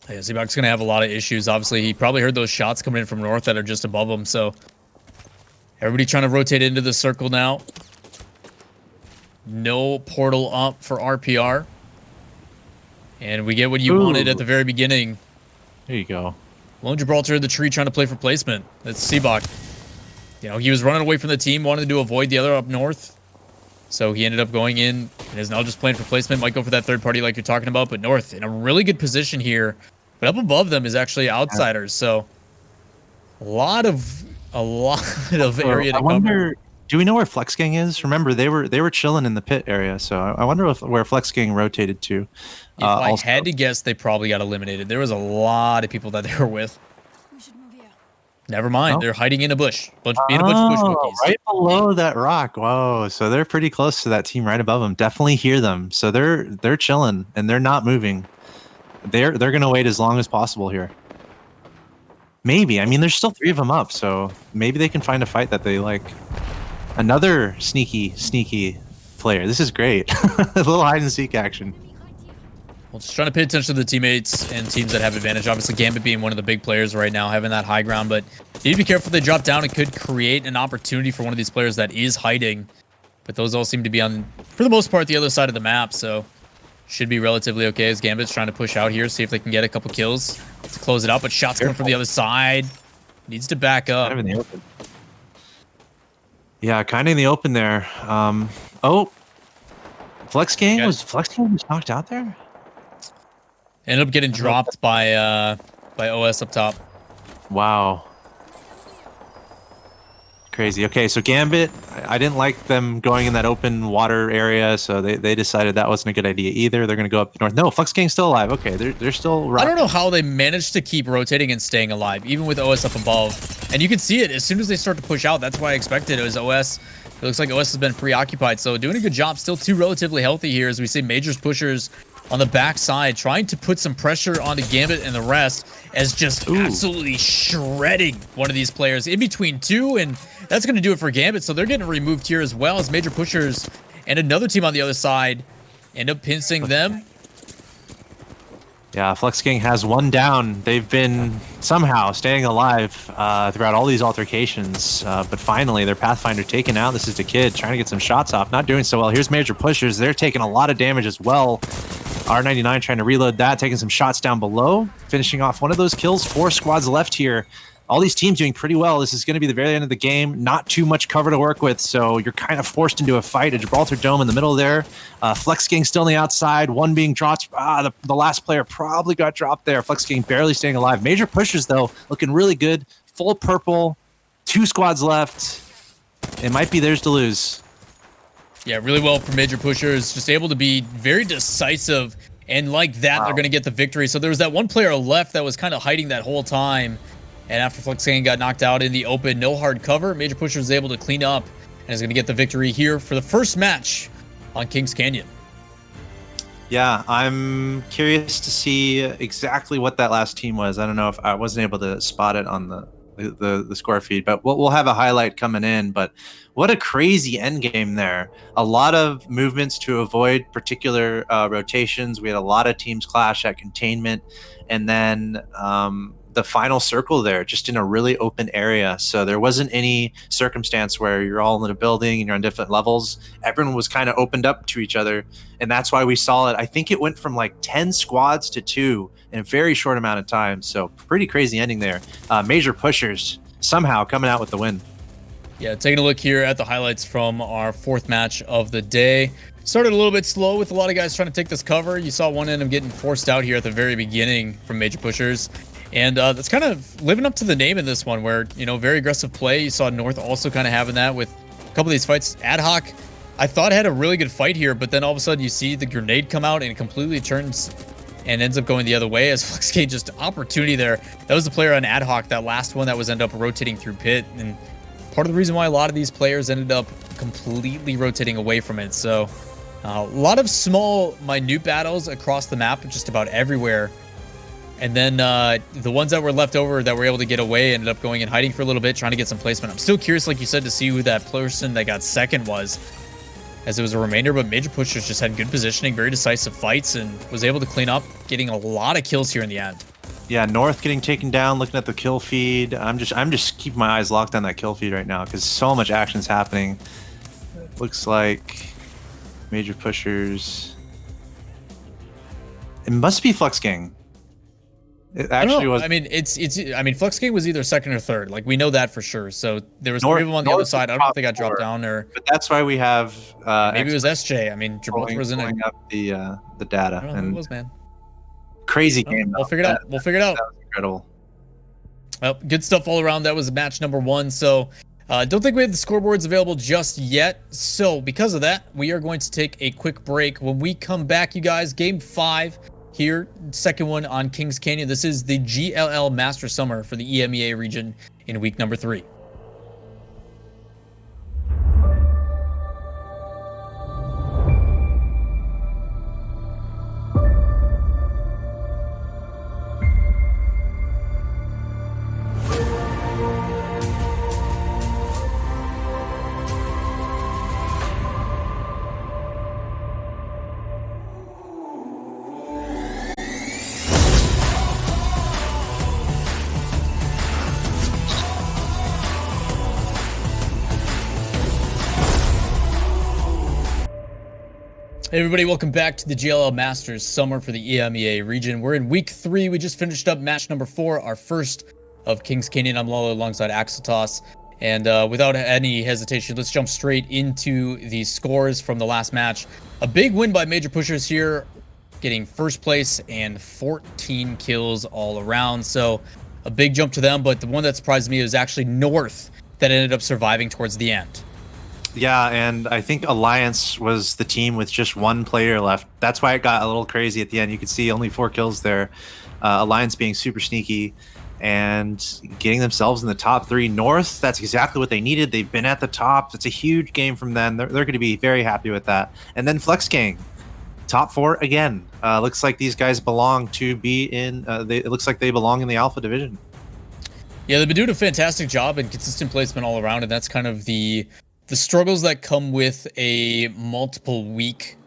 Yeah, Seabach's going to have a lot of issues. Obviously, he probably heard those shots coming in from North that are just above him. So everybody trying to rotate into the circle now. No portal up for RPR. And we get what you wanted at the very beginning. There you go. Lone Gibraltar, the tree, trying to play for placement. That's Seabach. You know, he was running away from the team, wanted to avoid the other up north. So he ended up going in and is now just playing for placement. Might go for that third party like you're talking about, but North in a really good position here. But up above them is actually Outsiders. So a lot of area to cover. Do we know where Flex Gang is? Remember, they were chilling in the pit area. So I wonder where Flex Gang rotated to. If I had to guess, they probably got eliminated. There was a lot of people that they were with. Never mind. They're hiding in a bush. Being a bunch of bush monkeys. Right below that rock. Whoa. So they're pretty close to that team right above them. Definitely hear them. So they're chilling and they're not moving. They're gonna wait as long as possible here. Maybe. I mean, there's still 3 of them up, so maybe they can find a fight that they like. Another sneaky player. This is great. A little hide and seek action. Well, just trying to pay attention to the teammates and teams that have advantage. Obviously, Gambit being one of the big players right now, having that high ground, but you need to be careful if they drop down. It could create an opportunity for one of these players that is hiding. But those all seem to be on, for the most part, the other side of the map, so should be relatively okay as Gambit's trying to push out here, see if they can get a couple kills to close it out. But shots coming from the other side. Needs to back up. Kind of in the open. Yeah, kind of in the open there. Flex Gang was knocked out there? Ended up getting dropped by OS up top. Wow. Crazy. Okay, so Gambit, I didn't like them going in that open water area, so they decided that wasn't a good idea either. They're going to go up north. No, Flex Gang's still alive. Okay, they're still rocking. I don't know how they managed to keep rotating and staying alive, even with OS up above. And you can see it as soon as they start to push out. That's why I expected it was OS. It looks like OS has been preoccupied, so doing a good job. Still 2 relatively healthy here as we see Majors pushers on the backside, trying to put some pressure onto Gambit and the rest as just absolutely shredding one of these players in between 2, and that's going to do it for Gambit. So they're getting removed here as well as Major pushers and another team on the other side end up pincing them. Yeah, Flex Gang has 1 down. They've been somehow staying alive throughout all these altercations, but finally their Pathfinder taken out. This is the kid trying to get some shots off, not doing so well. Here's Major pushers. They're taking a lot of damage as well. R99 trying to reload that, taking some shots down below, finishing off one of those kills. 4 squads left here. All these teams doing pretty well. This is going to be the very end of the game. Not too much cover to work with, so you're kind of forced into a fight. A Gibraltar Dome in the middle there. Flex Gang still on the outside. 1 being dropped. The last player probably got dropped there. Flex Gang barely staying alive. Major pushers, though, looking really good. Full purple. 2 squads left. It might be theirs to lose. Yeah, really well for Major pushers. Just able to be very decisive, and like that, they're going to get the victory. So there was that 1 player left that was kind of hiding that whole time. And after Flex Gang got knocked out in the open, no hard cover, Major Pusher is able to clean up and is going to get the victory here for the first match on Kings Canyon. Yeah, I'm curious to see exactly what that last team was. I don't know if I wasn't able to spot it on the score feed, but we'll have a highlight coming in. But what a crazy end game there. A lot of movements to avoid particular rotations. We had a lot of teams clash at containment. And then the final circle there, just in a really open area. So there wasn't any circumstance where you're all in a building and you're on different levels. Everyone was kind of opened up to each other. And that's why we saw it. I think it went from like 10 squads to 2 in a very short amount of time. So pretty crazy ending there. Major pushers somehow coming out with the win. Yeah, taking a look here at the highlights from our 4th match of the day. Started a little bit slow with a lot of guys trying to take this cover. You saw one end up getting forced out here at the very beginning from Major pushers. And that's kind of living up to the name in this one where, you know, very aggressive play. You saw North also kind of having that with a couple of these fights. Ad Hoc, I thought had a really good fight here, but then all of a sudden you see the grenade come out and it completely turns and ends up going the other way as FlexGang just opportunity there. That was the player on Adhoc, that last one that was ended up rotating through pit, and part of the reason why a lot of these players ended up completely rotating away from it. So a lot of small, minute battles across the map, just about everywhere. And then the ones that were left over that were able to get away ended up going and hiding for a little bit, trying to get some placement. I'm still curious, like you said, to see who that person that got second was, as it was a remainder, but Major Pushers just had good positioning, very decisive fights, and was able to clean up, getting a lot of kills here in the end. Yeah, North getting taken down, looking at the kill feed. I'm just keeping my eyes locked on that kill feed right now because so much action's happening. Looks like Major Pushers. It must be FlexGang. It actually was. I mean, FlexGang was either second or third. Like, we know that for sure. So there was three of them on the other side. I don't know if they got dropped down or. But that's why we have. Maybe it was SJ. I mean, Gibraltar was in it. Up the data. I don't know who it was, man. Crazy game. We'll figure it out. We'll figure it out. That was incredible. Well, good stuff all around. That was match number 1. So, don't think we have the scoreboards available just yet. So, because of that, we are going to take a quick break. When we come back, you guys, game 5 here, second one on Kings Canyon. This is the GLL Master Summer for the EMEA region in week number 3. Hey everybody, welcome back to the GLL Masters Summer for the EMEA region. We're in week 3. We just finished up match number 4, our first of Kings Canyon. I'm Lalo alongside Axeltos. And without any hesitation, let's jump straight into the scores from the last match. A big win by Major Pushers here, getting first place and 14 kills all around. So a big jump to them, but the one that surprised me was actually North that ended up surviving towards the end. Yeah, and I think Alliance was the team with just one player left. That's why it got a little crazy at the end. You could see only 4 kills there. Alliance being super sneaky and getting themselves in the top 3. North, that's exactly what they needed. They've been at the top. It's a huge game from them. They're going to be very happy with that. And then FlexGang, top 4 again. Looks like these guys belong to be in. It looks like they belong in the Alpha Division. Yeah, they've been doing a fantastic job and consistent placement all around, and that's kind of the struggles that come with a multiple week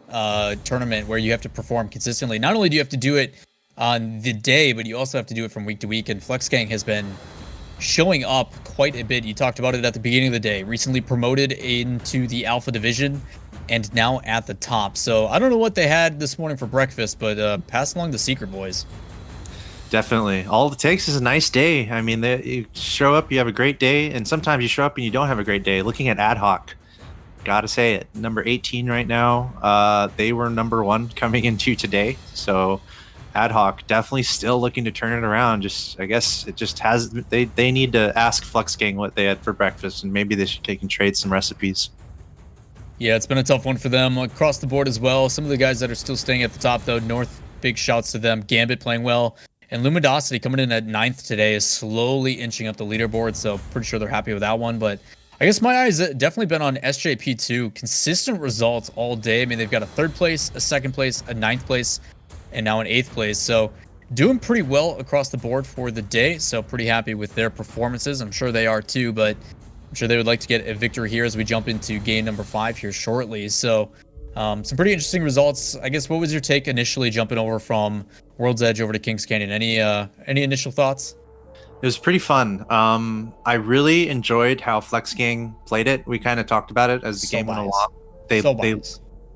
tournament where you have to perform consistently. Not only do you have to do it on the day, but you also have to do it from week to week. And FlexGang has been showing up quite a bit. You talked about it at the beginning of the day. Recently promoted into the Alpha Division and now at the top. So I don't know what they had this morning for breakfast, but pass along the secret, boys. Definitely. All it takes is a nice day. I mean, you show up, you have a great day, and sometimes you show up and you don't have a great day. Looking at Adhoc, gotta say it, number 18 right now. They were number 1 coming into today, so Adhoc definitely still looking to turn it around. I guess it just has. They need to ask FlexGang what they had for breakfast, and maybe they can trade some recipes. Yeah, it's been a tough one for them across the board as well. Some of the guys that are still staying at the top, though, North, big shouts to them. Gambit playing well. And Luminosity coming in at 9th today is slowly inching up the leaderboard, so pretty sure they're happy with that one. But I guess my eyes definitely been on SJP2. Consistent results all day. I mean, they've got a 3rd place, a 2nd place, a 9th place, and now an 8th place. So doing pretty well across the board for the day, so pretty happy with their performances. I'm sure they are too, but I'm sure they would like to get a victory here as we jump into game number 5 here shortly. So some pretty interesting results. I guess, what was your take initially jumping over from World's Edge over to Kings Canyon? Any initial thoughts? It was pretty fun. I really enjoyed how FlexGang played it. We kind of talked about it as the game went along.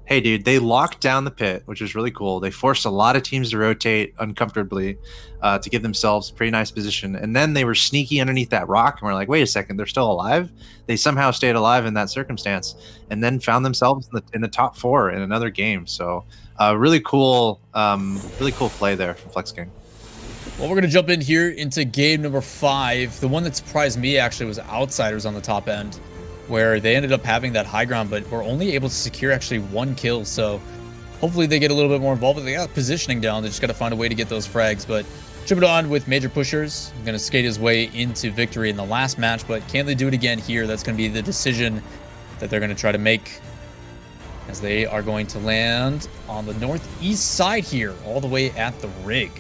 Hey, dude, they locked down the pit, which was really cool. They forced a lot of teams to rotate uncomfortably to give themselves a pretty nice position. And then they were sneaky underneath that rock, and we're like, wait a second, they're still alive? They somehow stayed alive in that circumstance and then found themselves in the top 4 in another game. So really cool play there from FlexGang. Well, we're going to jump in here into game number 5. The one that surprised me actually was Outsiders on the top end, where they ended up having that high ground, but were only able to secure actually 1 kill. So hopefully they get a little bit more involved. They got positioning down. They just got to find a way to get those frags. But Jumping on with Major Pushers, going to skate his way into victory in the last match, but can they do it again here? That's going to be the decision that they're going to try to make, as they are going to land on the northeast side here, all the way at the rig.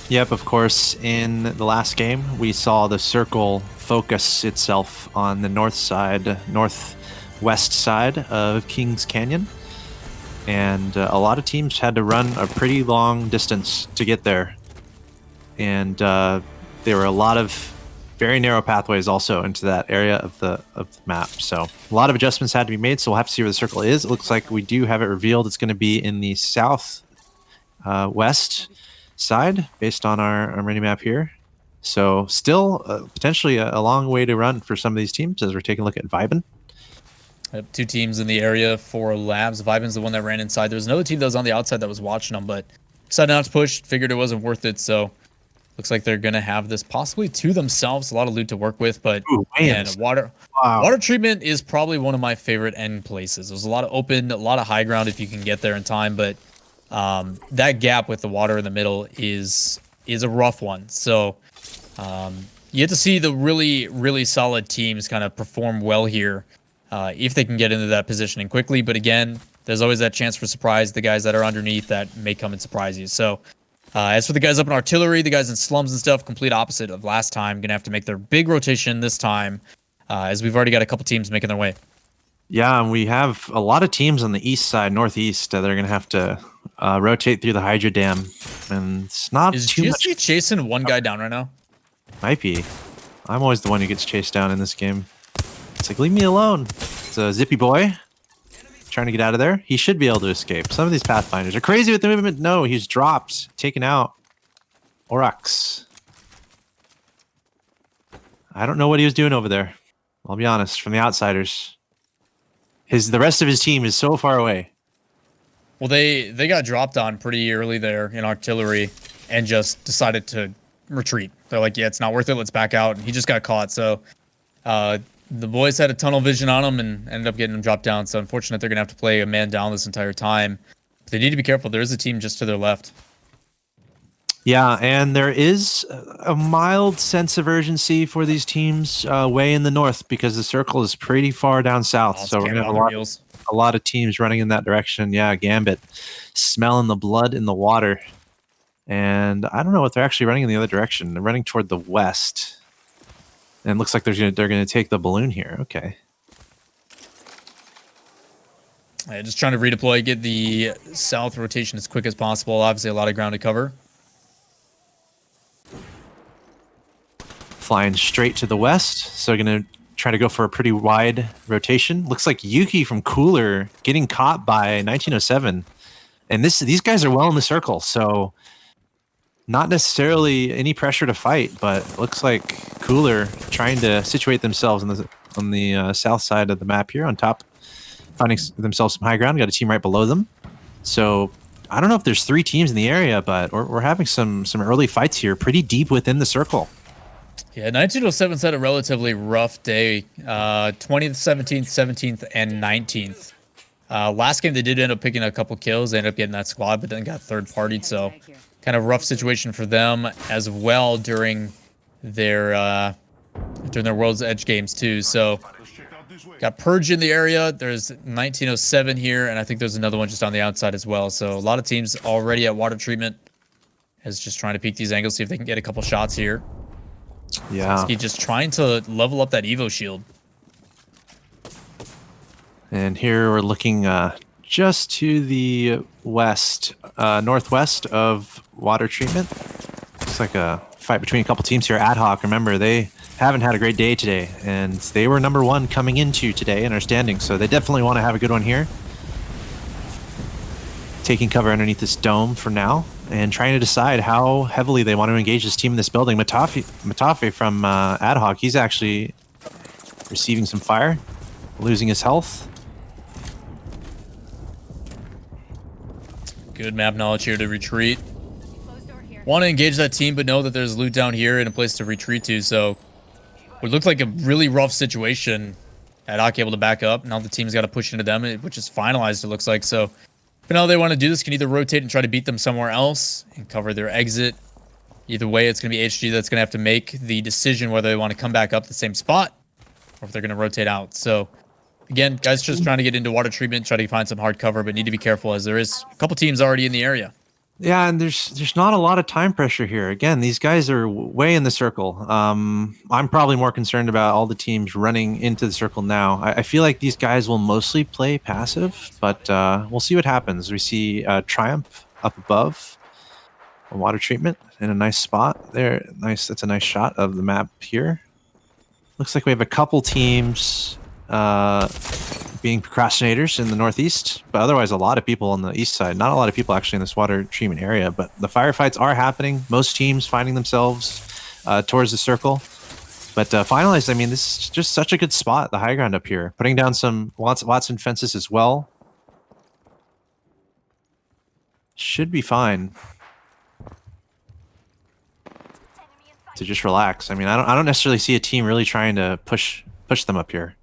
Yep, of course, in the last game, we saw the circle focus itself on the northwest side of Kings Canyon. And a lot of teams had to run a pretty long distance to get there. And there were a lot of very narrow pathways also into that area of the map. So a lot of adjustments had to be made, so we'll have to see where the circle is. It looks like we do have it revealed. It's going to be in the south west side based on our mini map here. So still potentially a long way to run for some of these teams as we're taking a look at Vibin. Two teams in the area for Labs. Vibin's the one that ran inside. There was another team that was on the outside that was watching them, but decided not to push, figured it wasn't worth it. So looks like they're going to have this possibly to themselves. A lot of loot to work with, but man, water treatment is probably one of my favorite end places. There's a lot of open, a lot of high ground if you can get there in time, but that gap with the water in the middle is a rough one. So you get to see the really, really solid teams kind of perform well here. If they can get into that positioning quickly. But again, there's always that chance for surprise. The guys that are underneath that may come and surprise you. So as for the guys up in artillery, the guys in slums and stuff, complete opposite of last time. Going to have to make their big rotation this time, as we've already got a couple teams making their way. Yeah, and we have a lot of teams on the east side, northeast, that are going to have to rotate through the Hydra Dam. And it's not too much. Is GSC chasing one guy down right now? Might be. I'm always the one who gets chased down in this game. It's like, leave me alone. It's a zippy boy trying to get out of there. He should be able to escape. Some of these Pathfinders are crazy with the movement. No, he's dropped, taken out. Oryx. I don't know what he was doing over there. I'll be honest, from the outsiders. The rest of his team is so far away. Well, they got dropped on pretty early there in artillery and just decided to retreat. They're like, yeah, it's not worth it. Let's back out. And he just got caught. So the boys had a tunnel vision on him and ended up getting him dropped down. So unfortunate, they're going to have to play a man down this entire time. But they need to be careful. There is a team just to their left. Yeah, and there is a mild sense of urgency for these teams way in the north because the circle is pretty far down south. So we're going to have a lot of teams running in that direction. Yeah, Gambit smelling the blood in the water. And I don't know what they're actually running in the other direction. They're running toward the west. And it looks like they're going to take the balloon here. Okay. Just trying to redeploy, get the south rotation as quick as possible. Obviously, a lot of ground to cover. Flying straight to the west. So going to try to go for a pretty wide rotation. Looks like Yuki from Cooler getting caught by 1907. And these guys are well in the circle. So not necessarily any pressure to fight, but looks like Cooler trying to situate themselves on the south side of the map here on top, finding themselves some high ground. Got a team right below them. So I don't know if there's 3 teams in the area, but we're having some early fights here, pretty deep within the circle. Yeah, 1907 had a relatively rough day. 20th, 17th, 17th, and 19th. Last game they did end up picking a couple kills. They ended up getting that squad, but then got third-partied, so kind of rough situation for them as well during their World's Edge games too. So got Purge in the area. There's 1907 here, and I think there's another one just on the outside as well. So a lot of teams already at water treatment is just trying to peek these angles, see if they can get a couple shots here. Yeah. He's just trying to level up that Evo shield. And here we're looking just to the west, northwest of water treatment. Looks like a fight between a couple teams here. Ad Hoc, remember, they haven't had a great day today, and they were number 1 coming into today in our standings, so they definitely want to have a good one here. Taking cover underneath this dome for now, and trying to decide how heavily they want to engage this team in this building. Matafe from Ad Hoc, he's actually receiving some fire, losing his health. Good map knowledge here to retreat. Want to engage that team, but know that there's loot down here and a place to retreat to. So it looked like a really rough situation Adok able to back up. Now the team's got to push into them, which is finalized, it looks like. So if now they want to do this, can either rotate and try to beat them somewhere else and cover their exit. Either way, it's going to be HG that's going to have to make the decision whether they want to come back up the same spot or if they're going to rotate out. So again, guys just trying to get into water treatment, try to find some hard cover, but need to be careful as there is a couple teams already in the area. Yeah, and there's not a lot of time pressure here. Again, these guys are way in the circle. I'm probably more concerned about all the teams running into the circle now. I feel like these guys will mostly play passive, but we'll see what happens. We see Triumph up above, a water treatment in a nice spot there. Nice, that's a nice shot of the map here. Looks like we have a couple teams being procrastinators in the northeast, but otherwise a lot of people on the east side. Not a lot of people actually in this water treatment area, but the firefights are happening. Most teams finding themselves towards the circle. But finalized, I mean, this is just such a good spot, the high ground up here. Putting down some Watson fences as well. Should be fine. To just relax. I mean, I don't necessarily see a team really trying to push them up here.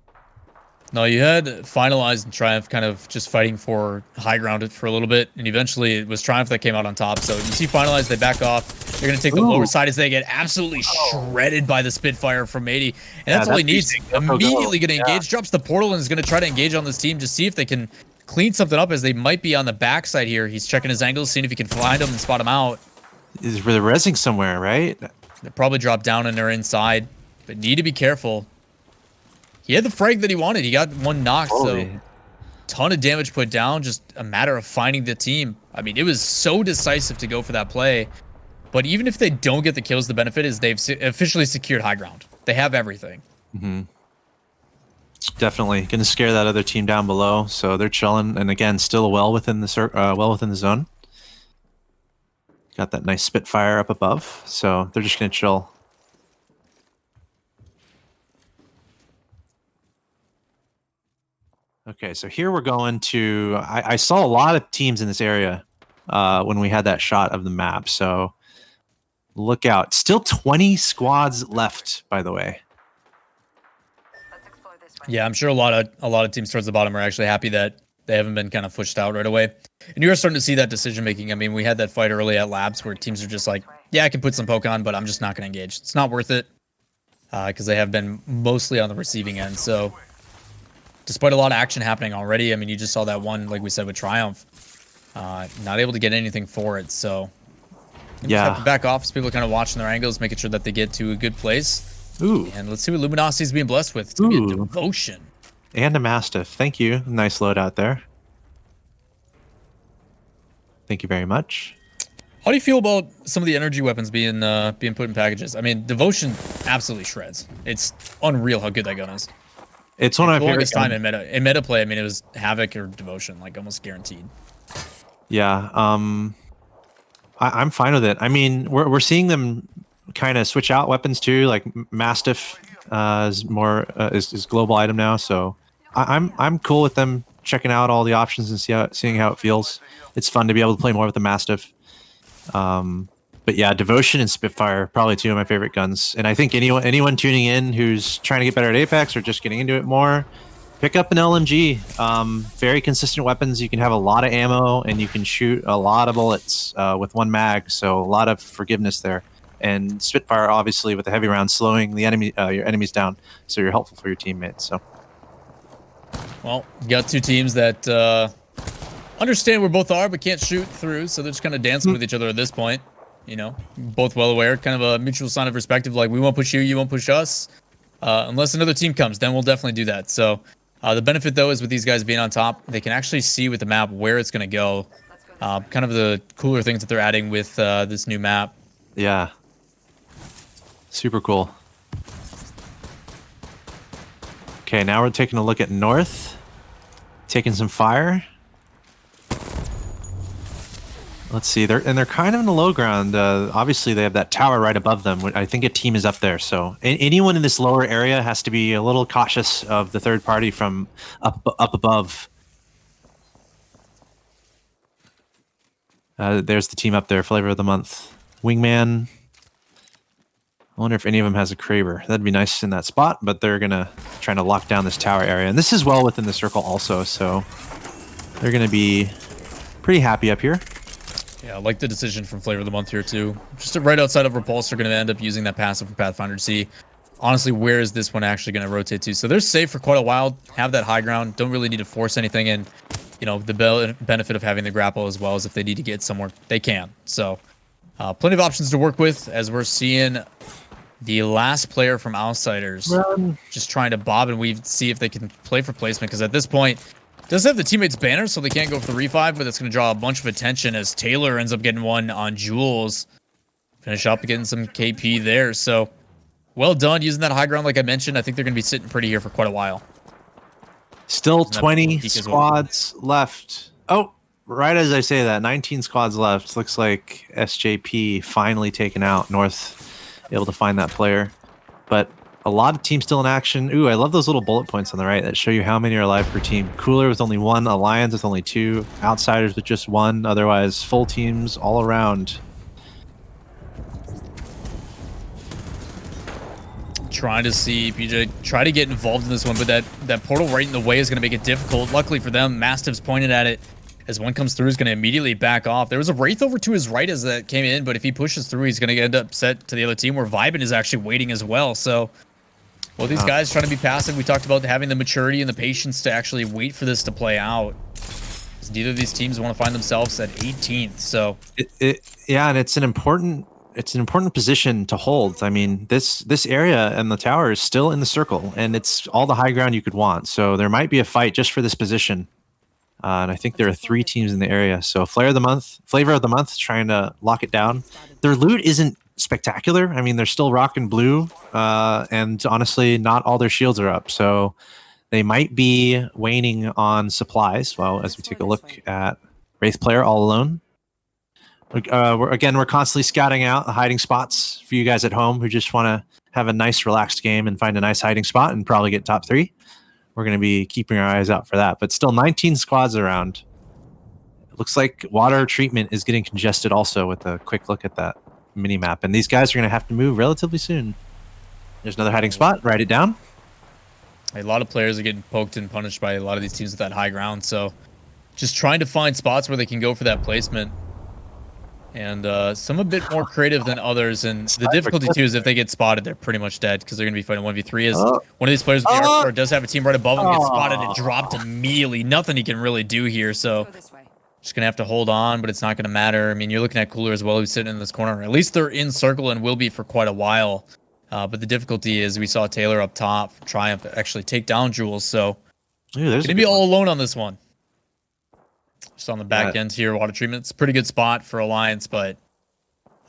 No, you had Finalized and Triumph kind of just fighting for high ground for a little bit, and eventually it was Triumph that came out on top. So you see Finalized, they back off. They're going to take the lower side as they get absolutely shredded by the Spitfire from 80. And that's all he needs. Immediately going to engage, drops the portal, and is going to try to engage on this team to see if they can clean something up as they might be on the backside here. He's checking his angles, seeing if he can find them and spot them out. Is they're rezzing somewhere, right? They probably drop down and they're inside, but need to be careful. He had the frag that he wanted. He got one knock, so ton of damage put down. Just a matter of finding the team. I mean, it was so decisive to go for that play. But even if they don't get the kills, the benefit is they've officially secured high ground. They have everything. Mm-hmm. Definitely going to scare that other team down below. So they're chilling, and again, still well within the zone. Got that nice Spitfire up above, so they're just going to chill. Okay, so here we're going to... I saw a lot of teams in this area when we had that shot of the map, so look out. Still 20 squads left, by the way. Yeah, I'm sure a lot of teams towards the bottom are actually happy that they haven't been kind of pushed out right away. And you are starting to see that decision making. I mean, we had that fight early at Labs where teams are just like, yeah, I can put some poke on, but I'm just not going to engage. It's not worth it because they have been mostly on the receiving end. So despite a lot of action happening already, I mean, you just saw that one, like we said, with Triumph, not able to get anything for it. So you just have to back off as people are kind of watching their angles, making sure that they get to a good place. Ooh. And let's see what Luminosity is being blessed with. It's going to be a Devotion. And a Mastiff. Thank you. Nice load out there. Thank you very much. How do you feel about some of the energy weapons being put in packages? I mean, Devotion absolutely shreds. It's unreal how good that gun is. It's one of my favorite time in meta play. I mean, it was Havoc or Devotion, like almost guaranteed. Yeah, I'm fine with it. I mean, we're seeing them kind of switch out weapons too. Like Mastiff is more is global item now, so I'm cool with them checking out all the options and seeing how it feels. It's fun to be able to play more with the Mastiff. But yeah, Devotion and Spitfire probably two of my favorite guns. And I think anyone tuning in who's trying to get better at Apex or just getting into it more, pick up an LMG. Very consistent weapons. You can have a lot of ammo and you can shoot a lot of bullets with one mag. So a lot of forgiveness there. And Spitfire, obviously, with the heavy round, slowing the your enemies down, so you're helpful for your teammates. So, well, you got two teams that understand where both are, but can't shoot through. So they're just kind of dancing with each other at this point. You know, both well aware, kind of a mutual sign of respect. Like, we won't push you, you won't push us, unless another team comes. Then we'll definitely do that. So the benefit though is with these guys being on top, they can actually see with the map where it's going to go. Kind of the cooler things that they're adding with this new map. Yeah. Super cool. Okay, now we're taking a look at north. Taking some fire. Let's see, they're kind of in the low ground. Obviously, they have that tower right above them. I think a team is up there, so anyone in this lower area has to be a little cautious of the third party from up above. There's the team up there, Flavor of the Month. Wingman. I wonder if any of them has a Kraber. That'd be nice in that spot, but they're gonna trying to lock down this tower area. And this is well within the circle also, so they're gonna be pretty happy up here. Yeah, I like the decision from Flavor of the Month here too. Just right outside of Repulse, they're gonna end up using that passive from Pathfinder to see, honestly, where is this one actually gonna rotate to? So they're safe for quite a while, have that high ground, don't really need to force anything, and you know, the benefit of having the grapple as well is if they need to get somewhere, they can. So plenty of options to work with as we're seeing the last player from Outsiders just trying to bob and weave, see if they can play for placement, because at this point, it does have the teammates banner, so they can't go for the revive, but it's going to draw a bunch of attention as Taylor ends up getting one on Jules. Finish up getting some KP there, so well done using that high ground like I mentioned. I think they're going to be sitting pretty here for quite a while. Still 20 squads left. Oh, right as I say that, 19 squads left. Looks like SJP finally taken out. North able to find that player, but a lot of teams still in action. Ooh, I love those little bullet points on the right that show you how many are alive per team. Cooler with only 1, Alliance with only 2, Outsiders with just 1. Otherwise, full teams all around. Trying to see PJ try to get involved in this one, but that portal right in the way is going to make it difficult. Luckily for them, Mastiff's pointed at it. As one comes through, is going to immediately back off. There was a Wraith over to his right as that came in, but if he pushes through, he's going to end up set to the other team where Vibin is actually waiting as well. So, well, these guys trying to be passive. We talked about having the maturity and the patience to actually wait for this to play out. Because neither of these teams want to find themselves at 18th. So, yeah, and it's an important position to hold. I mean, this area and the tower is still in the circle, and it's all the high ground you could want. So there might be a fight just for this position. And I think there are 3 teams in the area. So Flavor of the Month trying to lock it down. Their loot isn't spectacular. I mean, they're still rocking blue. And honestly, not all their shields are up. So they might be waning on supplies. Well, as we take a look at Wraith player all alone. We're constantly scouting out the hiding spots for you guys at home who just want to have a nice relaxed game and find a nice hiding spot and probably get top 3. We're going to be keeping our eyes out for that. But still 19 squads around. It looks like water treatment is getting congested also with a quick look at that mini map. And these guys are going to have to move relatively soon. There's another hiding spot. Write it down. A lot of players are getting poked and punished by a lot of these teams with that high ground. So just trying to find spots where they can go for that placement. And some a bit more creative than others, and the difficulty too is if they get spotted, they're pretty much dead because they're going to be fighting 1v3. As one of these players with the arc does have a team right above him, gets spotted and dropped immediately. Nothing he can really do here, so just going to have to hold on, but it's not going to matter. I mean, you're looking at Cooler as well, who's sitting in this corner. At least they're in circle and will be for quite a while. But the difficulty is we saw Taylor up top try and actually take down Jules, so going to be all alone on this one. Just on the back end here, water treatment. It's a pretty good spot for Alliance, but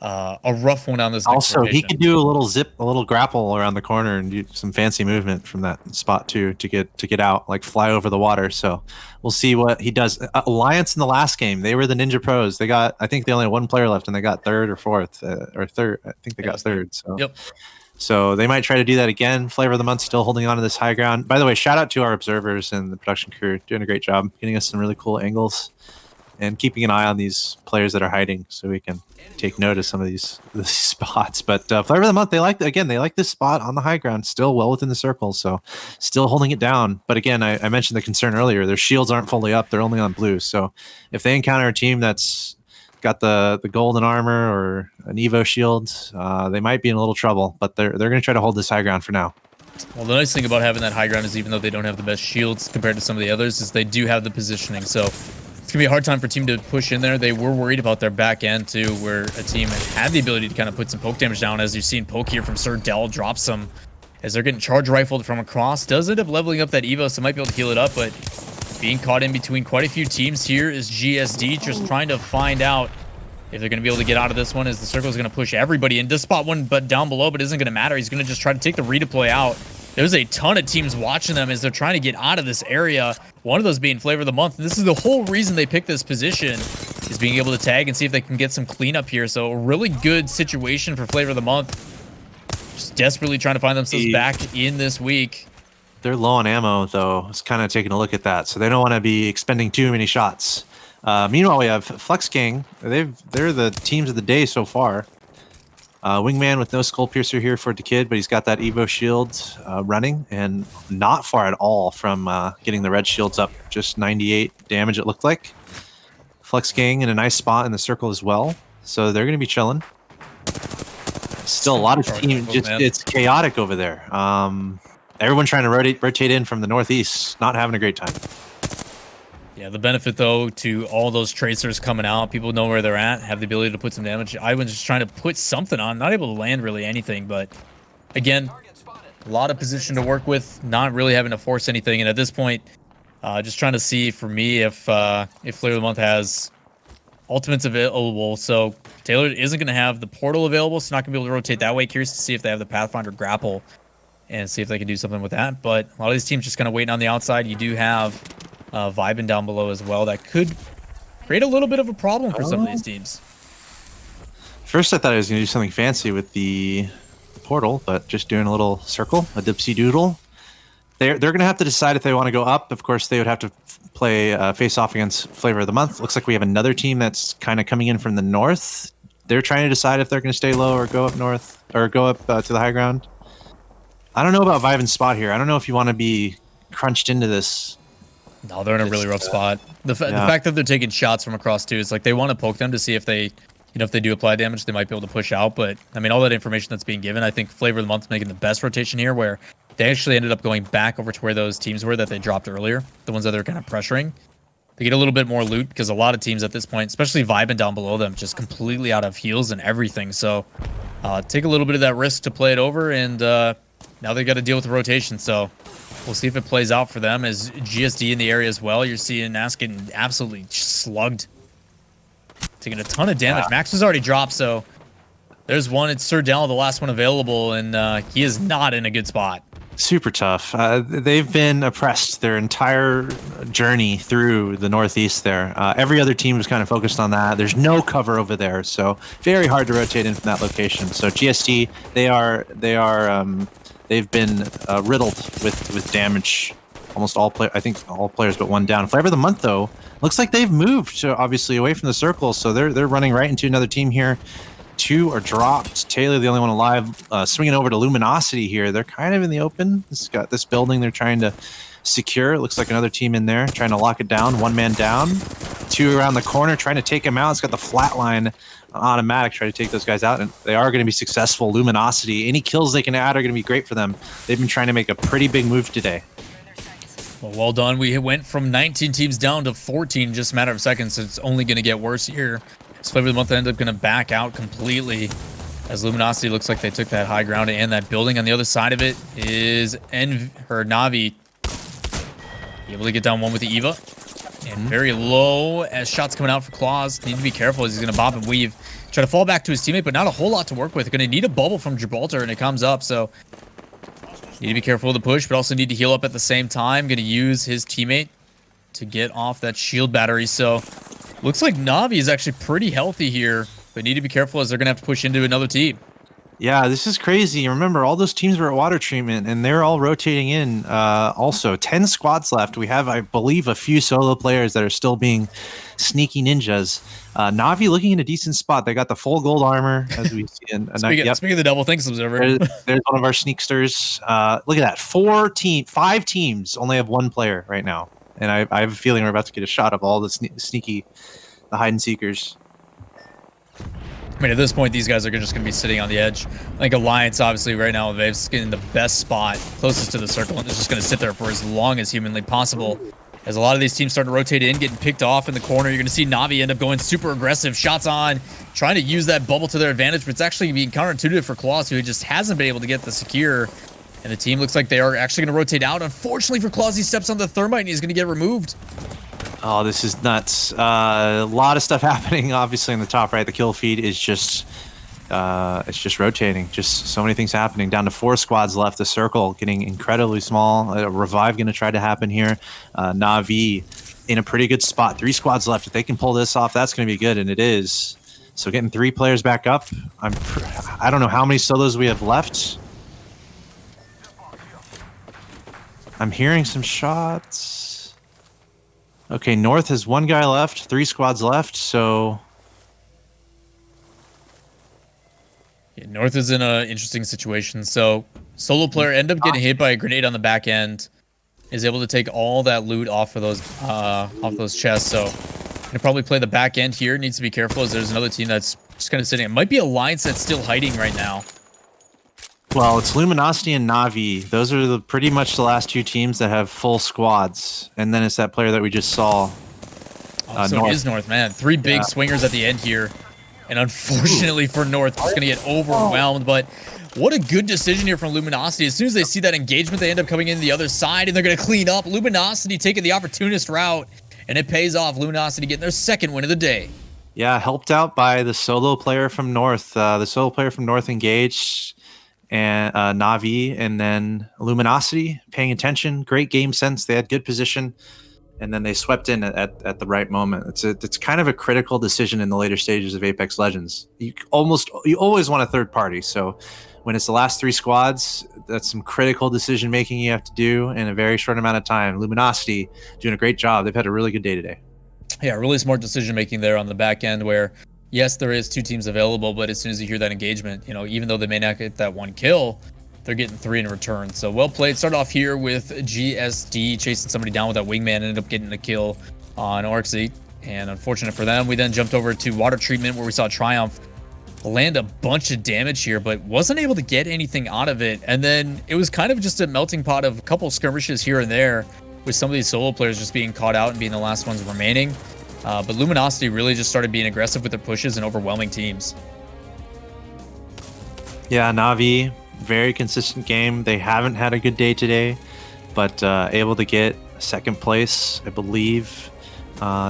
a rough one on this. Also, he could do a little grapple around the corner and do some fancy movement from that spot too to get out, like fly over the water. So we'll see what he does. Alliance in the last game, they were the Ninja Pros. They got, I think they only had 1 player left, and they got 3rd or 4th or 3rd. I think they got 3rd. So yep. So they might try to do that again. Flavor of the Month still holding on to this high ground. By the way, shout out to our observers and the production crew doing a great job getting us some really cool angles and keeping an eye on these players that are hiding so we can take note of some of these spots. But Flavor of the Month, they like this spot on the high ground, still well within the circle, so still holding it down. But again, I mentioned the concern earlier. Their shields aren't fully up. They're only on blue. So if they encounter a team that's got the golden armor or an Evo shield, they might be in a little trouble, but they're going to try to hold this high ground for now. Well, the nice thing about having that high ground is even though they don't have the best shields compared to some of the others, is they do have the positioning. So it's going to be a hard time for a team to push in there. They were worried about their back end too, where a team had the ability to kind of put some poke damage down. As you've seen, poke here from Sir Dell drop some as they're getting charge rifled from across. Does end up leveling up that Evo, so might be able to heal it up, but being caught in between quite a few teams here is GSD just trying to find out if they're going to be able to get out of this one, as the circle is going to push everybody in. Does spot one but down below, but isn't going to matter. He's going to just try to take the redeploy out. There's a ton of teams watching them as they're trying to get out of this area. One of those being Flavor of the Month. And this is the whole reason they picked this position, is being able to tag and see if they can get some cleanup here. So a really good situation for Flavor of the Month. Just desperately trying to find themselves back in this week. They're low on ammo, though. It's kind of taking a look at that. So they don't want to be expending too many shots. Meanwhile, we have Flex Gang. They're the teams of the day so far. Wingman with no Skull Piercer here for the kid, but he's got that Evo shield running and not far at all from getting the red shields up. Just 98 damage, it looked like. Flex Gang in a nice spot in the circle as well. So they're going to be chilling. Still a lot of team. It's chaotic over there. Everyone trying to rotate in from the northeast. Not having a great time. Yeah, the benefit, though, to all those tracers coming out, people know where they're at, have the ability to put some damage. Ivan's just trying to put something on, not able to land really anything, but again, a lot of position to work with, not really having to force anything. And at this point, just trying to see for me if Flavor of the Month has ultimates available. So Taylor isn't going to have the portal available, so not going to be able to rotate that way. Curious to see if they have the Pathfinder grapple and see if they can do something with that. But a lot of these teams just kind of waiting on the outside. You do have Vibin down below as well. That could create a little bit of a problem for some of these teams. First, I thought I was going to do something fancy with the portal, but just doing a little circle, a dipsy doodle. They're going to have to decide if they want to go up. Of course, they would have to play face off against Flavor of the Month. Looks like we have another team that's kind of coming in from the north. They're trying to decide if they're going to stay low or go up north or go up to the high ground. I don't know about Vibin's spot here. I don't know if you want to be crunched into this. No, they're in a really rough spot. The fact that they're taking shots from across too, it's like they want to poke them to see if they, if they do apply damage, they might be able to push out. But I mean, all that information that's being given, I think Flavor of the Month is making the best rotation here, where they actually ended up going back over to where those teams were that they dropped earlier, the ones that they're kind of pressuring. They get a little bit more loot because a lot of teams at this point, especially Vibin down below them, just completely out of heals and everything. So take a little bit of that risk to play it over, and now they've got to deal with the rotation. So we'll see if it plays out for them. As GSD in the area as well, you're seeing Nask getting absolutely slugged, taking a ton of damage. Max was already dropped, so there's one. It's Sir Dell, the last one available, and he is not in a good spot. Super tough. They've been oppressed their entire journey through the northeast there. Every other team was kind of focused on that. There's no cover over there, so very hard to rotate in from that location. So GSD, they've been riddled with damage. Almost all I think all players but one down. Flavor of the Month, though, looks like they've moved obviously away from the circle, so they're running right into another team here. Two are dropped. Taylor, the only one alive, swinging over to Luminosity here. They're kind of in the open. It's got this building they're trying to secure. It looks like another team in there trying to lock it down. One man down. Two around the corner trying to take him out. It's got the flatline automatic, try to take those guys out, and they are going to be successful. Luminosity, any kills they can add are going to be great for them. They've been trying to make a pretty big move today. Well done. We went from 19 teams down to 14 in just a matter of seconds. So it's only going to get worse here. Flavor of the Month ended up going to back out completely, as Luminosity looks like they took that high ground, and that building on the other side of it is Na'Vi able to get down one with the Eva, and very low as shots coming out for Claws. Need to be careful as he's going to bop and weave, try to fall back to his teammate, but not a whole lot to work with. Going to need a bubble from Gibraltar, and it comes up, so need to be careful with the push, but also need to heal up at the same time. Going to use his teammate to get off that shield battery, so looks like Na'Vi is actually pretty healthy here, but need to be careful as they're going to have to push into another team. Yeah, this is crazy. Remember, all those teams were at water treatment, and they're all rotating in. Also, 10 squads left. We have, I believe, a few solo players that are still being sneaky ninjas. Na'Vi looking in a decent spot. They got the full gold armor, as we see. Speaking of the Double Thinks Observer. There's one of our sneaksters. Look at that. 5 teams only have one player right now. And I have a feeling we're about to get a shot of all the sneaky, the hide and seekers. I mean, at this point, these guys are just going to be sitting on the edge. I think Alliance, obviously, right now, Vave's getting the best spot closest to the circle, and is just going to sit there for as long as humanly possible. As a lot of these teams start to rotate in, getting picked off in the corner, you're going to see Na'Vi end up going super aggressive, shots on, trying to use that bubble to their advantage, but it's actually being counterintuitive for Claws, who just hasn't been able to get the secure. And the team looks like they are actually going to rotate out. Unfortunately for Claus, he steps on the thermite and he's going to get removed. Oh, this is nuts. A lot of stuff happening, obviously, in the top right. The kill feed is just, it's just rotating. Just so many things happening. Down to 4 squads left. The circle getting incredibly small. A revive going to try to happen here. Na'Vi in a pretty good spot. 3 squads left. If they can pull this off, that's going to be good, and it is. So getting 3 players back up. I don't know how many solos we have left. I'm hearing some shots. Okay, North has 1 guy left, 3 squads left, so Yeah, North is in an interesting situation. So solo player end up getting hit by a grenade on the back end, is able to take all that loot off of those chests. So gonna probably play the back end here. Needs to be careful as there's another team that's just kind of sitting. It might be Alliance that's still hiding right now. Well, it's Luminosity and Na'Vi. Those are pretty much the last two teams that have full squads. And then it's that player that we just saw. So North. It is North, man. Three big swingers at the end here. And unfortunately for North, it's going to get overwhelmed. But what a good decision here from Luminosity. As soon as they see that engagement, they end up coming in the other side, and they're going to clean up. Luminosity taking the opportunist route, and it pays off. Luminosity getting their second win of the day. Yeah, helped out by the solo player from North. The solo player from North engaged, and Na'Vi, and then Luminosity paying attention. Great game sense. They had good position, and then they swept in at the right moment. It's kind of a critical decision in the later stages of Apex Legends. You always want a third party. So when it's the last three squads, that's some critical decision making you have to do in a very short amount of time. Luminosity doing a great job. They've had a really good day today. Yeah, really smart decision making there on the back end where, yes, there is two teams available, but as soon as you hear that engagement, even though they may not get that one kill, they're getting three in return. So well played. Start off here with GSD chasing somebody down with that wingman, ended up getting the kill on Orixy. And unfortunate for them, we then jumped over to water treatment where we saw Triumph land a bunch of damage here, but wasn't able to get anything out of it. And then it was kind of just a melting pot of a couple skirmishes here and there with some of these solo players just being caught out and being the last ones remaining. But Luminosity really just started being aggressive with their pushes and overwhelming teams. Yeah, Na'Vi, very consistent game. They haven't had a good day today, but able to get second place, I believe,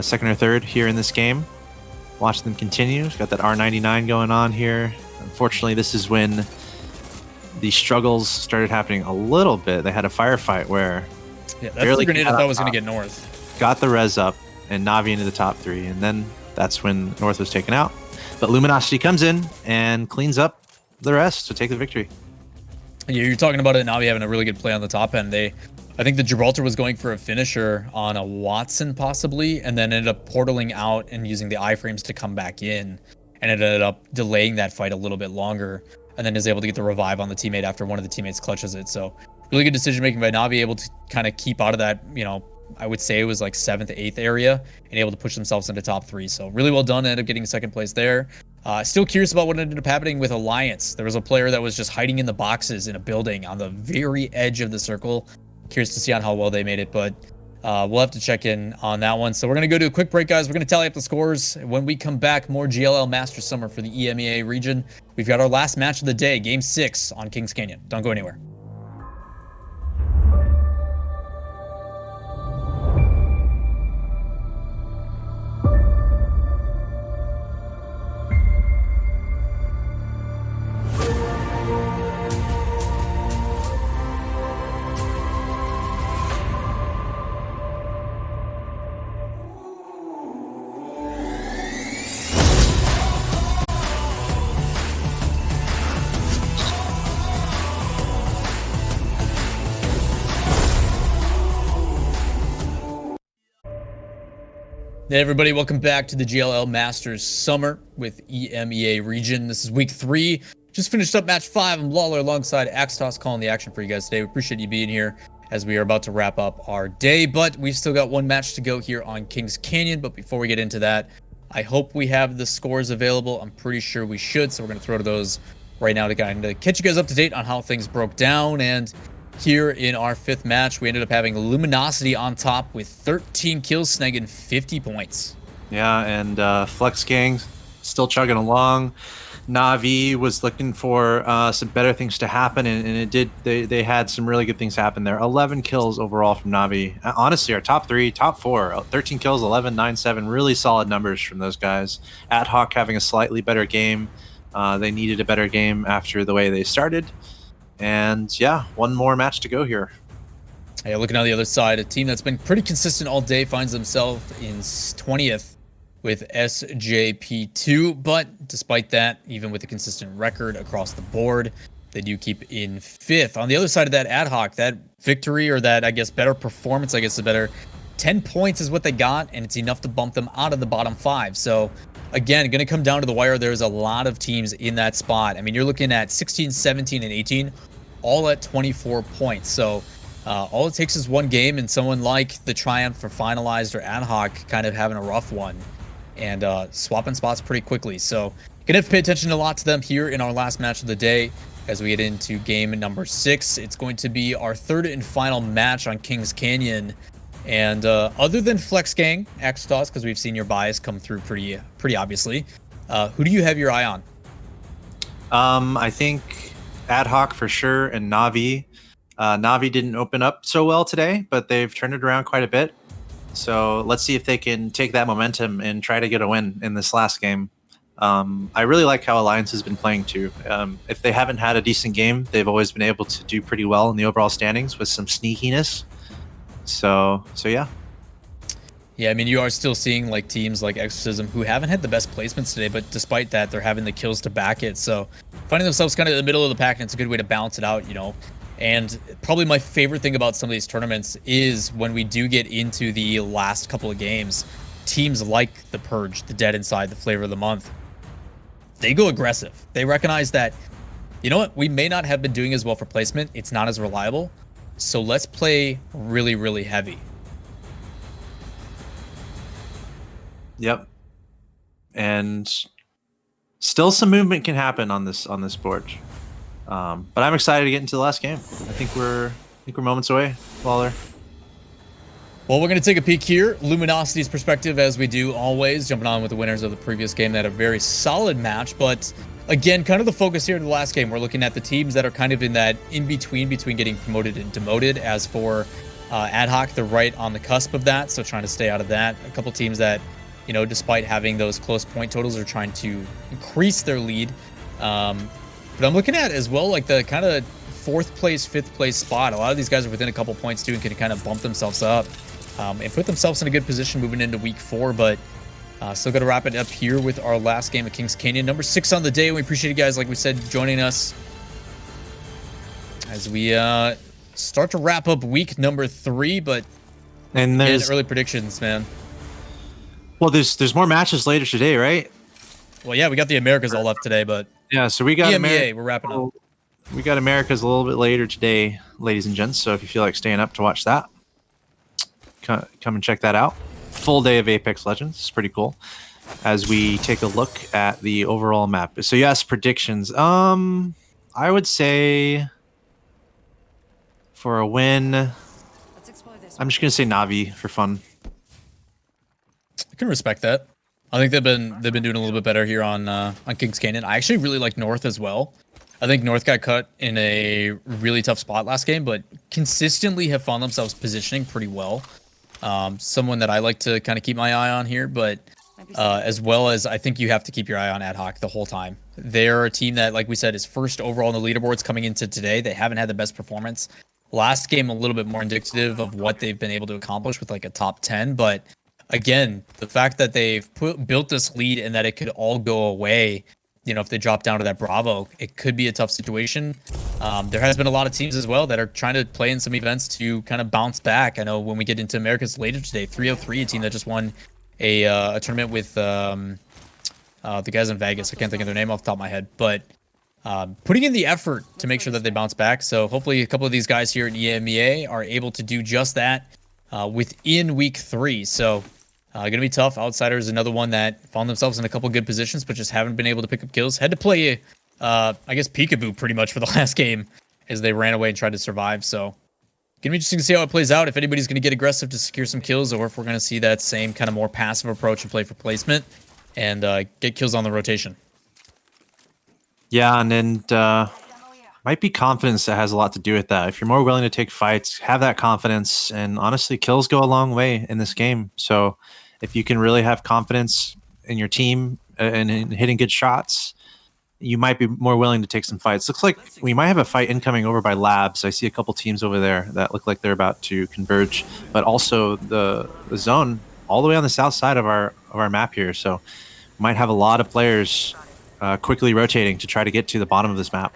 second or third here in this game. Watch them continue. Got that R99 going on here. Unfortunately, this is when the struggles started happening a little bit. They had a firefight where that's the grenade I thought was going to get North. Got the res up and Na'Vi into the top three, and then that's when North was taken out. But Luminosity comes in and cleans up the rest to take the victory. Yeah, you're talking about it, Na'Vi having a really good play on the top end. I think the Gibraltar was going for a finisher on a Watson possibly, and then ended up portaling out and using the iframes to come back in, and it ended up delaying that fight a little bit longer, and then is able to get the revive on the teammate after one of the teammates clutches it. So really good decision making by Na'Vi, able to kind of keep out of that, I would say it was like 7th, 8th area, and able to push themselves into top 3. So really well done. Ended up getting second place there. Still curious about what ended up happening with Alliance. There was a player that was just hiding in the boxes in a building on the very edge of the circle. Curious to see on how well they made it, but we'll have to check in on that one. So we're going to go to a quick break, guys. We're going to tally up the scores. When we come back, more GLL Masters Summer for the EMEA region. We've got our last match of the day, Game 6 on Kings Canyon. Don't go anywhere. Hey everybody, welcome back to the GLL Masters Summer with EMEA region. This is week 3. Just finished up match 5. I'm Lawler alongside Axtos calling the action for you guys today. We appreciate you being here as we are about to wrap up our day, but we've still got one match to go here on Kings Canyon. But before we get into that, I hope we have the scores available. I'm pretty sure we should, so we're going to throw to those right now to kind of catch you guys up to date on how things broke down. And here in our 5th match, we ended up having Luminosity on top with 13 kills, snagging 50 points. Yeah, and Flex Gang still chugging along. Na'Vi was looking for some better things to happen, and it did. They had some really good things happen there. 11 kills overall from Na'Vi. Honestly, our top 3, top 4, 13 kills, 11, 9, 7. Really solid numbers from those guys. Adhoc having a slightly better game. They needed a better game after the way they started. And yeah, one more match to go here. Hey, looking on the other side, a team that's been pretty consistent all day finds themselves in 20th with SJP2. But despite that, even with a consistent record across the board, they do keep in 5th. On the other side of that, Adhoc, that victory or that, I guess, better performance, I guess the better 10 points is what they got, and it's enough to bump them out of the bottom 5. So again, going to come down to the wire. There's a lot of teams in that spot. I mean, you're looking at 16, 17, and 18, all at 24 points. So all it takes is one game, and someone like the Triumph or Finalized or Ad Hoc kind of having a rough one and swapping spots pretty quickly. So gonna have to pay attention a lot to them here in our last match of the day as we get into game number 6. It's going to be our third and final match on Kings Canyon. And other than Flex Gang, Axtos, because we've seen your bias come through pretty obviously, who do you have your eye on? I think Ad Hoc for sure, and Navi. Navi didn't open up so well today, but they've turned it around quite a bit. So let's see if they can take that momentum and try to get a win in this last game. I really like how Alliance has been playing too. If they haven't had a decent game, they've always been able to do pretty well in the overall standings with some sneakiness. So yeah. Yeah, I mean, you are still seeing like teams like Exorcism who haven't had the best placements today, but despite that, they're having the kills to back it. So finding themselves kind of in the middle of the pack, and it's a good way to balance it out, you know. And probably my favorite thing about some of these tournaments is when we do get into the last couple of games, teams like the Purge, the Dead Inside, the Flavor of the Month, they go aggressive. They recognize that, you know what, we may not have been doing as well for placement. It's not as reliable. So let's play really, really heavy. Yep. And still some movement can happen on this board. But I'm excited to get into the last game. I think we're moments away, Waller. Well, we're going to take a peek here. Luminosity's perspective, as we do always, jumping on with the winners of the previous game. They had a very solid match, but again, kind of the focus here in the last game, we're looking at the teams that are kind of in that in-between between getting promoted and demoted. As for Ad Hoc, they're right on the cusp of that, so trying to stay out of that. A couple teams that, you know, despite having those close point totals, are trying to increase their lead. But I'm looking at as well, like the kind of 4th place, 5th place spot. A lot of these guys are within a couple points too and can kind of bump themselves up and put themselves in a good position moving into week 4. But still got to wrap it up here with our last game of Kings Canyon, number 6 on the day. We appreciate you guys, like we said, joining us as we start to wrap up week number 3. But and there's early predictions, man. Well, there's more matches later today, right? Well, yeah, we got the Americas all left today, but yeah, so we got EMEA, we're wrapping up. We got Americas a little bit later today, ladies and gents. So if you feel like staying up to watch that, come and check that out. Full day of Apex Legends. It's pretty cool. As we take a look at the overall map. So yes, predictions. I would say for a win, I'm just gonna say Navi for fun. I can respect that. I think they've been doing a little bit better here on Kings Canyon. I actually really like North as well. I think North got cut in a really tough spot last game, but consistently have found themselves positioning pretty well. Someone that I like to kind of keep my eye on here, but as well as I think you have to keep your eye on Ad Hoc the whole time. They're a team that, like we said, is first overall in the leaderboards coming into today. They haven't had the best performance. Last game, a little bit more indicative of what they've been able to accomplish with like a top 10, but again, the fact that they've built this lead and that it could all go away, you know, if they drop down to that Bravo, it could be a tough situation. There has been a lot of teams as well that are trying to play in some events to kind of bounce back. I know when we get into Americas later today, 303, a team that just won a tournament with the guys in Vegas. I can't think of their name off the top of my head, but putting in the effort to make sure that they bounce back. So hopefully a couple of these guys here in EMEA are able to do just that within week 3. So going to be tough. Outsiders, another one that found themselves in a couple good positions, but just haven't been able to pick up kills. Had to play, I guess, peekaboo pretty much for the last game as they ran away and tried to survive. So going to be interesting to see how it plays out, if anybody's going to get aggressive to secure some kills, or if we're going to see that same kind of more passive approach and play for placement and get kills on the rotation. Yeah, and then might be confidence that has a lot to do with that. If you're more willing to take fights, have that confidence, and honestly, kills go a long way in this game. So if you can really have confidence in your team and in hitting good shots, you might be more willing to take some fights. Looks like we might have a fight incoming over by Labs. I see a couple teams over there that look like they're about to converge, but also the zone all the way on the south side of our map here. So we might have a lot of players quickly rotating to try to get to the bottom of this map.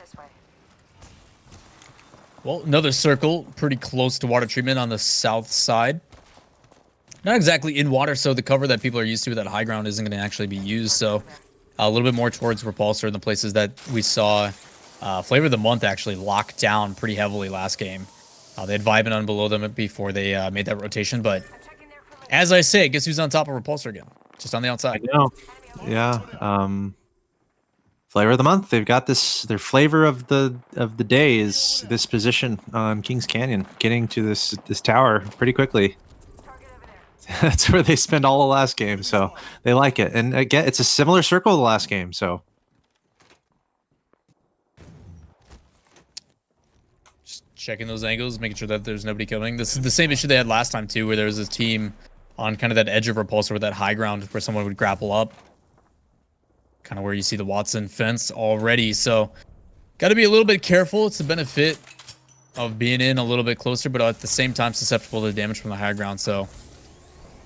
Well, another circle pretty close to water treatment on the south side. Not exactly in water, so the cover that people are used to with that high ground isn't going to actually be used. So a little bit more towards Repulsor in the places that we saw Flavor of the Month actually locked down pretty heavily last game. They had Vibenon below them before they made that rotation, but as I say, guess who's on top of Repulsor again? Just on the outside. I know. Yeah. Flavor of the month. They've got this. Their flavor of the day is this position on Kings Canyon, getting to this tower pretty quickly. That's where they spend all the last game, so they like it. And again, it's a similar circle to the last game, so. Just checking those angles, making sure that there's nobody coming. This is the same issue they had last time too, where there was this team on kind of that edge of Repulsor with that high ground where someone would grapple up. Kind of where you see the Watson fence already, so got to be a little bit careful. It's the benefit of being in a little bit closer, but at the same time susceptible to damage from the high ground, so.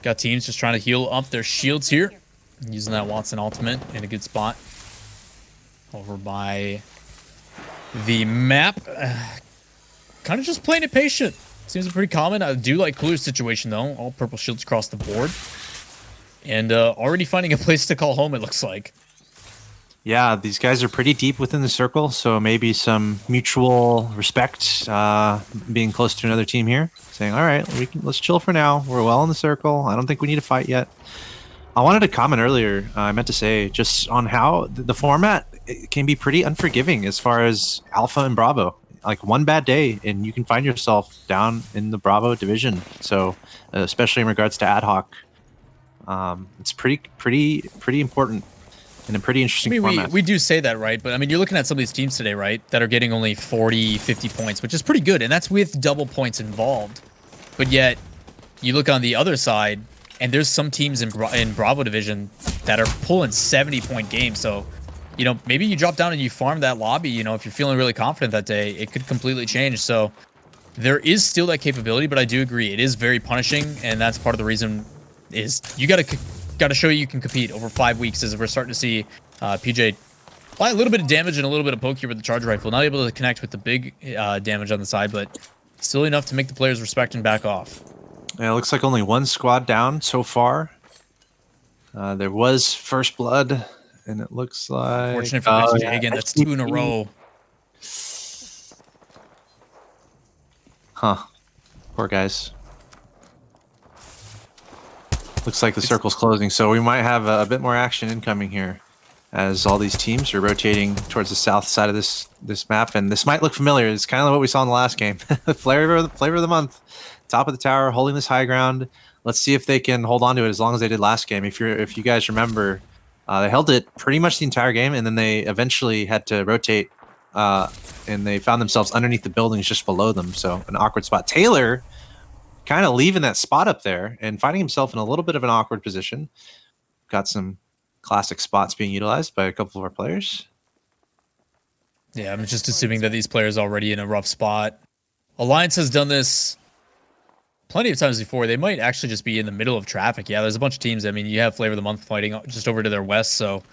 Got teams just trying to heal up their shields here. Using that Watson ultimate in a good spot. Over by the map. Kind of just playing it patient. Seems pretty common. I do like Cooler's situation, though. All purple shields across the board. And already finding a place to call home, it looks like. Yeah, these guys are pretty deep within the circle, so maybe some mutual respect being close to another team here. Saying, all right, let's chill for now. We're well in the circle. I don't think we need to fight yet. I wanted to comment earlier, I meant to say, just on how the format can be pretty unforgiving as far as Alpha and Bravo. Like one bad day, and you can find yourself down in the Bravo division. So, especially in regards to ad hoc, it's pretty important. In a pretty interesting format. We do say that, right? But I mean, you're looking at some of these teams today, right? That are getting only 40, 50 points, which is pretty good. And that's with double points involved. But yet, you look on the other side, and there's some teams in Bravo Division that are pulling 70-point games. So, you know, maybe you drop down and you farm that lobby. You know, if you're feeling really confident that day, it could completely change. So, there is still that capability, but I do agree. It is very punishing, and that's part of the reason is you got to show you can compete over 5 weeks as we're starting to see PJ apply a little bit of damage and a little bit of poke here with the charge rifle. Not able to connect with the big damage on the side, but still enough to make the players respect and back off. Yeah, it looks like only one squad down so far. There was first blood, and it looks like... Fortunate for XJ again, that's 2 in a row. Huh. Poor guys. Looks like the circle's closing, so we might have a bit more action incoming here as all these teams are rotating towards the south side of this map, and this might look familiar. It's kind of what we saw in the last game. Flavor of the month, top of the tower, holding this high ground. Let's see if they can hold on to it as long as they did last game. If you guys remember, they held it pretty much the entire game, and then they eventually had to rotate, and they found themselves underneath the buildings just below them. So an awkward spot. Taylor kind of leaving that spot up there and finding himself in a little bit of an awkward position. Got some classic spots being utilized by a couple of our players. Yeah, I'm just assuming that these players are already in a rough spot. Alliance has done this plenty of times before. They might actually just be in the middle of traffic. Yeah, there's a bunch of teams. I mean, you have Flavor of the Month fighting just over to their west. So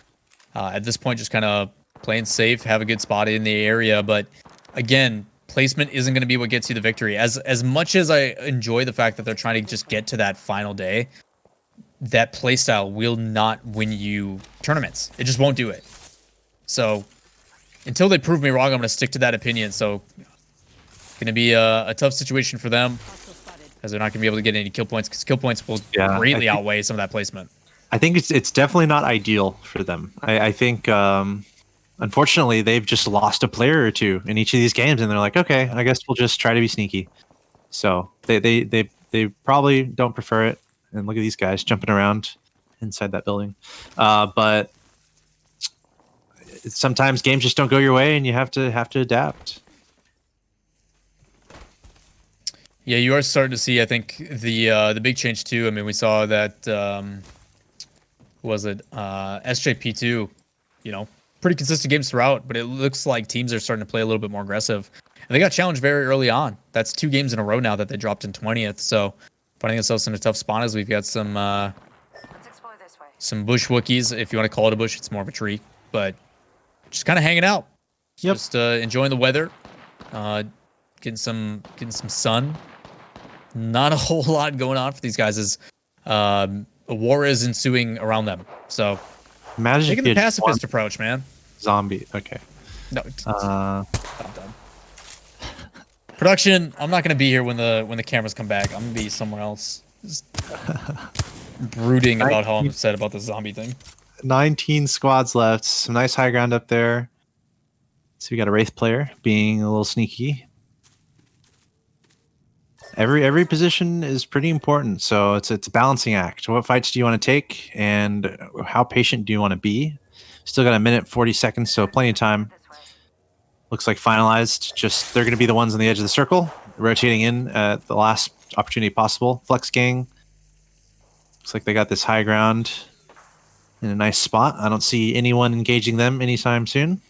at this point, just kind of playing safe, have a good spot in the area. But again, placement isn't going to be what gets you the victory. As much as I enjoy the fact that they're trying to just get to that final day, that playstyle will not win you tournaments. It just won't do it. So until they prove me wrong, I'm going to stick to that opinion. So going to be a tough situation for them as they're not going to be able to get any kill points because kill points will greatly outweigh some of that placement. I think it's definitely not ideal for them. I think unfortunately, they've just lost a player or two in each of these games, and they're like, okay, I guess we'll just try to be sneaky. So they probably don't prefer it. And look at these guys jumping around inside that building. But sometimes games just don't go your way, and you have to adapt. Yeah, you are starting to see, I think, the big change too. I mean, we saw that SJP2, you know, pretty consistent games throughout, but it looks like teams are starting to play a little bit more aggressive. And they got challenged very early on. That's 2 games in a row now that they dropped in 20th. So finding themselves in a tough spot as we've got some bush Wookiees. If you want to call it a bush, it's more of a tree. But just kind of hanging out. Yep. Just enjoying the weather. Getting some sun. Not a whole lot going on for these guys as A war is ensuing around them. So Imagine taking if you the had just one pacifist approach, man. zombie. Okay. No, Uh, I'm done. Production. I'm not gonna be here when the cameras come back. I'm gonna be somewhere else, just brooding about how I'm upset about the zombie thing. 19 squads left. Some nice high ground up there. So we got a Wraith player being a little sneaky. Every position is pretty important, so it's a balancing act. What fights do you want to take, and how patient do you want to be? Still got a minute 40 seconds, so plenty of time. Looks like finalized. Just they're going to be the ones on the edge of the circle, rotating in at the last opportunity possible. Flex gang. Looks like they got this high ground in a nice spot. I don't see anyone engaging them anytime soon.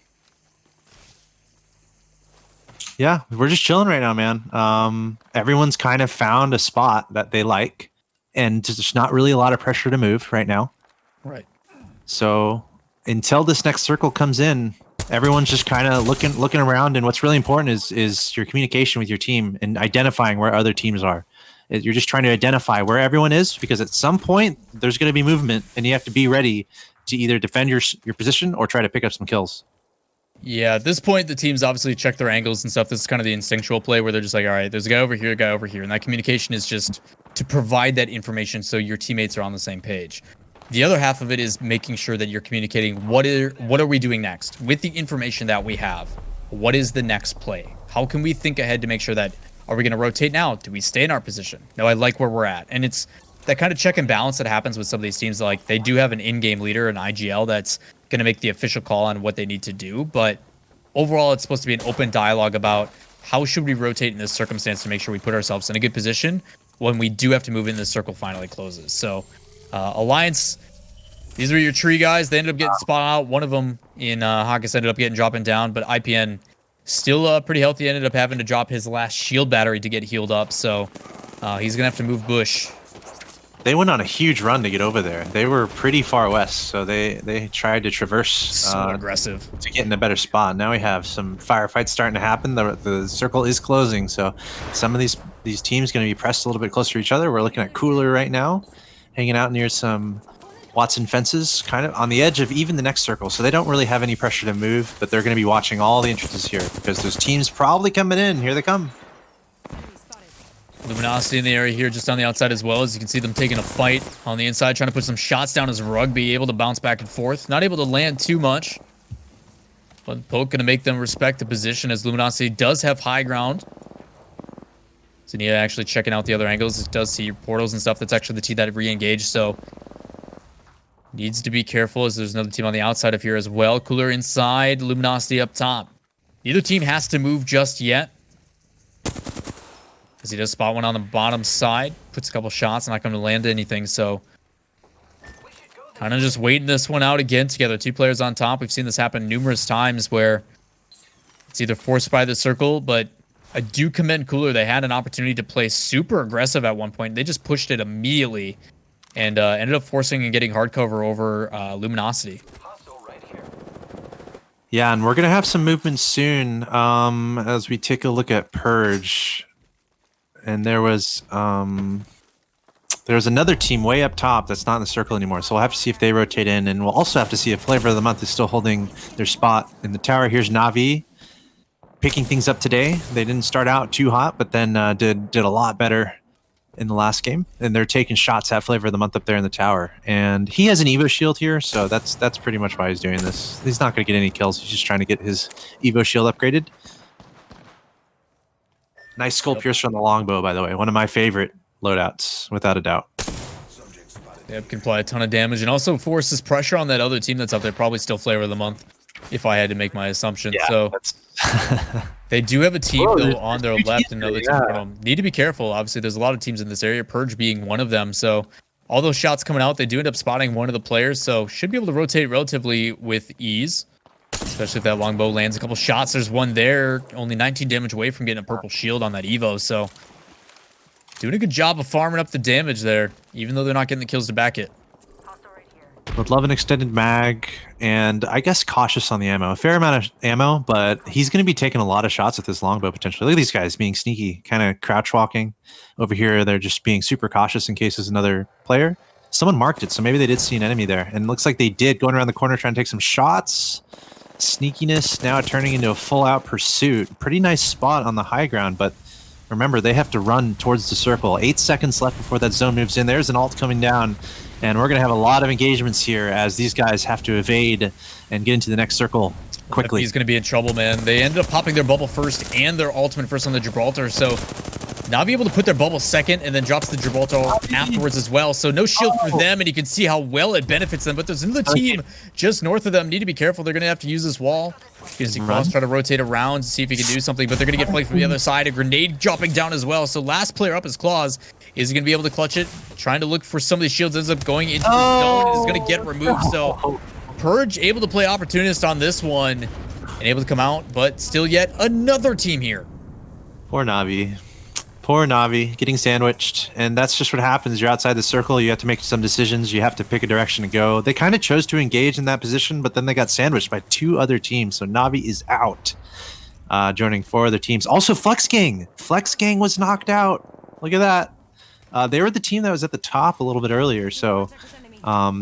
Yeah, we're just chilling right now, man. Everyone's kind of found a spot that they like, and there's not really a lot of pressure to move right now. Right. So until this next circle comes in, everyone's just kind of looking around. And what's really important is your communication with your team and identifying where other teams are. You're just trying to identify where everyone is, because at some point there's going to be movement, and you have to be ready to either defend your position or try to pick up some kills. Yeah, at this point, the teams obviously check their angles and stuff. This is kind of the instinctual play where they're just like, all right, there's a guy over here, a guy over here. And that communication is just to provide that information so your teammates are on the same page. The other half of it is making sure that you're communicating what are we doing next? With the information that we have, what is the next play? How can we think ahead to make sure that, are we going to rotate now? Do we stay in our position? No, I like where we're at. And it's that kind of check and balance that happens with some of these teams. Like, they do have an in-game leader, an IGL, that's going to make the official call on what they need to do. But overall, it's supposed to be an open dialogue about how should we rotate in this circumstance to make sure we put ourselves in a good position when we do have to move in, the circle finally closes. So Alliance, these were your tree guys. They ended up getting spot out. One of them in Hawkins ended up dropping down, but IPN still pretty healthy. Ended up having to drop his last shield battery to get healed up. So he's going to have to move bush. They went on a huge run to get over there. They were pretty far west, so they tried to traverse So aggressive to get in a better spot. Now we have some firefights starting to happen. The circle is closing, so some of these teams going to be pressed a little bit closer to each other. We're looking at Cooler right now, hanging out near some Watson fences, kind of on the edge of even the next circle. So they don't really have any pressure to move, but they're going to be watching all the entrances here because there's teams probably coming in. Here they come. Luminosity in the area here, just on the outside as well. As you can see them taking a fight on the inside, trying to put some shots down as Rugby, able to bounce back and forth. Not able to land too much. But Poke going to make them respect the position as Luminosity does have high ground. Zania actually checking out the other angles. It does see portals and stuff. That's actually the team that re-engaged, so needs to be careful as there's another team on the outside of here as well. Cooler inside, Luminosity up top. Neither team has to move just yet, as he does spot one on the bottom side, puts a couple shots, not going to land anything, so kind of just waiting this one out again together. Two players on top. We've seen this happen numerous times where it's either forced by the circle, but I do commend Cooler. They had an opportunity to play super aggressive at one point. They just pushed it immediately and ended up forcing and getting hard cover over Luminosity. Yeah, and we're going to have some movement soon as we take a look at Purge. And there was another team way up top that's not in the circle anymore. So we'll have to see if they rotate in, and we'll also have to see if Flavor of the Month is still holding their spot in the tower. Here's Na'Vi picking things up today. They didn't start out too hot, but then did a lot better in the last game. And they're taking shots at Flavor of the Month up there in the tower. And he has an Evo shield here, so that's pretty much why he's doing this. He's not going to get any kills. He's just trying to get his Evo shield upgraded. Nice Skull Pierce from the longbow, by the way. One of my favorite loadouts, without a doubt. Yep, can apply a ton of damage and also forces pressure on that other team that's up there. Probably still Flavor of the Month, if I had to make my assumption. Yeah, so they do have a team though on their left and another team in front of them. Need to be careful. Obviously, there's a lot of teams in this area, Purge being one of them. So all those shots coming out, they do end up spotting one of the players. So should be able to rotate relatively with ease. Especially if that longbow lands a couple shots. There's one there, only 19 damage away from getting a purple shield on that Evo. So doing a good job of farming up the damage there, even though they're not getting the kills to back it. Would love an extended mag, and I guess cautious on the ammo. A fair amount of ammo, but he's going to be taking a lot of shots with his longbow potentially. Look at these guys being sneaky, kind of crouch walking. Over here, they're just being super cautious in case there's another player. Someone marked it, so maybe they did see an enemy there. And it looks like they did, going around the corner trying to take some shots. Sneakiness now turning into a full-out pursuit. Pretty nice spot on the high ground, but remember, they have to run towards the circle. 8 seconds left before that zone moves in. There's an ult coming down. And we're going to have a lot of engagements here as these guys have to evade and get into the next circle quickly. He's going to be in trouble, man. They ended up popping their bubble first and their ultimate first on the Gibraltar. So Na'Vi able to put their bubble second and then drops the Gibraltar afterwards as well. So no shield for them, and you can see how well it benefits them. But there's another team just north of them. Need to be careful. They're going to have to use this wall. You can see Cross try to rotate around to see if he can do something, but they're going to get flanked from the other side. A grenade dropping down as well. So last player up is Claws. Is he going to be able to clutch it? Trying to look for some of these shields. Ends up going into the zone. Is going to get removed. So Purge able to play opportunist on this one and able to come out, but still yet another team here. Poor Na'Vi. Poor Na'Vi getting sandwiched. And that's just what happens. You're outside the circle. You have to make some decisions. You have to pick a direction to go. They kind of chose to engage in that position, but then they got sandwiched by 2 other teams. So Na'Vi is out, joining 4 other teams. Also, Flex Gang. Flex Gang was knocked out. Look at that. They were the team that was at the top a little bit earlier, so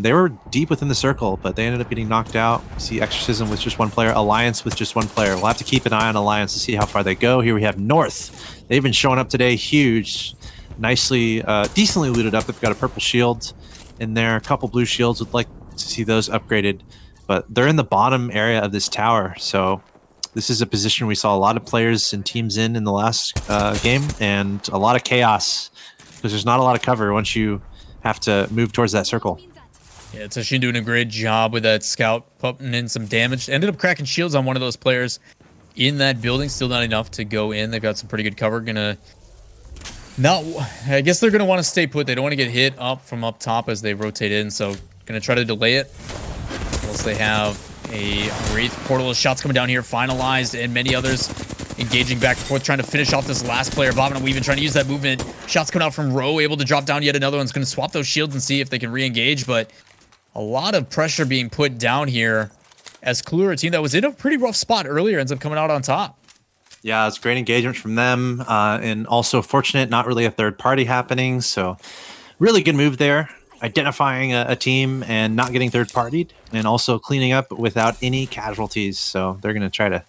they were deep within the circle, but they ended up getting knocked out. See Exorcism with just 1 player, Alliance with just 1 player. We'll have to keep an eye on Alliance to see how far they go. Here we have North. They've been showing up today, huge, nicely, decently looted up. They've got a purple shield in there, a couple blue shields. Would like to see those upgraded, but they're in the bottom area of this tower, so this is a position we saw a lot of players and teams in the last game, and a lot of chaos. Because there's not a lot of cover once you have to move towards that circle. Yeah, Tashin doing a great job with that scout, putting in some damage. Ended up cracking shields on one of those players in that building. Still not enough to go in. They've got some pretty good cover. I guess they're gonna want to stay put. They don't want to get hit up from up top as they rotate in. So gonna try to delay it. Unless they have a Wraith portal. Shots coming down here, finalized, and many others engaging back and forth, trying to finish off this last player. Bobbin and weaving, trying to use that movement. Shots coming out from Rowe, able to drop down yet another one's going to swap those shields and see if they can re-engage, but a lot of pressure being put down here as Clue, a team that was in a pretty rough spot earlier, ends up coming out on top. Yeah, it's great engagement from them, and also fortunate, not really a third party happening, so really good move there. Identifying a team and not getting third partied, and also cleaning up without any casualties, so they're going to try to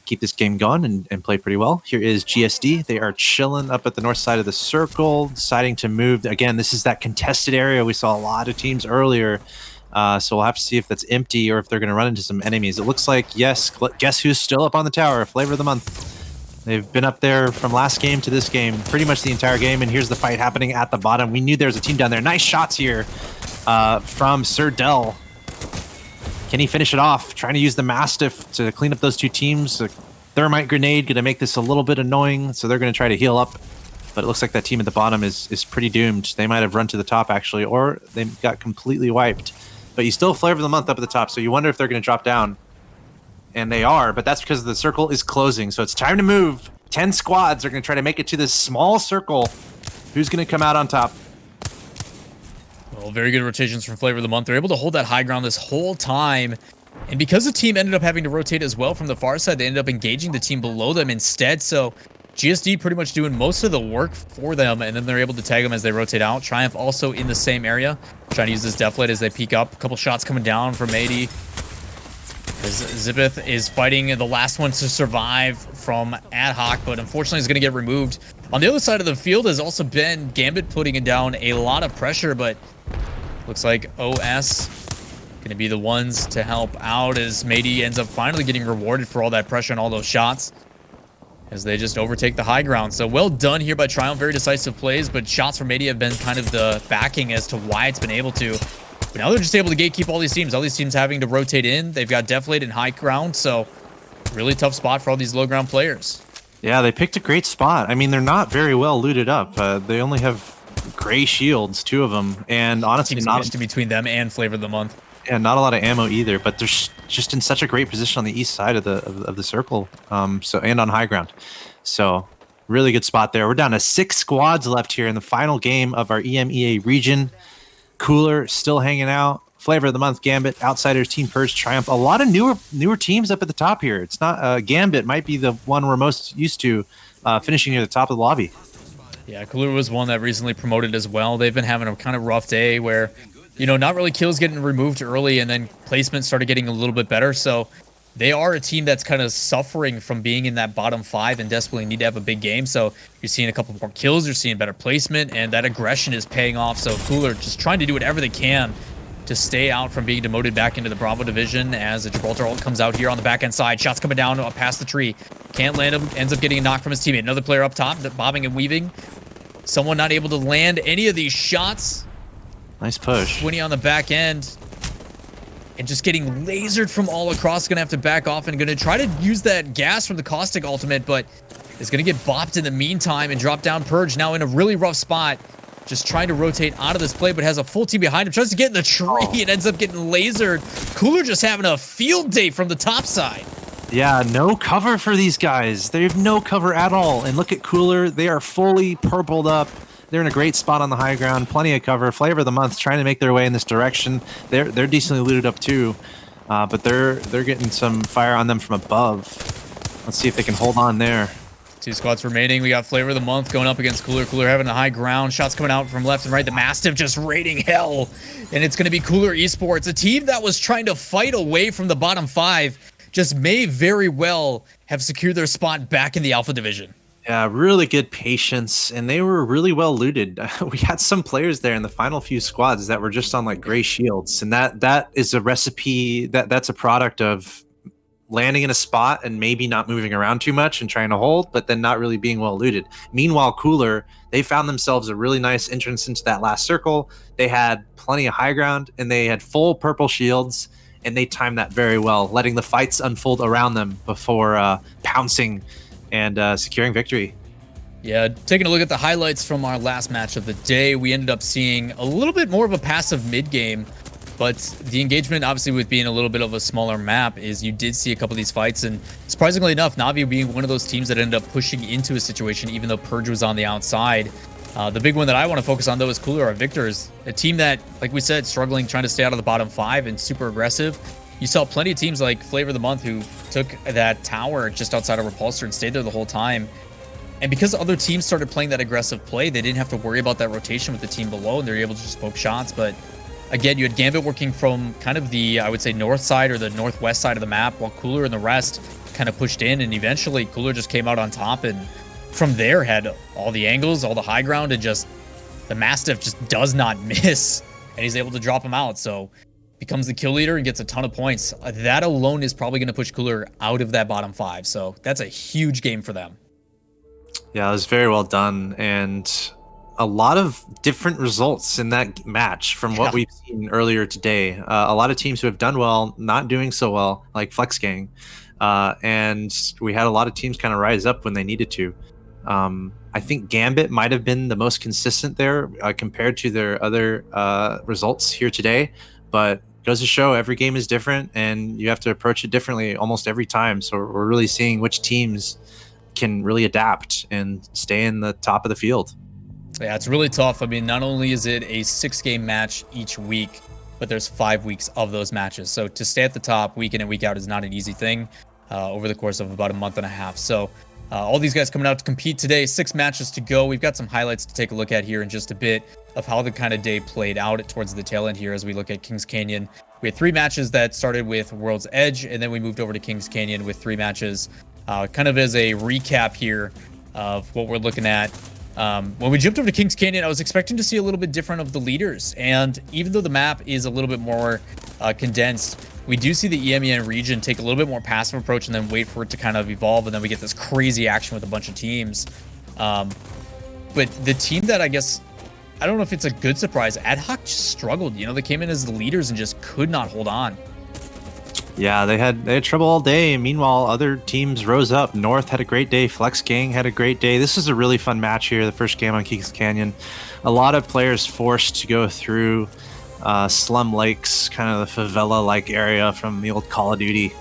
keep this game going and play pretty well. Here is GSD. They are chilling up at the north side of the circle, deciding to move. Again, this is that contested area. We saw a lot of teams earlier, so we'll have to see if that's empty or if they're going to run into some enemies. It looks like, yes, guess who's still up on the tower? Flavor of the month. They've been up there from last game to this game, pretty much the entire game, and here's the fight happening at the bottom. We knew there was a team down there. Nice shots here from Sir Dell. Can he finish it off? Trying to use the Mastiff to clean up those 2 teams. A thermite grenade going to make this a little bit annoying, so they're going to try to heal up. But it looks like that team at the bottom is pretty doomed. They might have run to the top, actually, or they got completely wiped. But you still flavor the month up at the top, so you wonder if they're going to drop down. And they are, but that's because the circle is closing, so it's time to move. 10 squads are going to try to make it to this small circle. Who's going to come out on top? Well, very good rotations from Flavor of the Month. They're able to hold that high ground this whole time. And because the team ended up having to rotate as well from the far side, they ended up engaging the team below them instead. So GSD pretty much doing most of the work for them, and then they're able to tag them as they rotate out. Triumph also in the same area, trying to use this Deathlight as they peek up. A couple shots coming down from 80. As Zipith is fighting the last one to survive from Ad Hoc, but unfortunately is going to get removed. On the other side of the field has also been Gambit putting it down a lot of pressure, but looks like OS going to be the ones to help out as Matey ends up finally getting rewarded for all that pressure and all those shots as they just overtake the high ground. So well done here by Triumph. Very decisive plays, but shots from Matey have been kind of the backing as to why it's been able to. But now they're just able to gatekeep all these teams. All these teams having to rotate in. They've got Deflate and high ground, so really tough spot for all these low ground players. Yeah, they picked a great spot. I mean, they're not very well looted up. They only have gray shields, 2 of them, and honestly, not between them and Flavor of the Month. And not a lot of ammo either. But they're just in such a great position on the east side of the circle, so and on high ground. So really good spot there. We're down to 6 squads left here in the final game of our EMEA region. Cooler still hanging out. Flavor of the Month, Gambit, Outsiders, Team Purge, Triumph. A lot of newer teams up at the top here. It's not Gambit might be the one we're most used to, finishing near the top of the lobby. Yeah, Cooler was one that recently promoted as well. They've been having a kind of rough day where, not really kills getting removed early, and then placement started getting a little bit better. So they are a team that's kind of suffering from being in that bottom 5 and desperately need to have a big game. So you're seeing a couple more kills, you're seeing better placement, and that aggression is paying off. So Cooler just trying to do whatever they can to stay out from being demoted back into the Bravo division as the Gibraltar ult comes out here on the back end side. Shots coming down past the tree. Can't land him. Ends up getting a knock from his teammate. Another player up top, bobbing and weaving. Someone not able to land any of these shots. Nice push. Swinny on the back end. And just getting lasered from all across. Going to have to back off and going to try to use that gas from the Caustic ultimate, but is going to get bopped in the meantime and drop down Purge now in a really rough spot. Just trying to rotate out of this play, but has a full team behind him. Tries to get in the tree and ends up getting lasered. Cooler just having a field day from the top side. Yeah, no cover for these guys. They have no cover at all. And look at Cooler. They are fully purpled up. They're in a great spot on the high ground. Plenty of cover. Flavor of the Month trying to make their way in this direction. They're decently looted up too. But they're getting some fire on them from above. Let's see if they can hold on there. 2 squads remaining. We got Flavor of the Month going up against Cooler. Cooler having the high ground. Shots coming out from left and right. The Mastiff just raiding hell. And it's going to be Cooler Esports, a team that was trying to fight away from the bottom 5, just may very well have secured their spot back in the Alpha Division. Yeah, really good patience, and they were really well looted. We had some players there in the final few squads that were just on like gray shields, and that is a recipe that's a product of landing in a spot and maybe not moving around too much and trying to hold, but then not really being well looted. Meanwhile, Cooler, they found themselves a really nice entrance into that last circle. They had plenty of high ground, and they had full purple shields, and they timed that very well, letting the fights unfold around them before pouncing and securing victory. Yeah, taking a look at the highlights from our last match of the day, we ended up seeing a little bit more of a passive mid game, but the engagement, obviously with being a little bit of a smaller map, is you did see a couple of these fights, and surprisingly enough, Navi being one of those teams that ended up pushing into a situation even though Purge was on the outside. The big one that I want to focus on, though, is Cooler, our Victors, a team that, like we said, struggling, trying to stay out of the bottom 5 and super aggressive. You saw plenty of teams like Flavor of the Month who took that tower just outside of Repulsor and stayed there the whole time. And because other teams started playing that aggressive play, they didn't have to worry about that rotation with the team below, and they're able to just poke shots. But again, you had Gambit working from kind of the, I would say, north side or the northwest side of the map, while Cooler and the rest kind of pushed in, and eventually Cooler just came out on top, and from there had all the angles, all the high ground, and just the Mastiff just does not miss, and he's able to drop him out. So becomes the kill leader and gets a ton of points. That alone is probably going to push Cooler out of that bottom 5. So that's a huge game for them. Yeah, it was very well done, and a lot of different results in that match from what we've seen earlier today. A lot of teams who have done well, not doing so well, like Flex Gang. And we had a lot of teams kind of rise up when they needed to. I think Gambit might have been the most consistent there compared to their other results here today, but goes to show every game is different and you have to approach it differently almost every time. So we're really seeing which teams can really adapt and stay in the top of the field. Yeah, it's really tough. I mean, not only is it a 6-game match each week, but there's 5 weeks of those matches. So to stay at the top week in and week out is not an easy thing over the course of about a month and a half. So all these guys coming out to compete today, 6 matches to go. We've got some highlights to take a look at here in just a bit of how the kind of day played out towards the tail end here as we look at Kings Canyon. We had 3 matches that started with World's Edge, and then we moved over to Kings Canyon with 3 matches. Kind of as a recap here of what we're looking at. When we jumped over to Kings Canyon, I was expecting to see a little bit different of the leaders. And even though the map is a little bit more condensed, we do see the EMEA region take a little bit more passive approach and then wait for it to kind of evolve. And then we get this crazy action with a bunch of teams. But the team that I guess, I don't know if it's a good surprise, Ad Hoc just struggled. You know, they came in as the leaders and just could not hold on. Yeah, they had trouble all day. Meanwhile, other teams rose up. North had a great day. Flex Gang had a great day. This is a really fun match here, the first game on Kings Canyon. A lot of players forced to go through Slum Lakes, kind of the favela-like area from the old Call of Duty.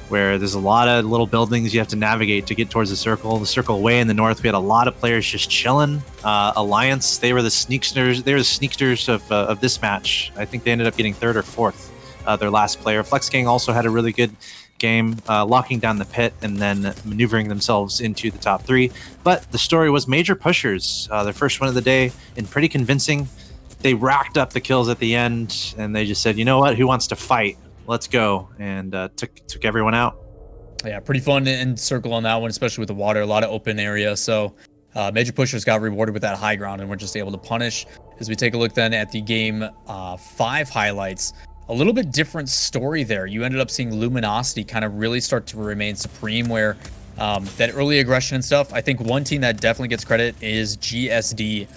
where there's a lot of little buildings you have to navigate to get towards the circle. The circle way in the north, we had a lot of players just chilling. Alliance, they were the sneaksters. They were the sneaksters of this match. I think they ended up getting third or fourth. Their last player. Flex Gang also had a really good game, locking down the pit and then maneuvering themselves into the top 3. But the story was Major Pushers, their first win of the day, and pretty convincing. They racked up the kills at the end, and they just said, you know what, who wants to fight? Let's go, and took everyone out. Yeah, pretty fun to end circle on that one, especially with the water, a lot of open area. So Major Pushers got rewarded with that high ground, and we're just able to punish. As we take a look then at the game 5 highlights, a little bit different story there. You ended up seeing Luminosity kind of really start to remain supreme, where that early aggression and stuff. I think one team that definitely gets credit is GSD.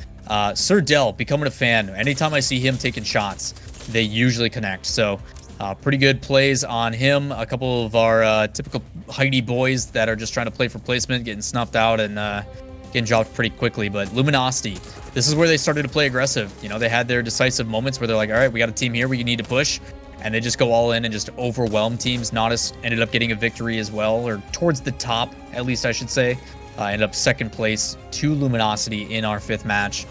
Sir Dell, becoming a fan. Anytime I see him taking shots, they usually connect. So pretty good plays on him. A couple of our typical Heidi boys that are just trying to play for placement, getting snuffed out and getting dropped pretty quickly. But Luminosity, this is where they started to play aggressive. You know, they had their decisive moments where they're like, all right, we got a team here, we need to push. And they just go all in and just overwhelm teams. Nodus ended up getting a victory as well, or towards the top, at least I should say. Ended up second place to Luminosity in our 5th match.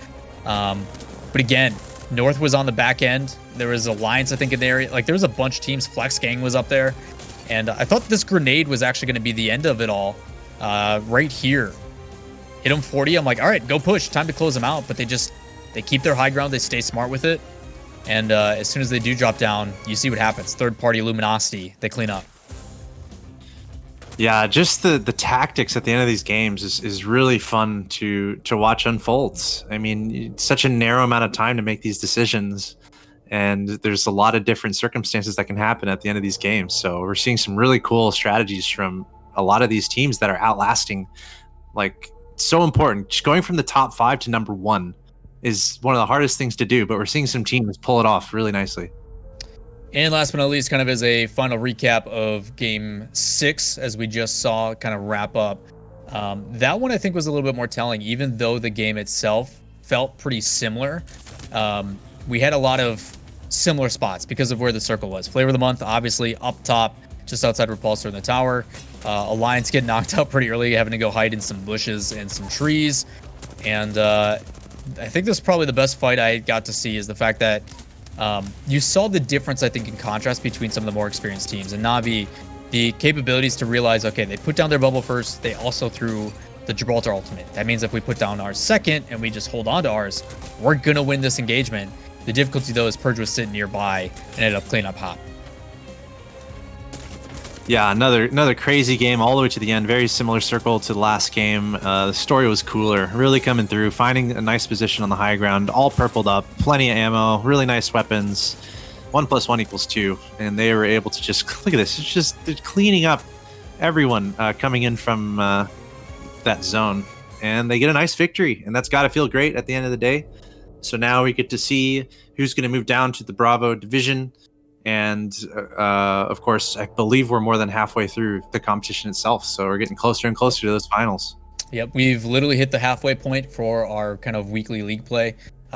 But again, North was on the back end. There was Alliance, I think, in the area. Like, there was a bunch of teams. Flex Gang was up there. And I thought this grenade was actually going to be the end of it all. Right here. Hit them 40. I'm like, all right, go push. Time to close them out. But they keep their high ground. They stay smart with it. And as soon as they do drop down, you see what happens. Third-party Luminosity, they clean up. Yeah, just the tactics at the end of these games is really fun to watch unfold. I mean, it's such a narrow amount of time to make these decisions, and there's a lot of different circumstances that can happen at the end of these games. So we're seeing some really cool strategies from a lot of these teams that are outlasting. Like, so important. Just going from the top 5 to number 1 is one of the hardest things to do, but we're seeing some teams pull it off really nicely. And last but not least, kind of as a final recap of game 6, as we just saw kind of wrap up, that one I think was a little bit more telling, even though the game itself felt pretty similar. We had a lot of similar spots because of where the circle was. Flavor of the Month, obviously up top, just outside Repulsor in the tower. Alliance getting knocked out pretty early, having to go hide in some bushes and some trees. And I think this is probably the best fight I got to see, is the fact that you saw the difference, I think, in contrast between some of the more experienced teams. And Na'Vi, the capabilities to realize, okay, they put down their bubble first. They also threw the Gibraltar ultimate. That means if we put down ours second and we just hold on to ours, we're going to win this engagement. The difficulty, though, is Purge was sitting nearby and ended up cleaning up Hop. Yeah, another crazy game all the way to the end. Very similar circle to the last game. The story was cooler, really coming through, finding a nice position on the high ground, all purpled up, plenty of ammo, really nice weapons. 1 + 1 = 2, and they were able to just look at this. It's just they're cleaning up everyone coming in from that zone, and they get a nice victory, and that's got to feel great at the end of the day. So now we get to see who's going to move down to the Bravo division. And of course, I believe we're more than halfway through the competition itself. So we're getting closer and closer to those finals. Yep, we've literally hit the halfway point for our kind of weekly league play.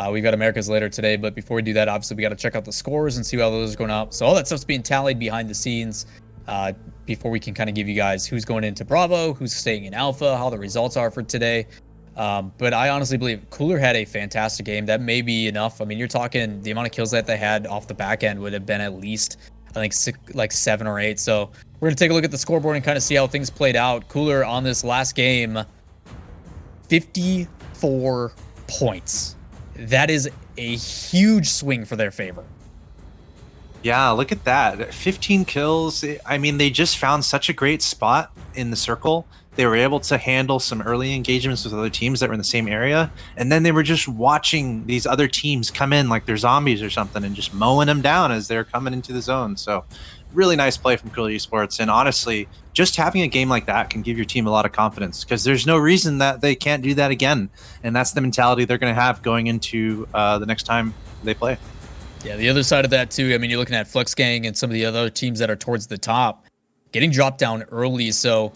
We've got Americas later today, but before we do that, obviously we got to check out the scores and see how those are going up. So all that stuff's being tallied behind the scenes before we can kind of give you guys who's going into Bravo, who's staying in Alpha, how the results are for today. But I honestly believe Cooler had a fantastic game. That may be enough. I mean, you're talking the amount of kills that they had off the back end would have been at least, I think, 7 or 8. So we're going to take a look at the scoreboard and kind of see how things played out. Cooler on this last game, 54 points. That is a huge swing for their favor. Yeah, look at that. 15 kills. I mean, they just found such a great spot in the circle. They were able to handle some early engagements with other teams that were in the same area. And then they were just watching these other teams come in like they're zombies or something and just mowing them down as they're coming into the zone. So really nice play from Cooler Esports. And honestly, just having a game like that can give your team a lot of confidence because there's no reason that they can't do that again. And that's the mentality they're going to have going into the next time they play. Yeah, the other side of that too, I mean, you're looking at Flex Gang and some of the other teams that are towards the top getting dropped down early. So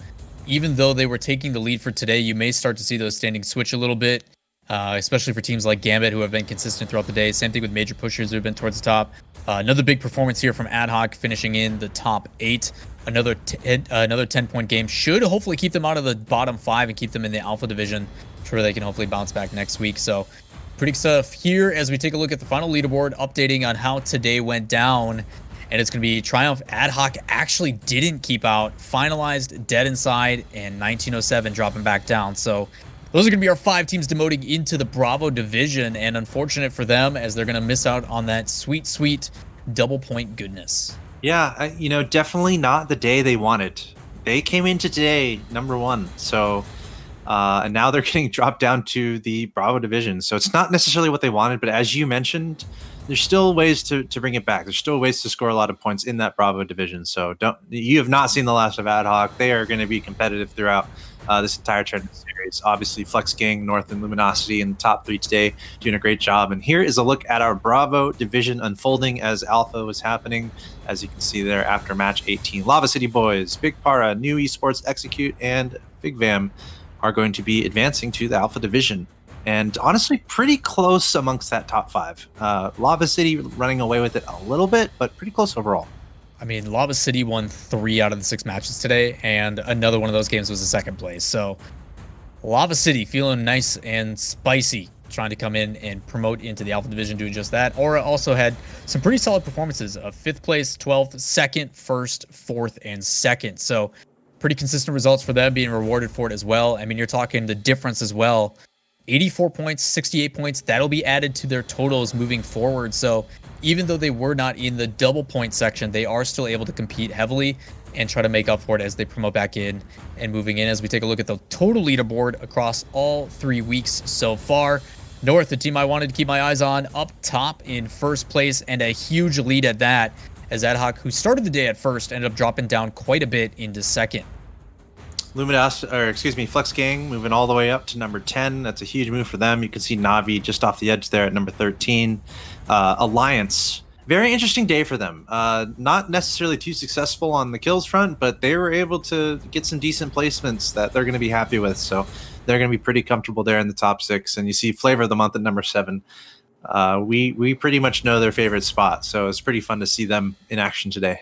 even though they were taking the lead for today, you may start to see those standings switch a little bit, especially for teams like Gambit, who have been consistent throughout the day. Same thing with Major Pushers, who have been towards the top. Another big performance here from Ad Hoc, finishing in the top 8. another 10-point game should hopefully keep them out of the bottom 5 and keep them in the Alpha division, where they can hopefully bounce back next week. So pretty stuff here as we take a look at the final leaderboard, updating on how today went down. And it's going to be Triumph. Ad Hoc actually didn't keep out, finalized Dead Inside, and 1907 dropping back down. So those are going to be our 5 teams demoting into the Bravo division, and unfortunate for them as they're going to miss out on that sweet, sweet double point goodness. Yeah, definitely not the day they wanted. They came into today #1, so and now they're getting dropped down to the Bravo division. So it's not necessarily what they wanted, but as you mentioned, there's still ways to bring it back. There's still ways to score a lot of points in that Bravo division. So you have not seen the last of Ad Hoc. They are going to be competitive throughout this entire tournament series. Obviously, Flex Gang, North, and Luminosity in the top 3 today, doing a great job. And here is a look at our Bravo division unfolding as Alpha was happening. As you can see there, after match 18, Lava City Boys, Big Para, New Esports Execute, and Big Vam are going to be advancing to the Alpha division. And honestly, pretty close amongst that top 5. Lava City running away with it a little bit, but pretty close overall. I mean, Lava City won 3 out of the 6 matches today, and another one of those games was a 2nd place. So Lava City feeling nice and spicy, trying to come in and promote into the Alpha division, doing just that. Aura also had some pretty solid performances of 5th place, 12th, 2nd, 1st, 4th, and 2nd. So pretty consistent results for them, being rewarded for it as well. I mean, you're talking the difference as well. 84 points, 68 points, that'll be added to their totals moving forward. So even though they were not in the double point section, they are still able to compete heavily and try to make up for it as they promote back in and moving in. As we take a look at the total leaderboard across all 3 weeks so far, North, the team I wanted to keep my eyes on, up top in 1st place, and a huge lead at that, as Ad Hoc, who started the day at 1st, ended up dropping down quite a bit into 2nd. Flex Gang moving all the way up to number 10. That's a huge move for them. You can see Navi just off the edge there at number 13. Alliance, very interesting day for them. Not necessarily too successful on the kills front, but they were able to get some decent placements that they're going to be happy with. So they're going to be pretty comfortable there in the top 6. And you see Flavor of the Month at number 7. We pretty much know their favorite spot, so it's pretty fun to see them in action today.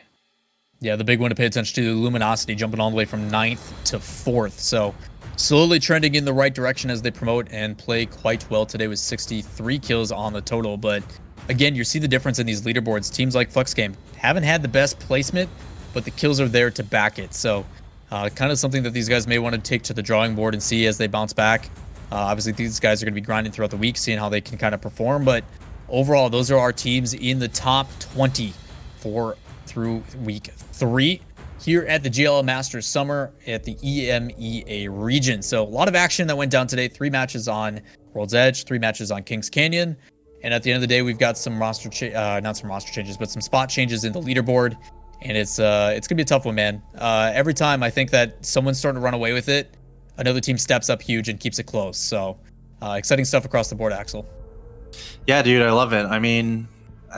Yeah, the big one to pay attention to, Luminosity jumping all the way from 9th to 4th. So slowly trending in the right direction as they promote and play quite well today with 63 kills on the total. But again, you see the difference in these leaderboards. Teams like Flex Game haven't had the best placement, but the kills are there to back it. So kind of something that these guys may want to take to the drawing board and see as they bounce back. Obviously, these guys are going to be grinding throughout the week, seeing how they can kind of perform. But overall, those are our teams in the top 20 through week 3 here at the GLL Masters Summer at the EMEA region. So a lot of action that went down today. 3 matches on World's Edge, 3 matches on Kings Canyon. And at the end of the day, we've got some not some roster changes, but some spot changes in the leaderboard. And it's going to be a tough one, man. Every time I think that someone's starting to run away with it, another team steps up huge and keeps it close. So exciting stuff across the board, Axel. Yeah, dude, I love it. I mean,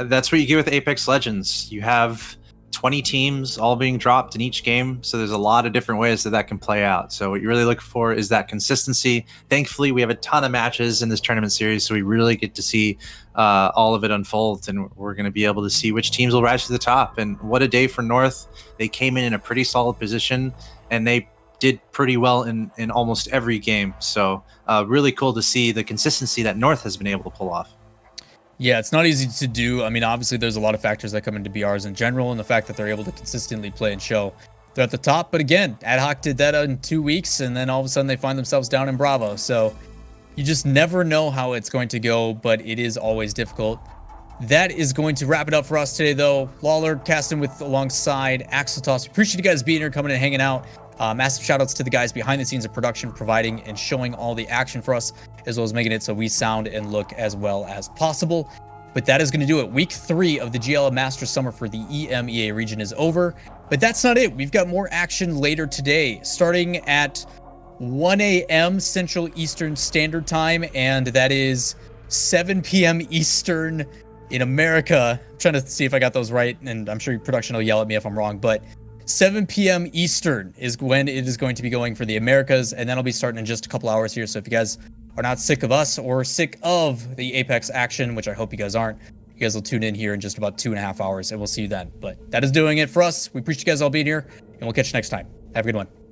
that's what you get with Apex Legends. You have 20 teams all being dropped in each game, so there's a lot of different ways that can play out. So what you really look for is that consistency. Thankfully, we have a ton of matches in this tournament series, so we really get to see all of it unfold, and we're going to be able to see which teams will rise to the top. And what a day for North. They came in a pretty solid position, and they did pretty well in almost every game. So really cool to see the consistency that North has been able to pull off. Yeah, it's not easy to do. I mean, obviously, there's a lot of factors that come into BRs in general, and the fact that they're able to consistently play and show they're at the top. But again, Ad Hoc did that in 2 weeks, and then all of a sudden they find themselves down in Bravo. So you just never know how it's going to go, but it is always difficult. That is going to wrap it up for us today, though. Lawler casting with alongside Axeltoss. Appreciate you guys being here, coming and hanging out. Massive shout outs to the guys behind the scenes of production, providing and showing all the action for us, as well as making it so we sound and look as well as possible. But that is going to do it. Week 3 of the GLL Masters Summer for the EMEA region is over. But that's not it. We've got more action later today, starting at 1 a.m. Central Eastern Standard Time, and that is 7 p.m. Eastern in America. I'm trying to see if I got those right, and I'm sure production will yell at me if I'm wrong, but 7 p.m. Eastern is when it is going to be going for the Americas, and that'll be starting in just a couple hours here. So if you guys are not sick of us or sick of the Apex action, which I hope you guys aren't, you guys will tune in here in just about 2.5 hours, and we'll see you then. But that is doing it for us. We appreciate you guys all being here, and we'll catch you next time. Have a good one.